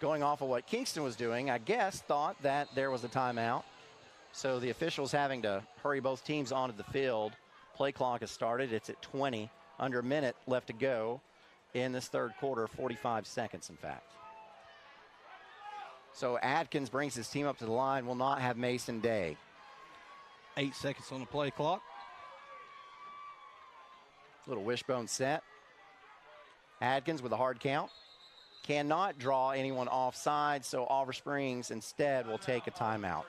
going off of what Kingston was doing, I guess thought that there was a timeout. So the officials having to hurry both teams onto the field. Play clock has started. It's at 20. Under a minute left to go in this third quarter, 45 seconds, in fact. So Atkins brings his team up to the line, will not have Mason Day. 8 seconds on the play clock. Little wishbone set. Atkins with a hard count. Cannot draw anyone offside, so Oliver Springs instead will take a timeout.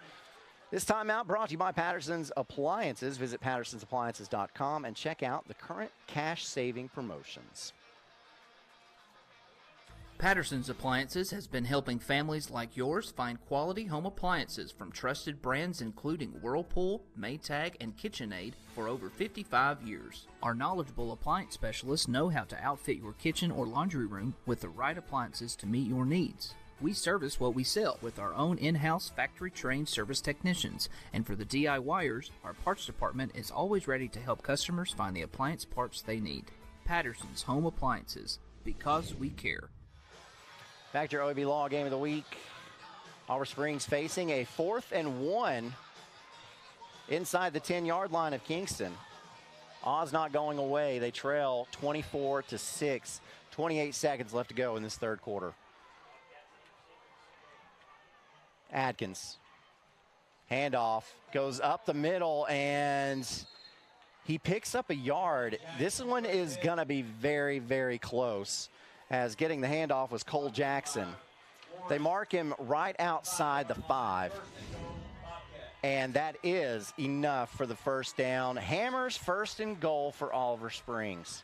This timeout brought to you by Patterson's Appliances. Visit pattersonsappliances.com and check out the current cash-saving promotions. Patterson's Appliances has been helping families like yours find quality home appliances from trusted brands including Whirlpool, Maytag, and KitchenAid for over 55 years. Our knowledgeable appliance specialists know how to outfit your kitchen or laundry room with the right appliances to meet your needs. We service what we sell with our own in-house factory-trained service technicians, and for the DIYers, our parts department is always ready to help customers find the appliance parts they need. Patterson's Home Appliances, because we care. Back to your OEB Law Game of the Week. Oliver Springs facing a 4th and 1 inside the 10-yard line of Kingston. Oz not going away. They trail 24-6. 28 seconds left to go in this third quarter. Atkins, handoff, goes up the middle, and he picks up a yard. This one is going to be very, very close, as getting the handoff was Cole Jackson. They mark him right outside the 5, and that is enough for the first down. Hammers 1st and goal for Oliver Springs.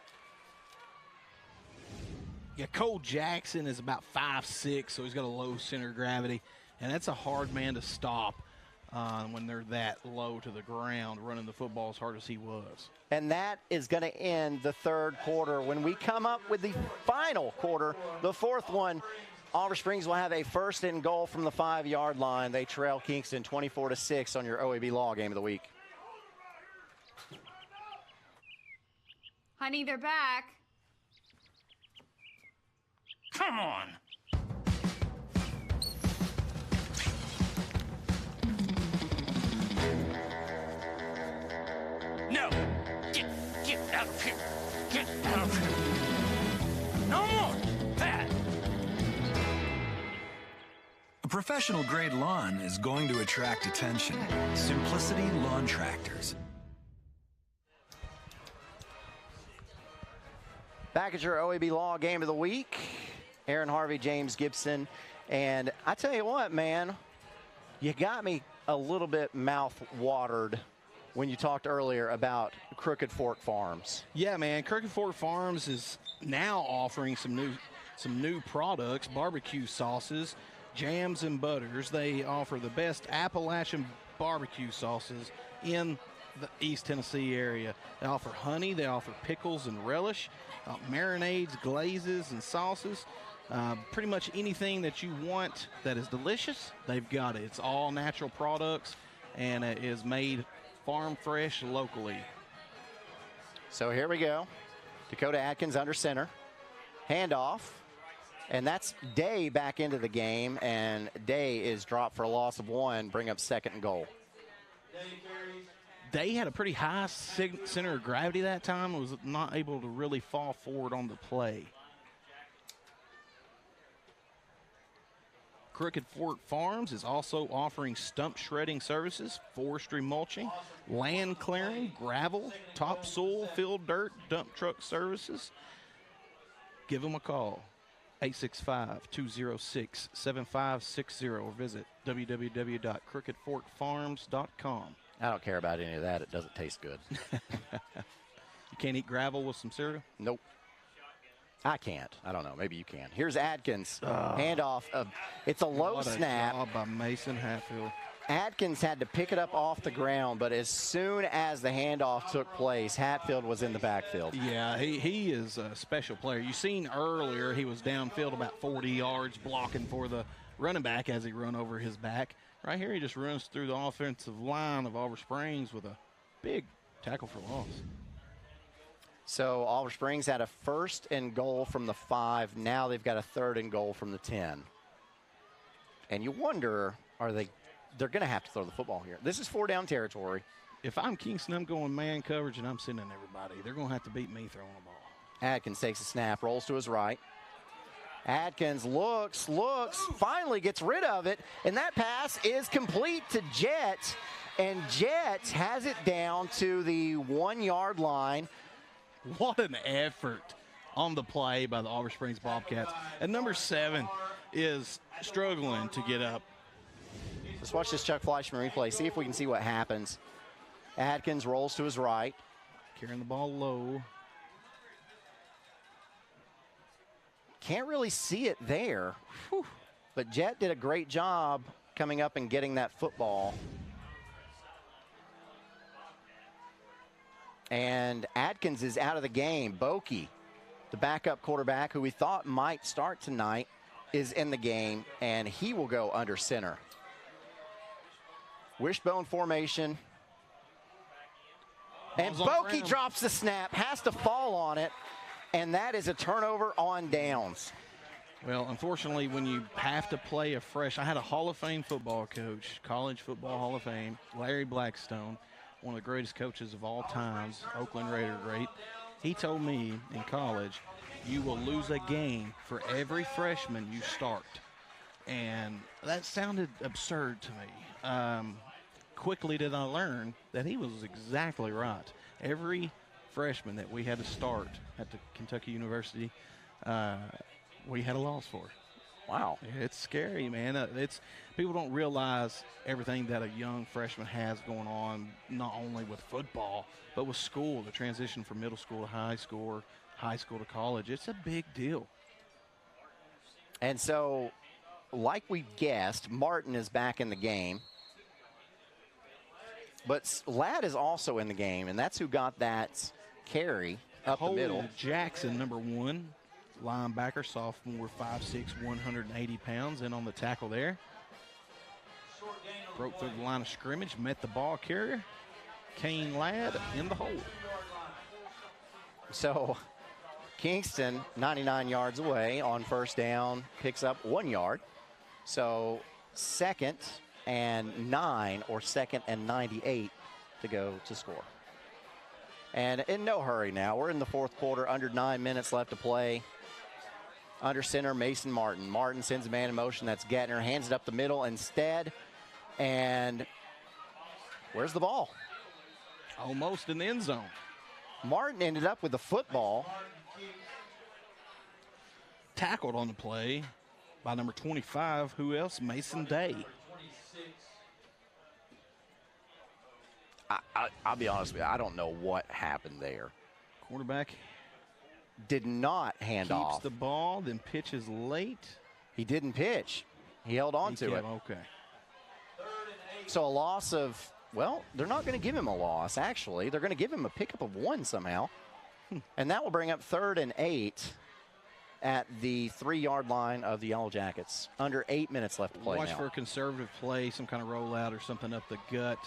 Yeah, Cole Jackson is about 5'6", so he's got a low center of gravity. And that's a hard man to stop. when they're that low to the ground, running the football as hard as he was. And that is going to end the third quarter. When we come up with the final quarter, the fourth one, Oliver Springs will have a 1st and goal from the 5-yard line. They trail Kingston 24-6 on your OEB Law Game of the Week. Honey, they're back. Come on. No. Get out of here. Get out of here. No more. That. A professional-grade lawn is going to attract attention. Simplicity Lawn Tractors. Back at your OEB Law Game of the Week, Aaron Harvey, James Gibson, and I tell you what, man, you got me a little bit mouth-watered when you talked earlier about Crooked Fork Farms. Yeah, man, Crooked Fork Farms is now offering some new products, barbecue sauces, jams, and butters. They offer the best Appalachian barbecue sauces in the East Tennessee area. They offer honey, they offer pickles and relish, marinades, glazes, and sauces. Pretty much anything that you want that is delicious, they've got it. It's all natural products, and it is made farm fresh locally. So here we go. Dakota Atkins under center. Handoff. And that's Day back into the game, and Day is dropped for a loss of 1, bring up 2nd and goal. Day had a pretty high center of gravity that time, was not able to really fall forward on the play. Crooked Fork Farms is also offering stump shredding services, forestry mulching, land clearing, gravel, topsoil, field dirt, dump truck services. Give them a call, 865-206-7560, or visit www.crookedforkfarms.com. I don't care about any of that. It doesn't taste good. You can't eat gravel with some cereal? Nope. I can't. I don't know. Maybe you can. Here's Adkins. Handoff. It's a low snap. Job by Mason Hatfield. Adkins had to pick it up off the ground, but as soon as the handoff took place, Hatfield was in the backfield. Yeah, he is a special player. You seen earlier he was downfield about 40 yards blocking for the running back as he run over his back. Right here he just runs through the offensive line of Oliver Springs with a big tackle for loss. So Oliver Springs had a 1st and goal from the 5. Now they've got a 3rd and goal from the 10. And you wonder, they're going to have to throw the football here. This is 4-down territory. If I'm Kingston, I'm going man coverage and I'm sending everybody. They're going to have to beat me throwing the ball. Adkins takes a snap, rolls to his right. Adkins looks, finally gets rid of it, and that pass is complete to Jet, and Jet has it down to the 1-yard line. What an effort on the play by the Oliver Springs Bobcats. And number 7 is struggling to get up. Let's watch this Chuck Fleischman replay, see if we can see what happens. Adkins rolls to his right. Carrying the ball low. Can't really see it there. Whew. But Jet did a great job coming up and getting that football. And Adkins is out of the game. Bokey, the backup quarterback who we thought might start tonight, is in the game, and he will go under center. Wishbone formation. And Bokey drops the snap, has to fall on it, and that is a turnover on downs. Well, unfortunately, when you have to play a fresh, I had a Hall of Fame football coach, College Football Hall of Fame, Larry Blackstone, one of the greatest coaches of all times, Oakland Raider great. He told me in college, you will lose a game for every freshman you start. And that sounded absurd to me. Quickly did I learn that he was exactly right. Every freshman that we had to start at the Kentucky University, we had a loss for. Wow. It's scary, man. People don't realize everything that a young freshman has going on, not only with football, but with school, the transition from middle school to high school to college. It's a big deal. And so, like we guessed, Martin is back in the game. But Ladd is also in the game, and that's who got that carry up the middle. Jackson, number 1, linebacker, sophomore, 5'6", 180 pounds, in on the tackle there. Broke through the line of scrimmage, met the ball carrier. Kane Ladd in the hole. So Kingston, 99 yards away on first down, picks up 1 yard. So 2nd and 9 or 2nd and 98 to go to score. And in no hurry now. We're in the 4th quarter, under 9 minutes left to play. Under center, Mason Martin. Martin sends a man in motion. That's Gettner. Hands it up the middle instead. And where's the ball? Almost in the end zone. Martin ended up with the football. Tackled on the play by number 25. Who else? Mason Day. I'll be honest with you. I don't know what happened there. Quarterback did not hand off. Keeps the ball, then pitches late. He didn't pitch. He held on to it. Okay. So a loss of, well, they're not going to give him a loss, actually. They're going to give him a pickup of 1 somehow. And that will bring up 3rd and 8 at the 3-yard line of the Yellow Jackets. Under 8 minutes left to play Watch now. for a conservative play, some kind of rollout or something up the gut.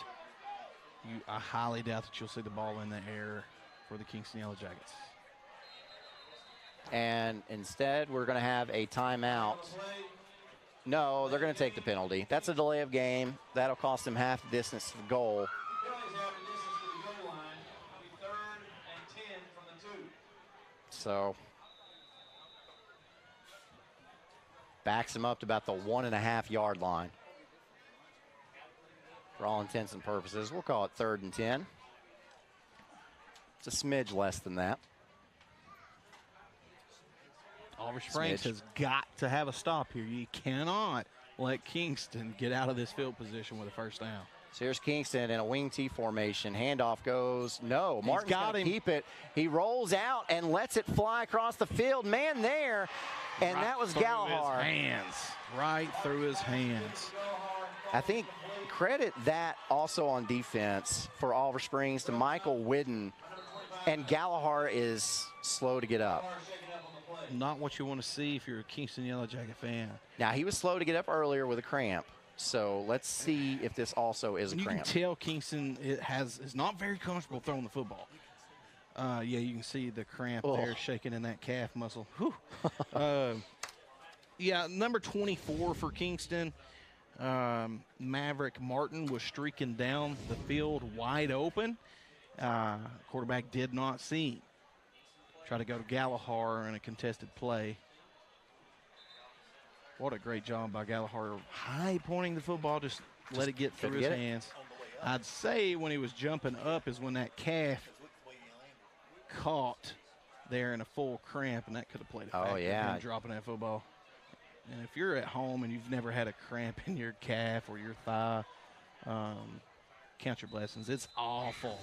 I highly doubt that you'll see the ball in the air for the Kingston Yellow Jackets. And instead, we're going to have a timeout. No, they're going to take the penalty. That's a delay of game. That'll cost them half the distance to the goal. So backs him up to about the 1.5-yard line. For all intents and purposes, we'll call it 3rd and 10. It's a smidge less than that. Oliver Springs has got to have a stop here. You cannot let Kingston get out of this field position with a first down. So here's Kingston in a wing T formation. Handoff goes. No, Martin's got him. Keep it. He rolls out and lets it fly across the field. Man there. And that was Gallagher. Right through his hands. I think credit that also on defense for Oliver Springs to Michael Whidden. And Gallagher is slow to get up. Not what you want to see if you're a Kingston Yellow Jacket fan. Now, he was slow to get up earlier with a cramp. So let's see if this also is a cramp. You can tell Kingston is not very comfortable throwing the football. Yeah, you can see the cramp there shaking in that calf muscle. Yeah, number 24 for Kingston, Maverick Martin, was streaking down the field wide open. Quarterback did not see him. Try to go to Gallagher in a contested play. What a great job by Gallagher. High pointing the football, just let it get through his hands. I'd say when he was jumping up is when that calf caught there in a full cramp, and that could have played a factor in him dropping that football. And if you're at home and you've never had a cramp in your calf or your thigh, count your blessings. It's awful.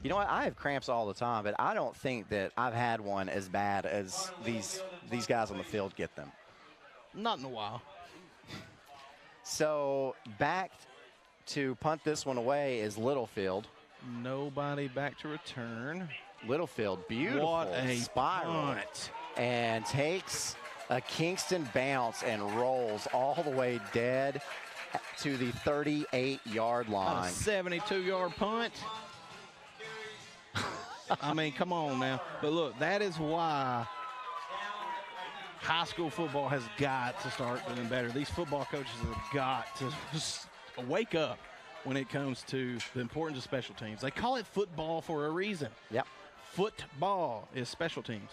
You know what? I have cramps all the time, but I don't think that I've had one as bad as these guys on the field get them. Not in a while. So back to punt this one away is Littlefield. Nobody back to return. Littlefield, beautiful what a spiral. Punt. And takes a Kingston bounce and rolls all the way dead to the 38-yard line. A 72-yard punt. I mean, come on now. But look, that is why high school football has got to start doing better. These football coaches have got to just wake up when it comes to the importance of special teams. They call it football for a reason. Yep. Football is special teams.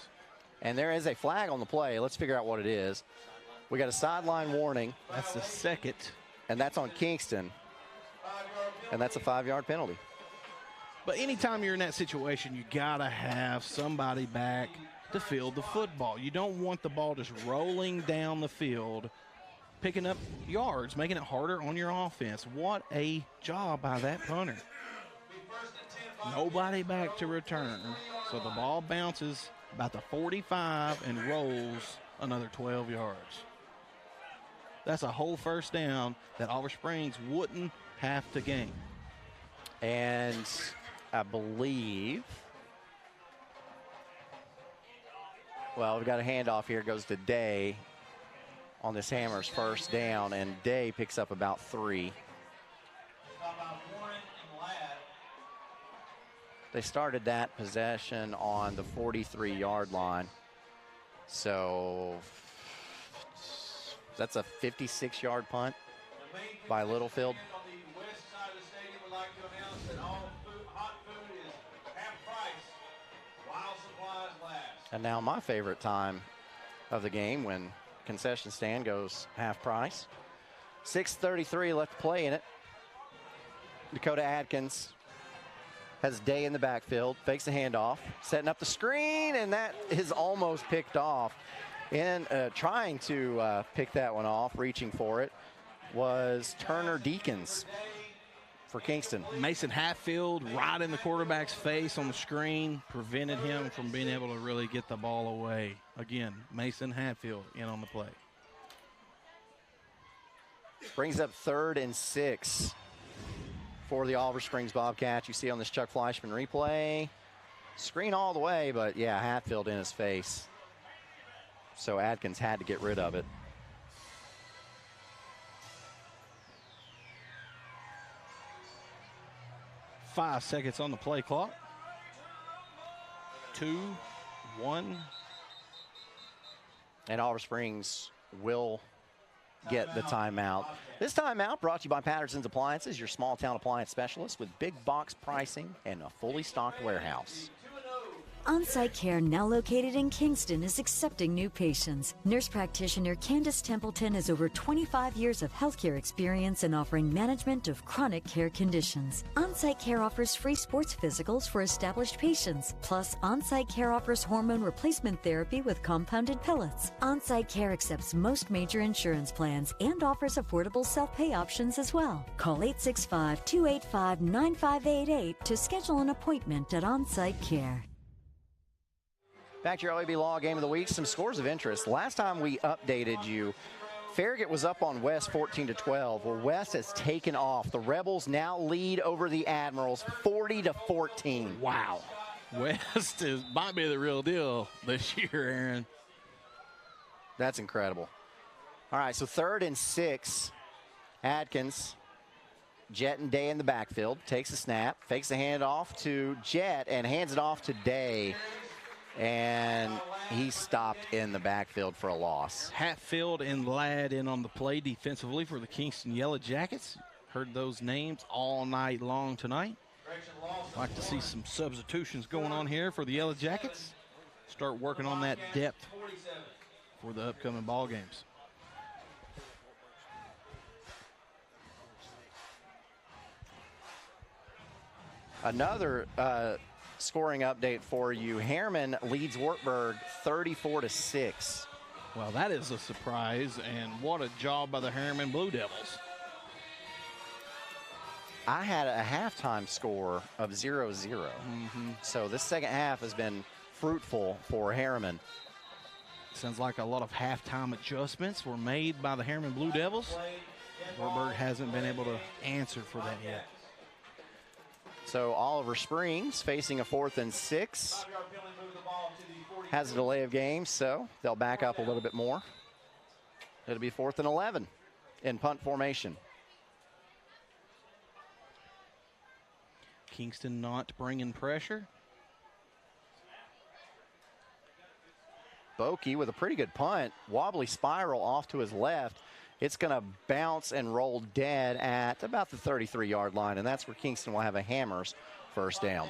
And there is a flag on the play. Let's figure out what it is. We got a sideline warning. That's the second. And that's on Kingston. And that's a 5-yard penalty. But anytime you're in that situation, you got to have somebody back to field the football. You don't want the ball just rolling down the field, picking up yards, making it harder on your offense. What a job by that punter. Nobody back to return. So the ball bounces about the 45 and rolls another 12 yards. That's a whole first down that Oliver Springs wouldn't have to gain. And I believe, well, we've got a handoff here. It goes to Day on this Hammers first down, and Day picks up about 3. They started that possession on the 43-yard line. So that's a 56-yard punt by Littlefield. And now my favorite time of the game when concession stand goes half price. 6:33 left to play in it. Dakota Adkins has Day in the backfield, fakes the handoff, setting up the screen, and that is almost picked off. And trying to pick that one off, reaching for it, was Turner Deacons for Kingston. Mason Hatfield right in the quarterback's face on the screen, prevented him from being able to really get the ball away. Again, Mason Hatfield in on the play. Brings up 3rd and 6 for the Oliver Springs Bobcats. You see on this Chuck Fleischman replay. Screen all the way, but yeah, Hatfield in his face. So Adkins had to get rid of it. Five seconds on the play clock. 2, 1. And Oliver Springs will get the timeout. This timeout brought to you by Patterson's Appliances, your small town appliance specialist with big box pricing and a fully stocked warehouse. On-site care, now located in Kingston, is accepting new patients. Nurse practitioner Candace Templeton has over 25 years of healthcare experience in offering management of chronic care conditions. On-site care offers free sports physicals for established patients. Plus, on-site care offers hormone replacement therapy with compounded pellets. On-site care accepts most major insurance plans and offers affordable self-pay options as well. Call 865-285-9588 to schedule an appointment at On-Site Care. Back to your OEB Law Game of the Week. Some scores of interest. Last time we updated you, Farragut was up on West 14-12. Well, West has taken off. The Rebels now lead over the Admirals 40-14. Wow. West might be the real deal this year, Aaron. That's incredible. All right, so 3rd and 6. Adkins, Jet and Day in the backfield. Takes a snap, fakes the handoff to Jet, and hands it off to Day. And he stopped in the backfield for a loss. Hatfield and Ladd in on the play defensively for the Kingston Yellow Jackets. Heard those names all night long tonight. Like to see some substitutions going on here for the Yellow Jackets. Start working on that depth for the upcoming ball games. Another scoring update for you. Harriman leads Wartburg 34-6. Well, that is a surprise, and what a job by the Harriman Blue Devils. I had a halftime score of 0-0. So this second half has been fruitful for Harriman. Sounds like a lot of halftime adjustments were made by the Harriman Blue Devils. Wartburg hasn't been able to answer for that yet. So Oliver Springs facing a 4th and 6. Has a delay of game, so they'll back up a little bit more. It'll be 4th and 11 in punt formation. Kingston not bringing pressure. Bokey with a pretty good punt. Wobbly spiral off to his left. It's going to bounce and roll dead at about the 33-yard line, and that's where Kingston will have a Hammers first down.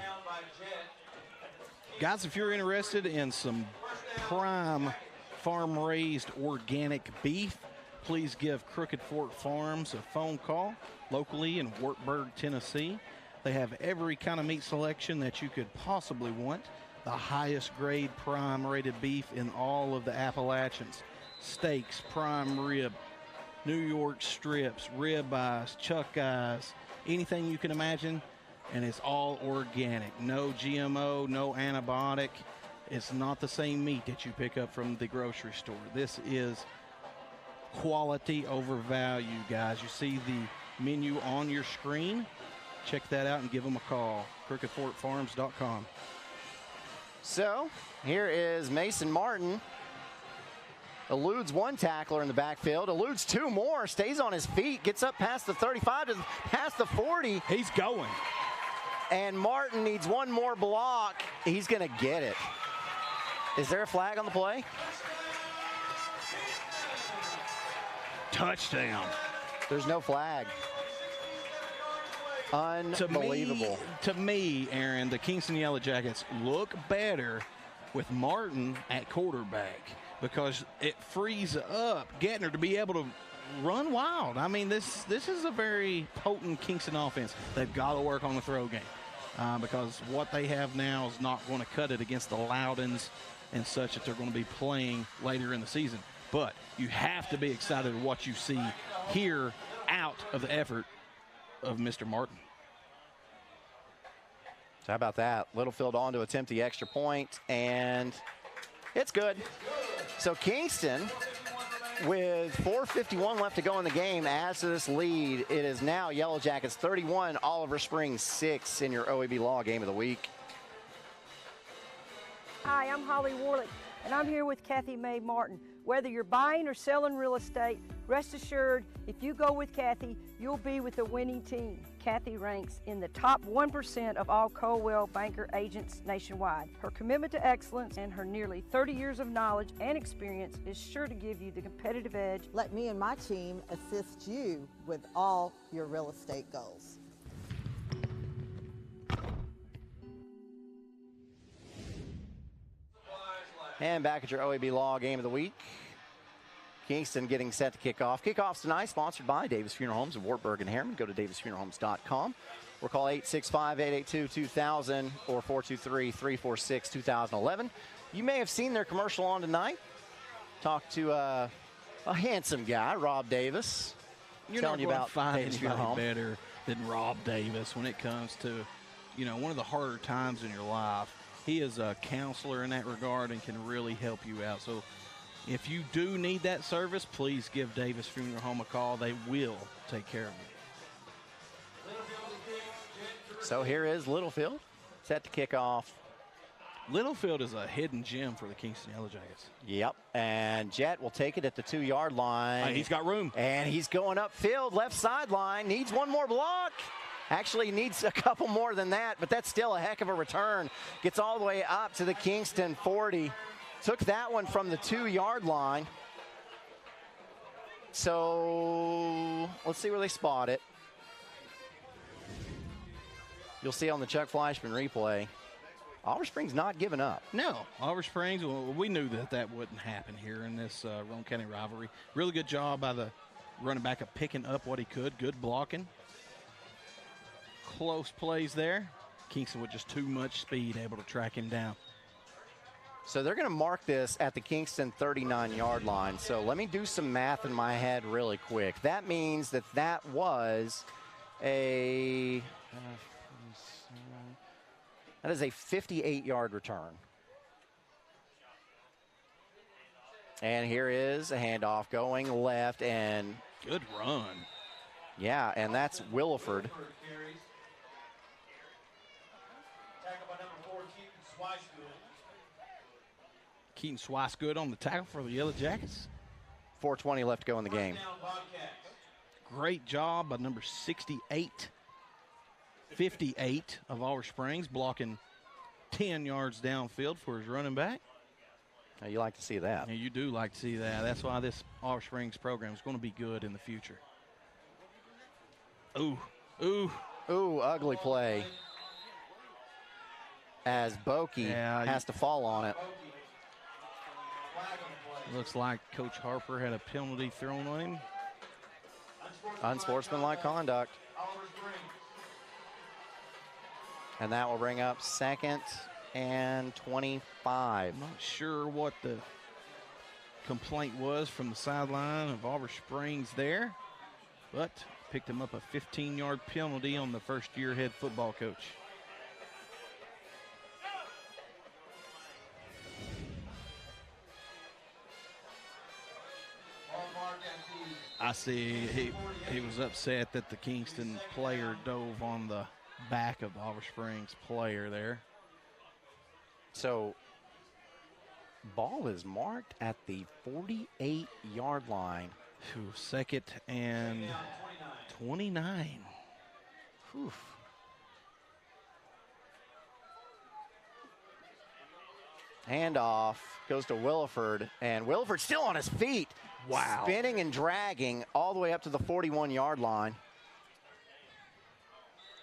Guys, if you're interested in some prime farm-raised organic beef, please give Crooked Fork Farms a phone call locally in Wartburg, Tennessee. They have every kind of meat selection that you could possibly want. The highest grade prime rated beef in all of the Appalachians. Steaks, prime rib, New York strips, rib eyes, chuck eyes, anything you can imagine, and it's all organic. No GMO, no antibiotic. It's not the same meat that you pick up from the grocery store. This is quality over value, guys. You see the menu on your screen. check that out and give them a call. crookedforkfarms.com. So here is Mason Martin. Eludes one tackler in the backfield, eludes two more, stays on his feet, gets up past the 35, past the 40. He's going. And Martin needs one more block. He's going to get it. Is there a flag on the play? Touchdown. There's no flag. Unbelievable. To me, Aaron, the Kingston Yellow Jackets look better with Martin at quarterback because it frees up Gettner to be able to run wild. I mean, this is a very potent Kingston offense. They've got to work on the throw game because what they have now is not going to cut it against the Loudons and such that they're going to be playing later in the season. But you have to be excited at what you see here out of the effort of Mr. Martin. So how about that? Littlefield on to attempt the extra point, and it's good. So Kingston, with 4:51 left to go in the game, adds to this lead. It is now Yellow Jackets 31, Oliver Springs 6 in your OEB Law Game of the Week. Hi, I'm Holly Warlick, and I'm here with Kathy Mae Martin. Whether you're buying or selling real estate, rest assured, if you go with Kathy, you'll be with the winning team. Kathy ranks in the top 1% of all Coldwell Banker agents nationwide. Her commitment to excellence and her nearly 30 years of knowledge and experience is sure to give you the competitive edge. Let me and my team assist you with all your real estate goals. And back at your OEB Law Game of the Week. Kingston getting set to kick off. Kickoffs tonight sponsored by Davis Funeral Homes of Wartburg and Harriman. Go to davisfuneralhomes.com or call 865-882-2000 or 423-346-2011. You may have seen their commercial on tonight. Talk to a handsome guy, Rob Davis. You're telling not you going about to find Davis Funeral anybody Home. better than Rob Davis when it comes to, one of the harder times in your life. He is a counselor in that regard and can really help you out. So if you do need that service, please give Davis Funeral Home a call. They will take care of you. So here is Littlefield set to kick off. Littlefield is a hidden gem for the Kingston Yellow Jackets. Yep, and Jet will take it at the 2-yard line. He's got room. And he's going upfield, left sideline. Needs one more block. Actually needs a couple more than that, but that's still a heck of a return. Gets all the way up to the Kingston 40. Took that one from the 2-yard line. So let's see where they spot it. You'll see on the Chuck Fleischman replay, Oliver Springs not giving up. No, Oliver Springs, well, we knew that wouldn't happen here in this Roane County rivalry. Really good job by the running back of picking up what he could. Good blocking. Close plays there. Kingston with just too much speed, able to track him down. So they're going to mark this at the Kingston 39-yard line. So let me do some math in my head really quick. That means that was a 58-yard return. And here is a handoff going left and good run. Yeah, and that's Williford. Keaton Swicegood on the tackle for the Yellow Jackets. 4:20 left to go in the game. Great job by number 58 of Oliver Springs, blocking 10 yards downfield for his running back. Now you like to see that. Yeah, you do like to see that. That's why this Oliver Springs program is going to be good in the future. Ooh, ugly play. As Bokey has to fall on it. Looks like Coach Harper had a penalty thrown on him. Unsportsmanlike conduct. And that will bring up 2nd and 25. Not sure what the complaint was from the sideline of Oliver Springs there, but picked him up a 15-yard penalty on the first-year head football coach. I see. He was upset that the Kingston player dove on the back of the Oliver Springs player there. So, ball is marked at the 48-yard line. Second and 29. Whew. Handoff goes to Williford, and Williford still on his feet. Wow. Spinning and dragging all the way up to the 41-yard line.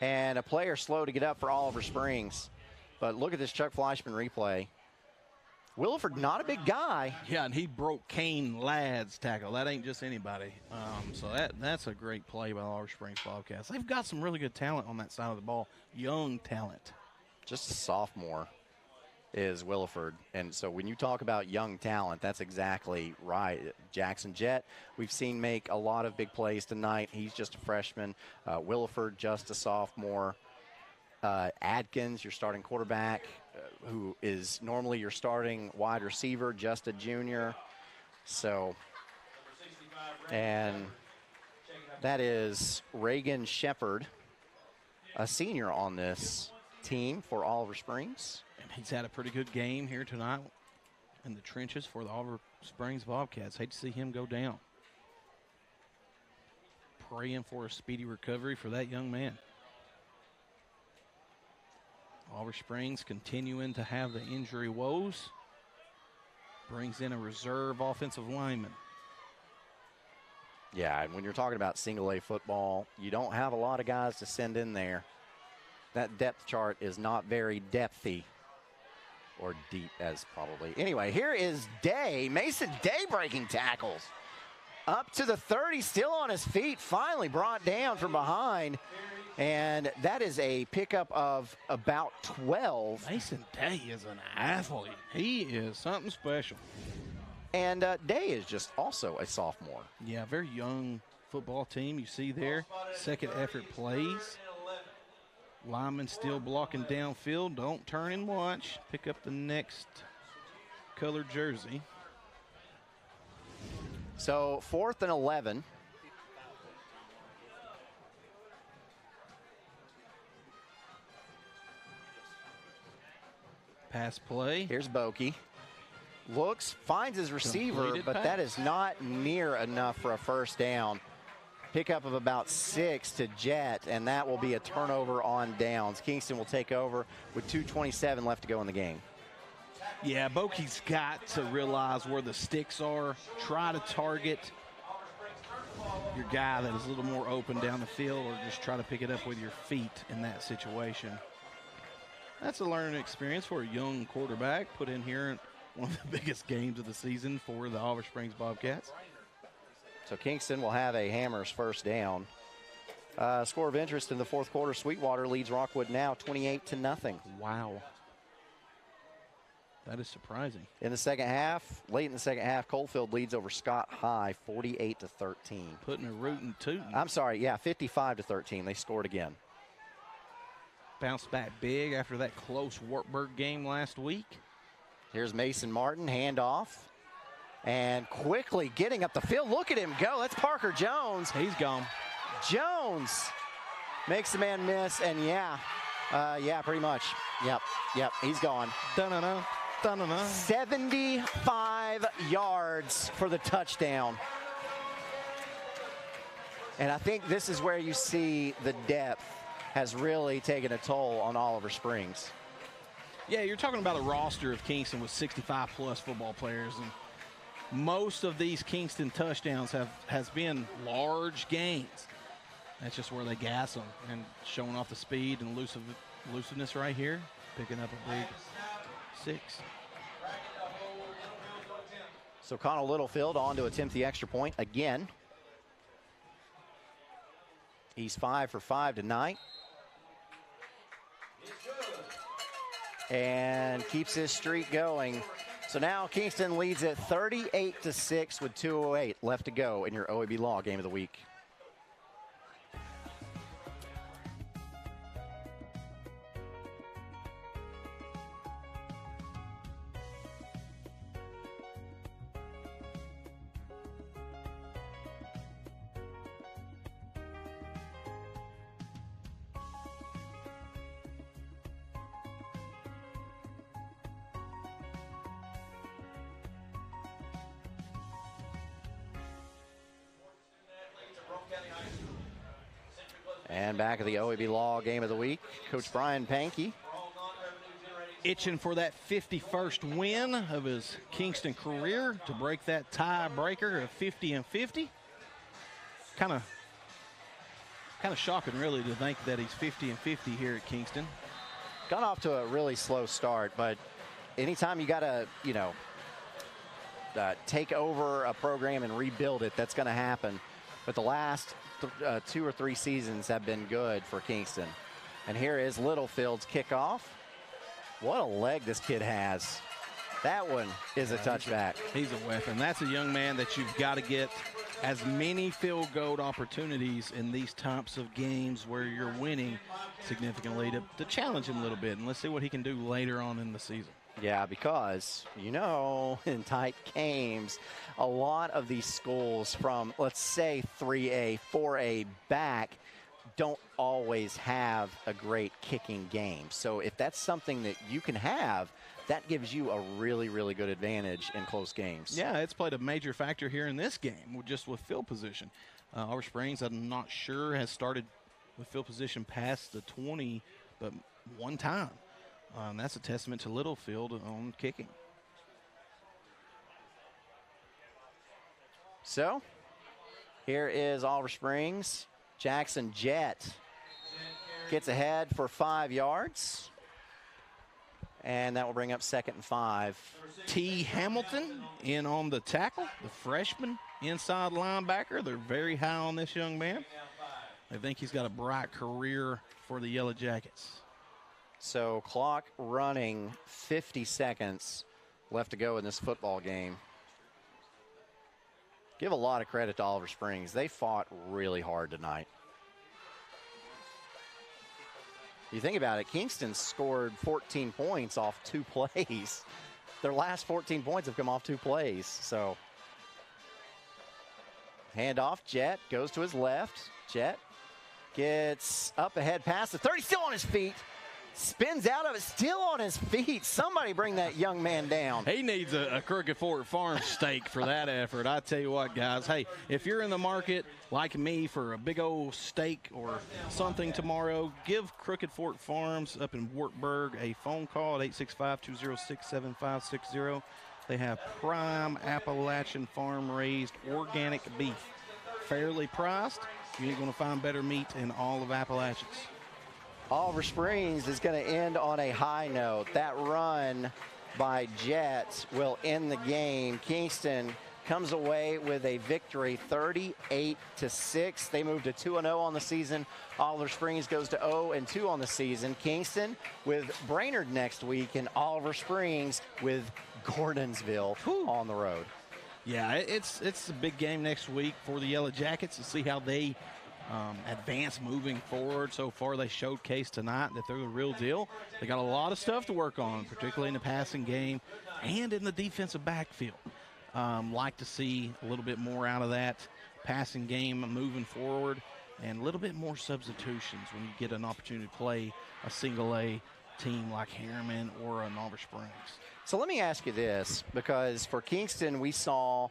And a player slow to get up for Oliver Springs. But look at this Chuck Fleischman replay. Williford, not a big guy. Yeah, and he broke Kane Ladd's tackle. That ain't just anybody. So that's a great play by the Oliver Springs Bobcats. They've got some really good talent on that side of the ball. Young talent. Just a sophomore is Williford. And so when you talk about young talent, that's exactly right. Jackson Jett, we've seen make a lot of big plays tonight. He's just a freshman. Williford, just a sophomore. Adkins, your starting quarterback, who is normally your starting wide receiver, just a junior. So, and that is Reagan Shepard, a senior on this team for Oliver Springs. And he's had a pretty good game here tonight in the trenches for the Oliver Springs Bobcats. Hate to see him go down. Praying for a speedy recovery for that young man. Oliver Springs continuing to have the injury woes. Brings in a reserve offensive lineman. Yeah, and when you're talking about single-A football, you don't have a lot of guys to send in there. That depth chart is not very depthy, or deep as probably. Anyway, here is Day, Mason Day breaking tackles. Up to the 30, still on his feet, finally brought down from behind. And that is a pickup of about 12. Mason Day is an athlete. He is something special. And Day is just also a sophomore. Yeah, very young football team you see there. Second effort plays. Lineman still blocking downfield. Don't turn and watch. Pick up the next colored jersey. So 4th and 11. Pass play. Here's Bokey. Looks, finds his receiver, Completed but pass. that is not near enough for a first down. Pickup of about 6 to Jett, and that will be a turnover on downs. Kingston will take over with 2:27 left to go in the game. Yeah, Bokey's got to realize where the sticks are. Try to target your guy that is a little more open down the field, or just try to pick it up with your feet in that situation. That's a learning experience for a young quarterback put in here in one of the biggest games of the season for the Oliver Springs Bobcats. So Kingston will have a Hammers first down. Score of interest in the fourth quarter, Sweetwater leads Rockwood now 28-0. Wow. That is surprising. In the second half, late in the second half, Coalfield leads over Scott High 48-13. Putting a rootin' tootin'. I'm sorry, yeah, 55-13. They scored again. Bounced back big after that close Wartburg game last week. Here's Mason Martin, handoff. And quickly getting up the field. Look at him go. That's Parker Jones. He's gone. Jones makes the man miss, and yeah, pretty much. Yep, he's gone. Dun-dun-dun, dun-dun-dun. 75 yards for the touchdown. And I think this is where you see the depth has really taken a toll on Oliver Springs. Yeah, you're talking about a roster of Kingston with 65-plus football players, and most of these Kingston touchdowns has been large gains. That's just where they gas them, and showing off the speed and elusiveness right here, picking up a big 6. So Connell Littlefield on to attempt the extra point again. He's 5 for 5 tonight. And keeps his streak going. So now Kingston leads at 38-6 with 2:08 left to go in your OEB Law Game of the Week. And back at the OEB Law Game of the Week, Coach Brian Pankey. Itching for that 51st win of his Kingston career to break that tiebreaker of 50-50. Kind of shocking, really, to think that he's 50-50 here at Kingston. Got off to a really slow start, but anytime you got to, take over a program and rebuild it, that's going to happen. But the last 2 or 3 seasons have been good for Kingston. And here is Littlefield's kickoff. What a leg this kid has. That one is a touchback. He's a weapon. That's a young man that you've got to get as many field goal opportunities in these types of games where you're winning significantly to challenge him a little bit. And let's see what he can do later on in the season. Yeah, because, in tight games, a lot of these schools from, let's say, 3A, 4A back don't always have a great kicking game. So if that's something that you can have, that gives you a really, really good advantage in close games. Yeah, it's played a major factor here in this game, just with field position. Oliver Springs, I'm not sure, has started with field position past the 20, but one time. That's a testament to Littlefield on kicking. So, here is Oliver Springs. Jackson Jet gets ahead for 5 yards. And that will bring up 2nd and 5. T. Hamilton in on the tackle, the freshman inside linebacker. They're very high on this young man. They think he's got a bright career for the Yellow Jackets. So clock running, 50 seconds left to go in this football game. Give a lot of credit to Oliver Springs. They fought really hard tonight. You think about it, Kingston scored 14 points off 2 plays. Their last 14 points have come off 2 plays. So handoff, Jet goes to his left. Jet gets up ahead past the 30, still on his feet. Spins out of it, still on his feet. Somebody bring that young man down. He needs a Crooked Fort Farm steak for that effort. I tell you what, guys. Hey, if you're in the market, like me, for a big old steak or something tomorrow, give Crooked Fort Farms up in Wartburg a phone call at 865-206-7560. They have prime Appalachian farm-raised organic beef. Fairly priced. You ain't going to find better meat in all of Appalachians. Oliver Springs is going to end on a high note. That run by Jet will end the game. Kingston comes away with a victory, 38-6. They moved to 2-0 on the season. Oliver Springs goes to 0-2 on the season. Kingston with Brainerd next week, and Oliver Springs with Gordonsville on the road. Yeah, it's a big game next week for the Yellow Jackets to see how they advance moving forward. So far, they showcased tonight that they're the real deal. They got a lot of stuff to work on, particularly in the passing game and in the defensive backfield. Like to see a little bit more out of that passing game moving forward and a little bit more substitutions when you get an opportunity to play a single-A team like Harriman or an Oliver Springs. So let me ask you this, because for Kingston, we saw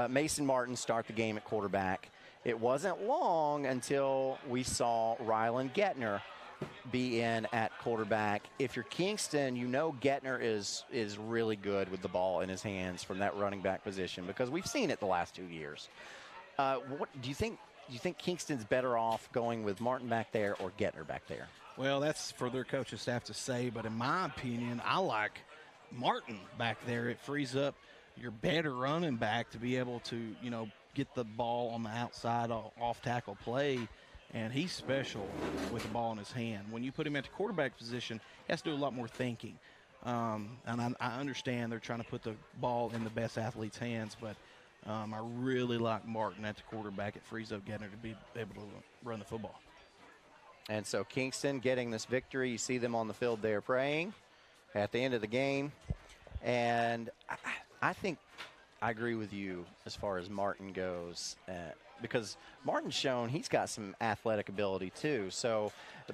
Mason Martin start the game at quarterback. It wasn't long until we saw Rylan Gettner be in at quarterback. If you're Kingston, you know Gettner is really good with the ball in his hands from that running back position, because we've seen it the last 2 years. What do you think? Do you think Kingston's better off going with Martin back there or Gettner back there? Well, that's for their coaching staff to say, but in my opinion, I like Martin back there. It frees up your better running back to be able to, get the ball on the outside off tackle play, and he's special with the ball in his hand. When you put him at the quarterback position, he has to do a lot more thinking. And I understand they're trying to put the ball in the best athlete's hands, but I really like Martin at the quarterback. It frees up Gettner to be able to run the football. And so Kingston getting this victory. You see them on the field there praying at the end of the game. And I think I agree with you as far as Martin goes, because Martin's shown he's got some athletic ability too. So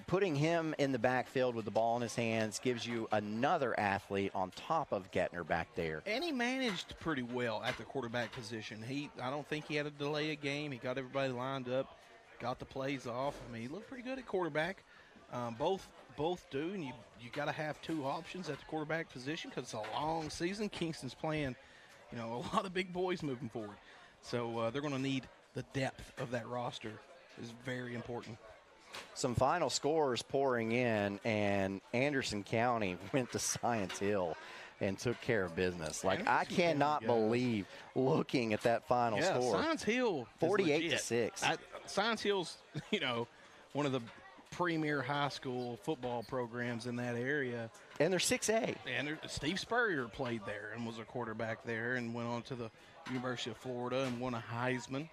putting him in the backfield with the ball in his hands gives you another athlete on top of Gettner back there. And he managed pretty well at the quarterback position. I don't think he had to delay a game. He got everybody lined up. got the plays off. I mean, he looked pretty good at quarterback. Both do, and you got to have two options at the quarterback position because it's a long season. Kingston's playing, a lot of big boys moving forward. So they're going to need the depth of that roster is very important. Some final scores pouring in, and Anderson County went to Science Hill and took care of business. Like, I cannot believe looking at that final score. Science Hill 48-6. Science Hill's, one of the premier high school football programs in that area. And they're 6A. And Steve Spurrier played there and was a quarterback there and went on to the University of Florida and won a Heisman.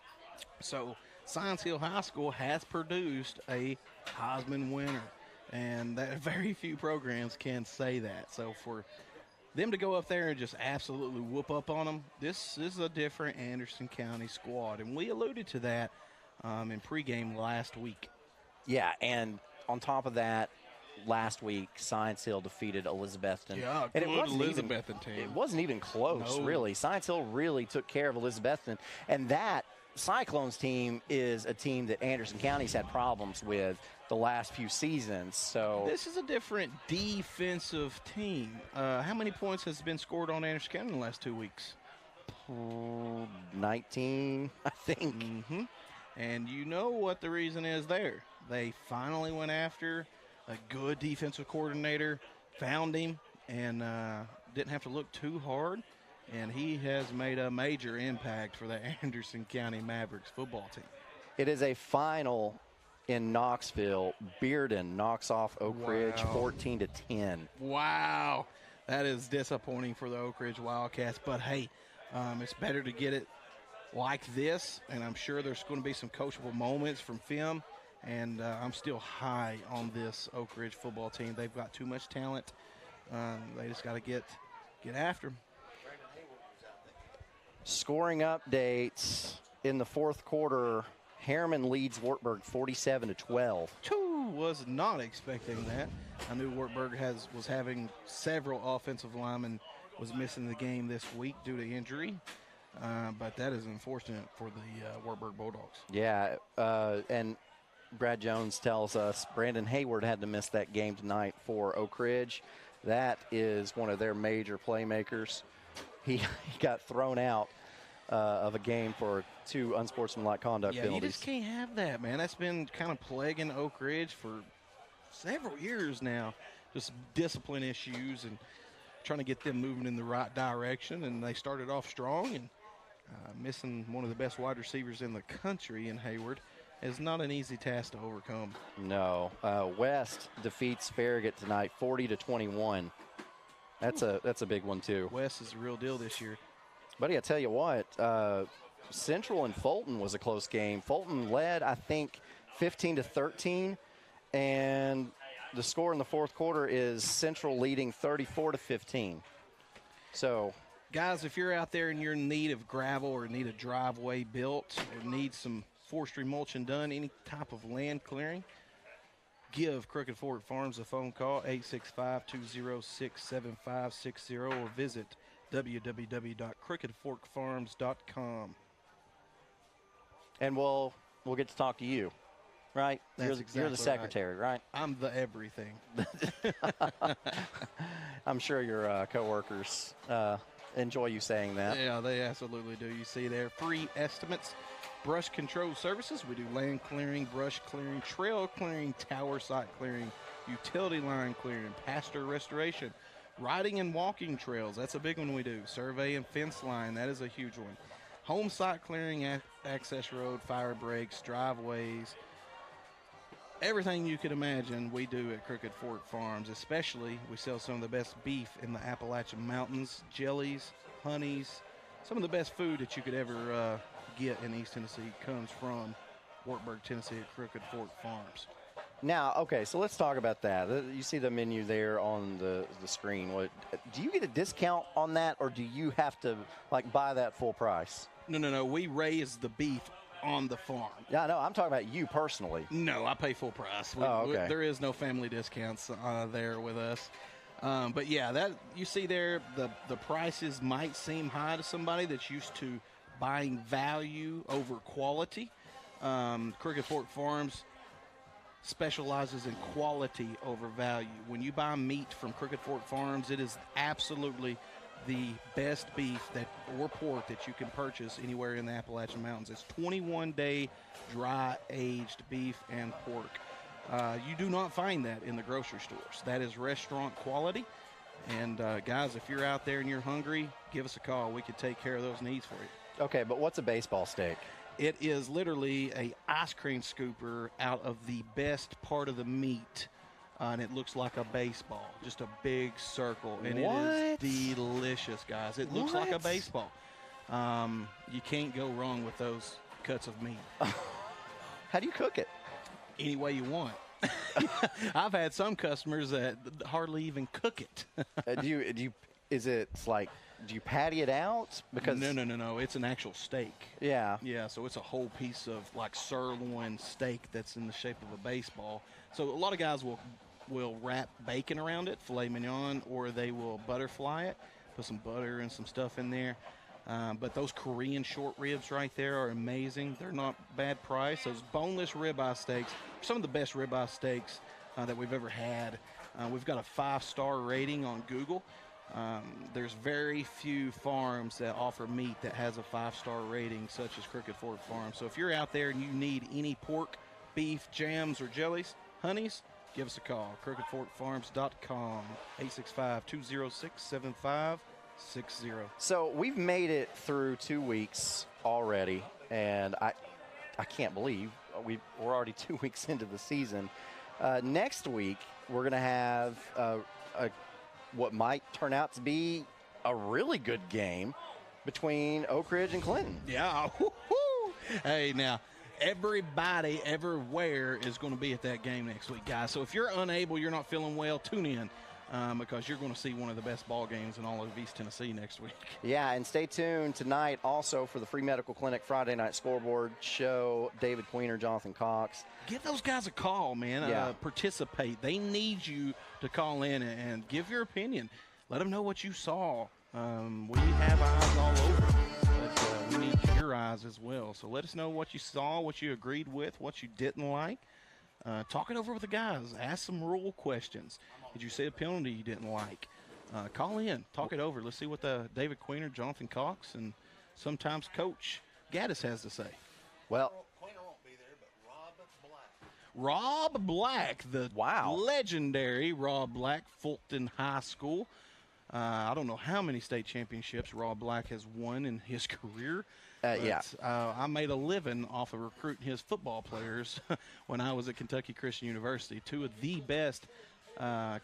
So Science Hill High School has produced a Heisman winner, and that very few programs can say that. So for them to go up there and just absolutely whoop up on them, this is a different Anderson County squad, and we alluded to that in pregame last week. Yeah, and on top of that, last week, Science Hill defeated Elizabethton. Yeah, and it wasn't even close, really. Science Hill really took care of Elizabethton, and that Cyclones team is a team that Anderson County's had problems with the last few seasons. So this is a different defensive team. How many points has been scored on Anderson County in the last 2 weeks? 19, I think. Mm-hmm. And you know what the reason is there. They finally went after a good defensive coordinator, found him, and didn't have to look too hard. And he has made a major impact for the Anderson County Mavericks football team. It is a final in Knoxville. Bearden knocks off Oak Ridge 14-10. Wow. That is disappointing for the Oak Ridge Wildcats. But, hey, it's better to get it like this. And I'm sure there's going to be some coachable moments from film. And I'm still high on this Oak Ridge football team. They've got too much talent. They just got to get after them. Scoring updates in the fourth quarter. Harriman leads Wartburg 47-12. Was not expecting that. I knew Wartburg was having several offensive linemen was missing the game this week due to injury. But that is unfortunate for the Wartburg Bulldogs. Yeah, and Brad Jones tells us Brandon Hayward had to miss that game tonight for Oak Ridge. That is one of their major playmakers. He got thrown out of a game for 2 unsportsmanlike conduct penalties. You just can't have that, man. That's been kind of plaguing Oak Ridge for several years now. Just discipline issues and trying to get them moving in the right direction. And they started off strong, and missing one of the best wide receivers in the country in Hayward is not an easy task to overcome. No. West defeats Farragut tonight 40-21. That's a big one, too. West is the real deal this year. Buddy, I tell you what, Central and Fulton was a close game. Fulton led, I think, 15-13, and the score in the fourth quarter is Central leading 34-15. So, guys, if you're out there and you're in need of gravel or need a driveway built or need some forestry mulching done, any type of land clearing, give Crooked Fork Farms a phone call, 865-206-7560, or visit www.crookedforkfarms.com. And we'll get to talk to you, right? You're the secretary, right? I'm the everything. I'm sure your coworkers enjoy you saying that. Yeah, they absolutely do. You see there, free estimates, brush control services. We do land clearing, brush clearing, trail clearing, tower site clearing, utility line clearing, pasture restoration, riding and walking trails. That's a big one we do. Survey and fence line. That is a huge one. Home site clearing, access road, fire breaks, driveways. Everything you could imagine we do at Crooked Fork Farms. Especially we sell some of the best beef in the Appalachian Mountains, jellies, honeys. Some of the best food that you could ever get in East Tennessee comes from Wartburg, Tennessee at Crooked Fork Farms. Now, okay, so let's talk about that. You see the menu there on the screen. Do you get a discount on that, or do you have to, buy that full price? No. We raise the beef on the farm. Yeah, no, I'm talking about you personally. No, I pay full price. Okay. There is no family discounts there with us. But, yeah, that you see there, the prices might seem high to somebody that's used to buying value over quality. Crooked Fork Farms specializes in quality over value. When you buy meat from Crooked Fork Farms, it is absolutely the best beef or pork that you can purchase anywhere in the Appalachian Mountains. It's 21-day dry-aged beef and pork. You do not find that in the grocery stores. That is restaurant quality. And guys, if you're out there and you're hungry, give us a call. We can take care of those needs for you. Okay, but what's a baseball steak? It is literally a ice cream scooper out of the best part of the meat. And it looks like a baseball, just a big circle. And it is delicious, guys. It looks like a baseball. You can't go wrong with those cuts of meat. How do you cook it? Any way you want. I've had some customers that hardly even cook it. Do you patty it out? Because No. It's an actual steak. Yeah. Yeah, so it's a whole piece of like sirloin steak that's in the shape of a baseball. So a lot of guys will wrap bacon around it, filet mignon, or they will butterfly it, put some butter and some stuff in there. But those Korean short ribs right there are amazing. They're not bad price. Those boneless ribeye steaks are some of the best ribeye steaks that we've ever had. We've got a 5-star rating on Google. There's very few farms that offer meat that has a 5-star rating, such as Crooked Fork Farm. So if you're out there and you need any pork, beef, jams, or jellies, honeys, give us a call. CrookedForkFarms.com, 865-206-7560. So we've made it through 2 weeks already, and I can't believe we're already 2 weeks into the season. Next week, we're going to have what might turn out to be a really good game between Oak Ridge and Clinton. Yeah. Woo-hoo. Hey, now, everybody everywhere is going to be at that game next week, guys. So if you're unable, you're not feeling well, tune in. Because you're going to see one of the best ball games in all of East Tennessee next week. Yeah, and stay tuned tonight also for the Free Medical Clinic Friday Night Scoreboard show. David Queener, Jonathan Cox. Give those guys a call, man. Yeah. Participate. They need you to call in and give your opinion. Let them know what you saw. We have eyes all over, but we need your eyes as well. So let us know what you saw, what you agreed with, what you didn't like. Talk it over with the guys. Ask some rule questions. Did you see a penalty you didn't like? Call in. Talk it over. Let's see what the David Queener, Jonathan Cox, and sometimes Coach Gaddis has to say. Well, Queener won't be there, but Rob Black. Rob Black, the legendary Rob Black, Fulton High School. I don't know how many state championships Rob Black has won in his career. I made a living off of recruiting his football players when I was at Kentucky Christian University. Two of the best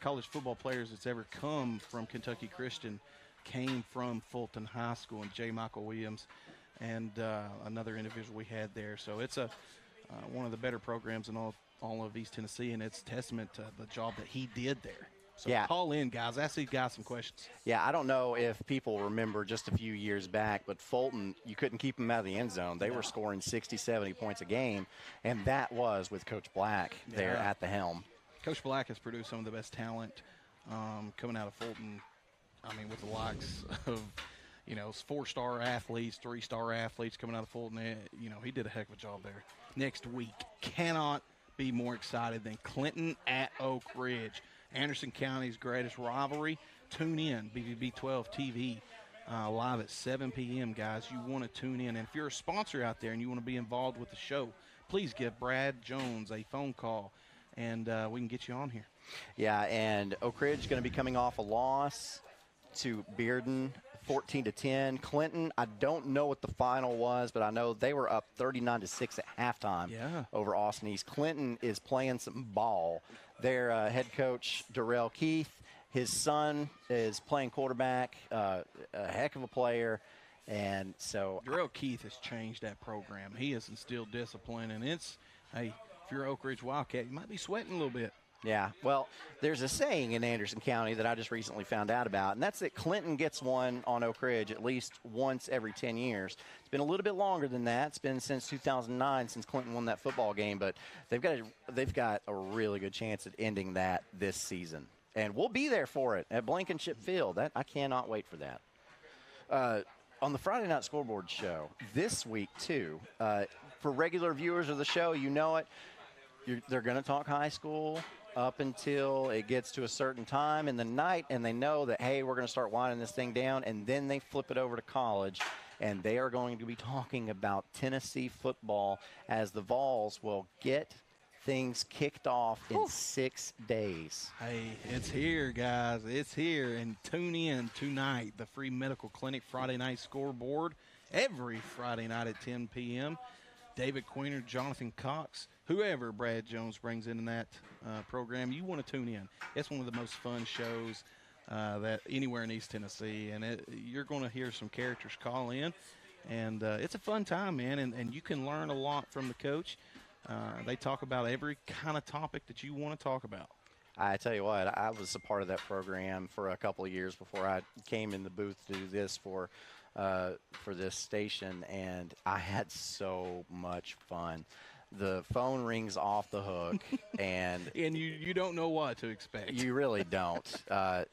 college football players that's ever come from Kentucky Christian came from Fulton High School, and J. Michael Williams and another individual we had there. So it's one of the better programs in all of East Tennessee, and it's testament to the job that he did there. So call in, guys. Ask these guys some questions. Yeah, I don't know if people remember just a few years back, but Fulton, you couldn't keep them out of the end zone. They were scoring 60, 70 points a game, and that was with Coach Black there at the helm. Coach Black has produced some of the best talent coming out of Fulton. I mean, with the likes of, 4-star athletes, 3-star athletes coming out of Fulton. He did a heck of a job there. Next week, cannot be more excited than Clinton at Oak Ridge. Anderson County's greatest rivalry. Tune in, BBB 12 TV, live at 7 p.m., guys. You want to tune in. And if you're a sponsor out there and you want to be involved with the show, please give Brad Jones a phone call, and we can get you on here. Yeah, and Oak Ridge is going to be coming off a loss to Bearden, 14-10. Clinton, I don't know what the final was, but I know they were up 39-6 at halftime over Austin East. Clinton is playing some ball. Their head coach, Darrell Keith, his son is playing quarterback, a heck of a player. And so Darrell Keith has changed that program. He has instilled discipline, and if you're Oak Ridge Wildcat, you might be sweating a little bit. Yeah, well, there's a saying in Anderson County that I just recently found out about, and that's that Clinton gets one on Oak Ridge at least once every 10 years. It's been a little bit longer than that. It's been since 2009 since Clinton won that football game, but they've got a really good chance at ending that this season. And we'll be there for it at Blankenship Field. I cannot wait for that. On the Friday Night Scoreboard show this week, too, for regular viewers of the show, you know it. They're going to talk high school up until it gets to a certain time in the night, and they know that, hey, we're going to start winding this thing down, and then they flip it over to college, and they are going to be talking about Tennessee football as the Vols will get things kicked off in 6 days. Hey, it's here, guys. It's here. And tune in tonight, the free medical clinic Friday night scoreboard, every Friday night at 10 p.m. David Queener, Jonathan Cox, whoever Brad Jones brings in that program, you want to tune in. It's one of the most fun shows that anywhere in East Tennessee, and you're going to hear some characters call in, and it's a fun time, man, and you can learn a lot from the coach. They talk about every kind of topic that you want to talk about. I tell you what, I was a part of that program for a couple of years before I came in the booth to do this for this station, and I had so much fun. The phone rings off the hook, and you don't know what to expect. You really don't.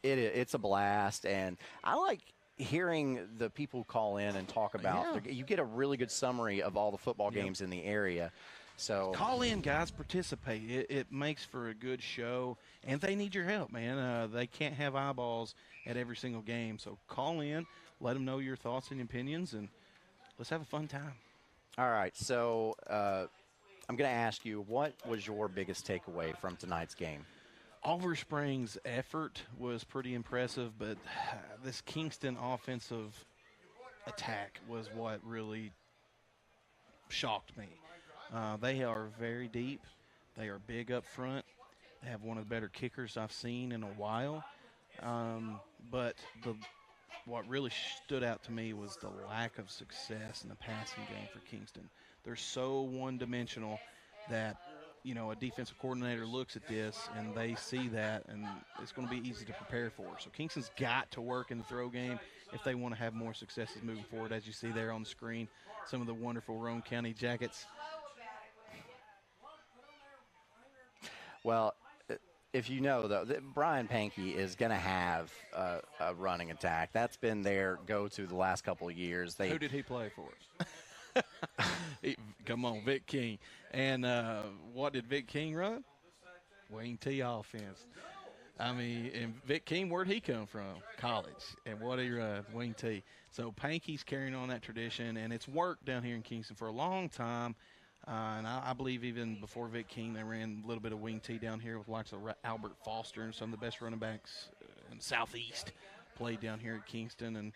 It's a blast, and I like hearing the people call in and talk about. You get a really good summary of all the football games in the area. So call in, guys, participate. It makes for a good show, and they need your help, man. They can't have eyeballs at every single game, so call in, let them know your thoughts and opinions, and let's have a fun time. All right, so I'm going to ask you, what was your biggest takeaway from tonight's game? Oliver Springs' effort was pretty impressive, but this Kingston offensive attack was what really shocked me. They are very deep. They are big up front. They have one of the better kickers I've seen in a while. But what really stood out to me was the lack of success in the passing game for Kingston. They're so one-dimensional that, you know, a defensive coordinator looks at this and they see that, and it's going to be easy to prepare for. So Kingston's got to work in the throw game if they want to have more successes moving forward. As you see there on the screen, some of the wonderful Roane County Jackets. Well, if you know, though, that Brian Pankey is going to have a running attack. That's been their go-to the last couple of years. Who did he play for us? Come on, Vic King. And what did Vic King run? Wing T offense. I mean, and Vic King, where'd he come from? College. And what did he run? Wing T. So Pankey's carrying on that tradition, and it's worked down here in Kingston for a long time. And I believe even before Vic King, they ran a little bit of wing T down here with likes of Albert Foster and some of the best running backs in the Southeast played down here at Kingston. And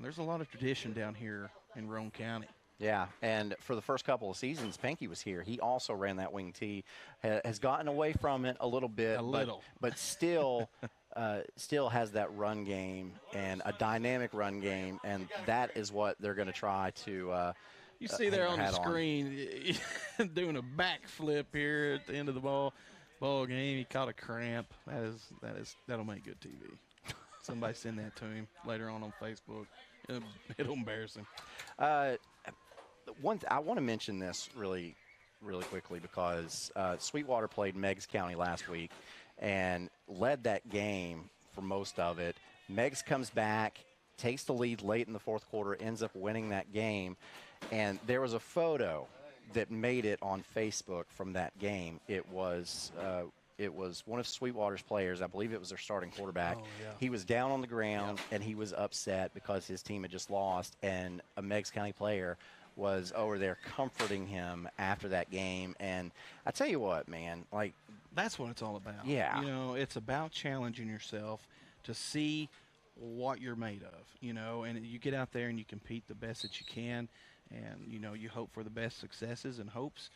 there's a lot of tradition down here in Roane County. Yeah, and for the first couple of seasons, Pankey was here. He also ran that wing T, has gotten away from it a little bit, but still still has that run game and a dynamic run game, and that is what they're going to try to you see there on the screen doing a backflip here at the end of the ball game. He caught a cramp. That'll make good TV. Somebody send that to him later on Facebook. It'll embarrass him. I want to mention this really quickly because Sweetwater played Meigs County last week and led that game for most of it. Meigs comes back, takes the lead late in the fourth quarter, ends up winning that game. And there was a photo that made it on Facebook from that game. It was one of Sweetwater's players. I believe it was their starting quarterback. Oh, yeah. He was down on the ground, and he was upset because his team had just lost, and a Meigs County player was over there comforting him after that game. And I tell you what, man, like, that's what it's all about. Yeah. You know, it's about challenging yourself to see what you're made of, you know, and you get out there and you compete the best that you can, and, you know, you hope for the best successes and hopes.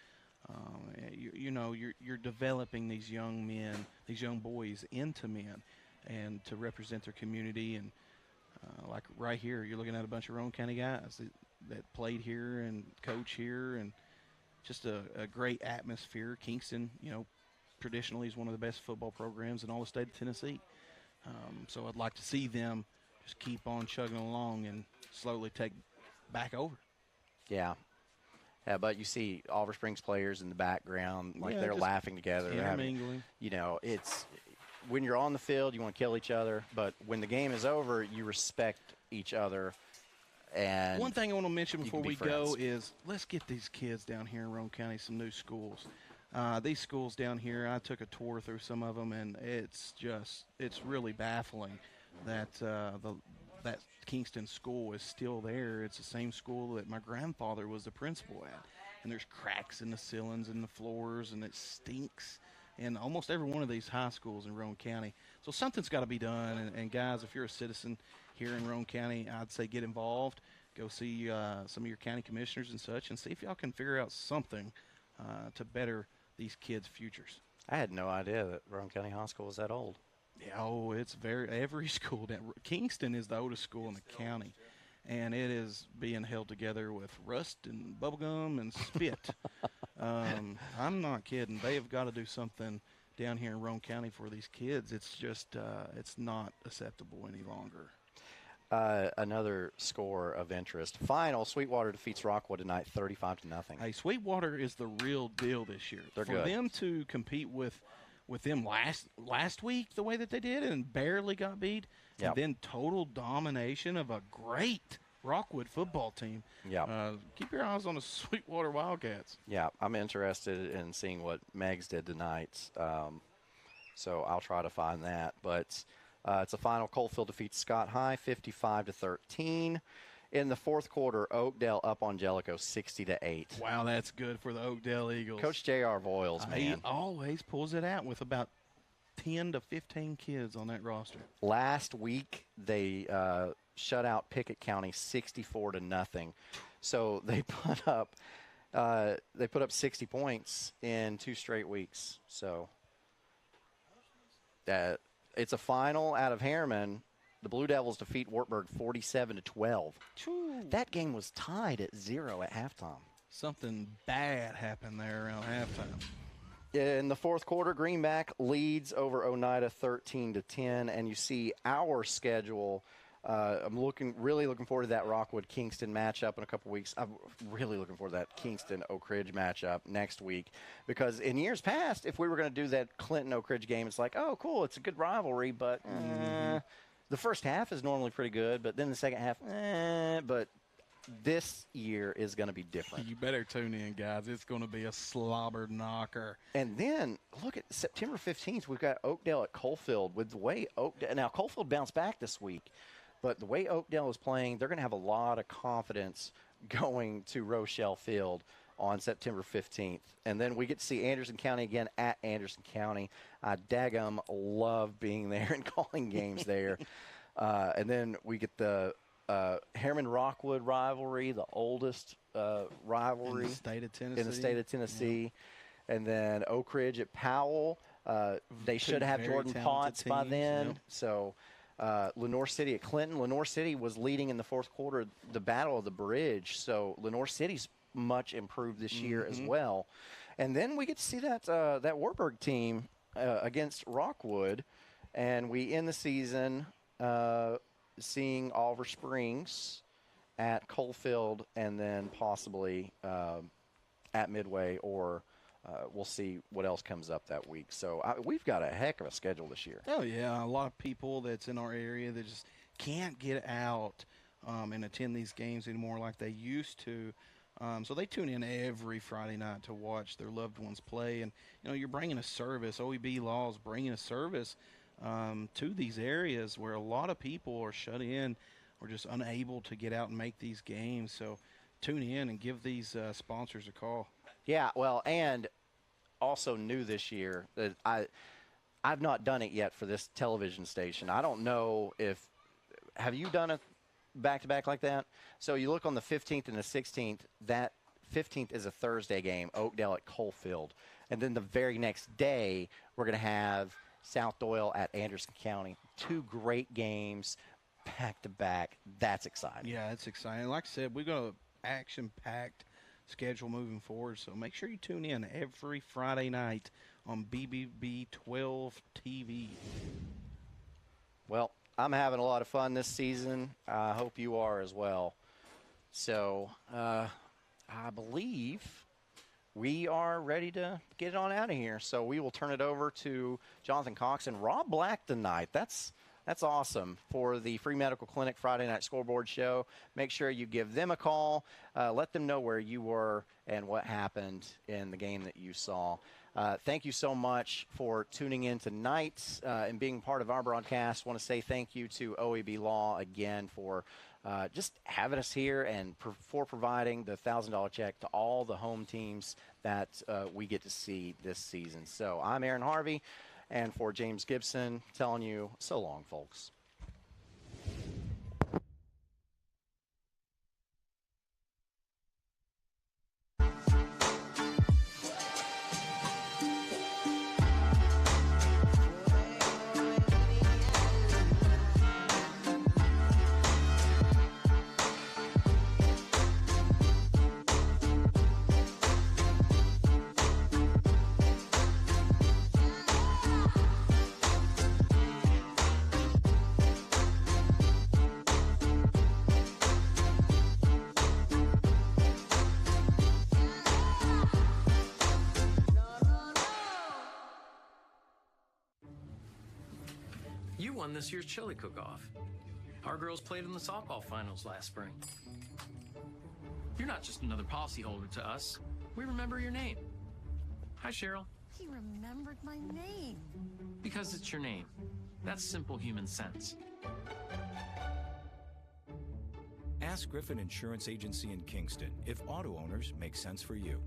You're developing these young men, these young boys into men, and to represent their community. And like right here, you're looking at a bunch of Roane County guys that played here and coach here, and just a great atmosphere. Kingston, you know, traditionally is one of the best football programs in all the state of Tennessee. So I'd like to see them just keep on chugging along and slowly take back over. Yeah. Yeah, but you see Oliver Springs players in the background, like they're laughing together. Intermingling. You know, it's when you're on the field, you want to kill each other, but when the game is over, you respect each other And one thing I want to mention before we go friends. is let's get these kids down here in Roane County some new schools. These schools down here, I took a tour through some of them, and it's really baffling that that Kingston school is still there. It's the same school that my grandfather was the principal at, and there's cracks in the ceilings and the floors, and it stinks in almost every one of these high schools in Roane County. So something's got to be done, and guys, if you're a citizen here in Roane County, I'd say get involved. Go see some of your county commissioners and such, and see if y'all can figure out something to better these kids' futures. I had no idea that Roane County High School was that old. Yeah, it's every school. Kingston is the oldest school in the county, and it is being held together with rust and bubblegum and spit. I'm not kidding. They have got to do something down here in Roane County for these kids. It's just it's not acceptable any longer. Another score of interest. Final, Sweetwater defeats Rockwood tonight 35-0. Hey, Sweetwater is the real deal this year. They're for good. Them to compete with them last week the way that they did and barely got beat, Yep. and then total domination of a great Rockwood football team. Yeah. Keep your eyes on the Sweetwater Wildcats. Yeah, I'm interested in seeing what Megs did tonight. So I'll try to find that. But it's a final. Coalfield defeats Scott High 55-13. In the fourth quarter, Oakdale up on Jellicoe 60-8. Wow, that's good for the Oakdale Eagles. Coach J.R. Voiles, man. He always pulls it out with about 10 to 15 kids on that roster. Last week, they shut out Pickett County 64-0. So they put up 60 points in 2 straight weeks. So it's a final out of Harriman. The Blue Devils defeat Wartburg 47-12. That game was tied at 0 at halftime. Something bad happened there around halftime. In the fourth quarter, Greenback leads over Oneida 13-10, and you see our schedule. I'm really looking forward to that Rockwood-Kingston matchup in a couple weeks. I'm really looking forward to that Kingston-Oak Ridge matchup next week, because in years past, if we were going to do that Clinton-Oak Ridge game, it's like, oh, cool, it's a good rivalry, but the first half is normally pretty good, but then the second half, but this year is going to be different. You better tune in, guys. It's going to be a slobber knocker. And then, look at September 15th, we've got Oakdale at Coalfield. With the way Oakdale, now Coalfield bounced back this week, but the way Oakdale is playing, they're going to have a lot of confidence going to Rochelle Field on September 15th. And then we get to see Anderson County again at Anderson County. I daggum love being there and calling games there. And then we get the Harriman-Rockwood rivalry, the oldest rivalry in the state of Tennessee. Yeah. And then Oak Ridge at Powell. They should have Jordan Potts by then. Yep. So Lenoir City at Clinton. Lenoir City was leading in the fourth quarter the Battle of the Bridge. So Lenoir City's much improved this year as well. And then we get to see that Wartburg team against Rockwood. And we end the season seeing Oliver Springs at Coalfield, and then possibly at Midway, or we'll see what else comes up that week. So we've got a heck of a schedule this year. Oh, yeah. A lot of people that's in our area that just can't get out and attend these games anymore like they used to. So they tune in every Friday night to watch their loved ones play. And, you're bringing a service. OEB Law is bringing a service to these areas where a lot of people are shut in or just unable to get out and make these games. So tune in and give these sponsors a call. Yeah, well, and also new this year, that I've not done it yet for this television station. I don't know have you done a back-to-back like that? So you look on the 15th and the 16th, that 15th is a Thursday game, Oakdale at Coalfield. And then the very next day, we're going to have South Doyle at Anderson County. 2 great games back-to-back. That's exciting. Yeah, it's exciting. Like I said, we've got an action-packed schedule moving forward, so make sure you tune in every Friday night on BBB 12 TV. Well, I'm having a lot of fun this season. I hope you are as well. So I believe we are ready to get on out of here. So we will turn it over to Jonathan Cox and Rob Black tonight. That's That's awesome. For the free medical clinic Friday night scoreboard show, make sure you give them a call. Let them know where you were and what happened in the game that you saw. Thank you so much for tuning in tonight and being part of our broadcast. I want to say thank you to OEB Law again for just having us here and for providing the $1,000 check to all the home teams that we get to see this season. So I'm Aaron Harvey, and for James Gibson, telling you so long, folks. You won this year's chili cook-off. Our girls played in the softball finals last spring. You're not just another policyholder to us. We remember your name. Hi, Cheryl. He remembered my name. Because it's your name. That's simple human sense. Ask Griffin Insurance Agency in Kingston if auto owners make sense for you.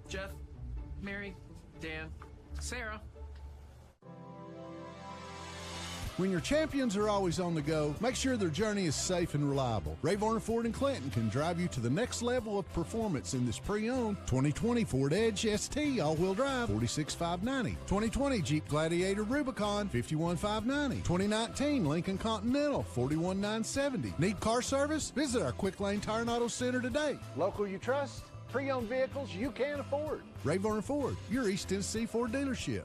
Jeff, Mary, Dan, Sarah. When your champions are always on the go, make sure their journey is safe and reliable. Ray Varner Ford in Clinton can drive you to the next level of performance in this pre-owned 2020 Ford Edge ST all-wheel drive, $46,590. 2020 Jeep Gladiator Rubicon, $51,590. 2019 Lincoln Continental, $41,970. Need car service? Visit our Quick Lane Tire and Auto Center today. Local you trust, pre-owned vehicles you can afford. Ray Varner Ford, your East Tennessee Ford dealership.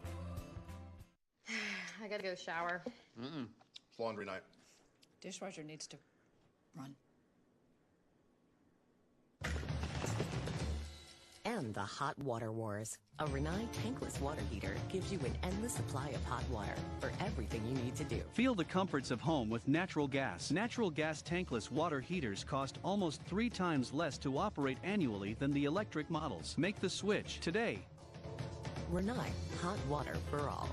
I gotta go shower. It's laundry night. Dishwasher needs to run. And the hot water wars. A Renai tankless water heater gives you an endless supply of hot water for everything you need to do. Feel the comforts of home with natural gas. Natural gas tankless water heaters cost almost 3 times less to operate annually than the electric models. Make the switch today. Renai, hot water for all.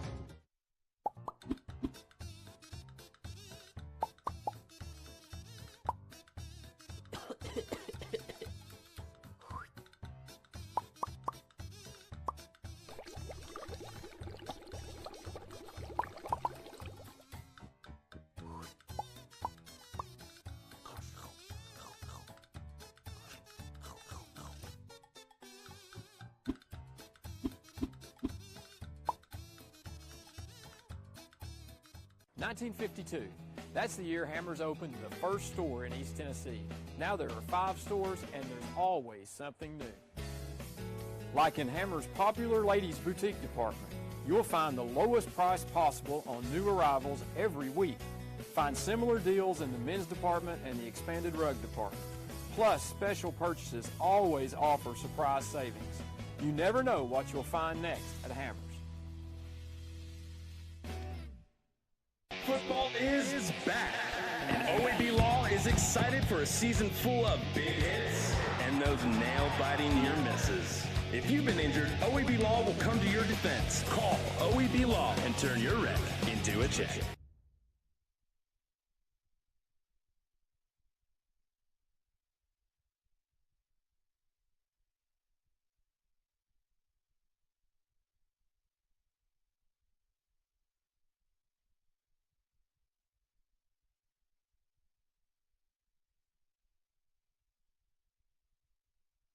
$1952. That's the year Hammers opened the first store in East Tennessee. Now there are 5 stores and there's always something new. Like in Hammers' popular ladies boutique department, you'll find the lowest price possible on new arrivals every week. Find similar deals in the men's department and the expanded rug department. Plus, special purchases always offer surprise savings. You never know what you'll find next at Hammers. Football is back, and OEB Law is excited for a season full of big hits and those nail-biting near misses. If you've been injured, OEB Law will come to your defense. Call OEB Law and turn your wreck into a check.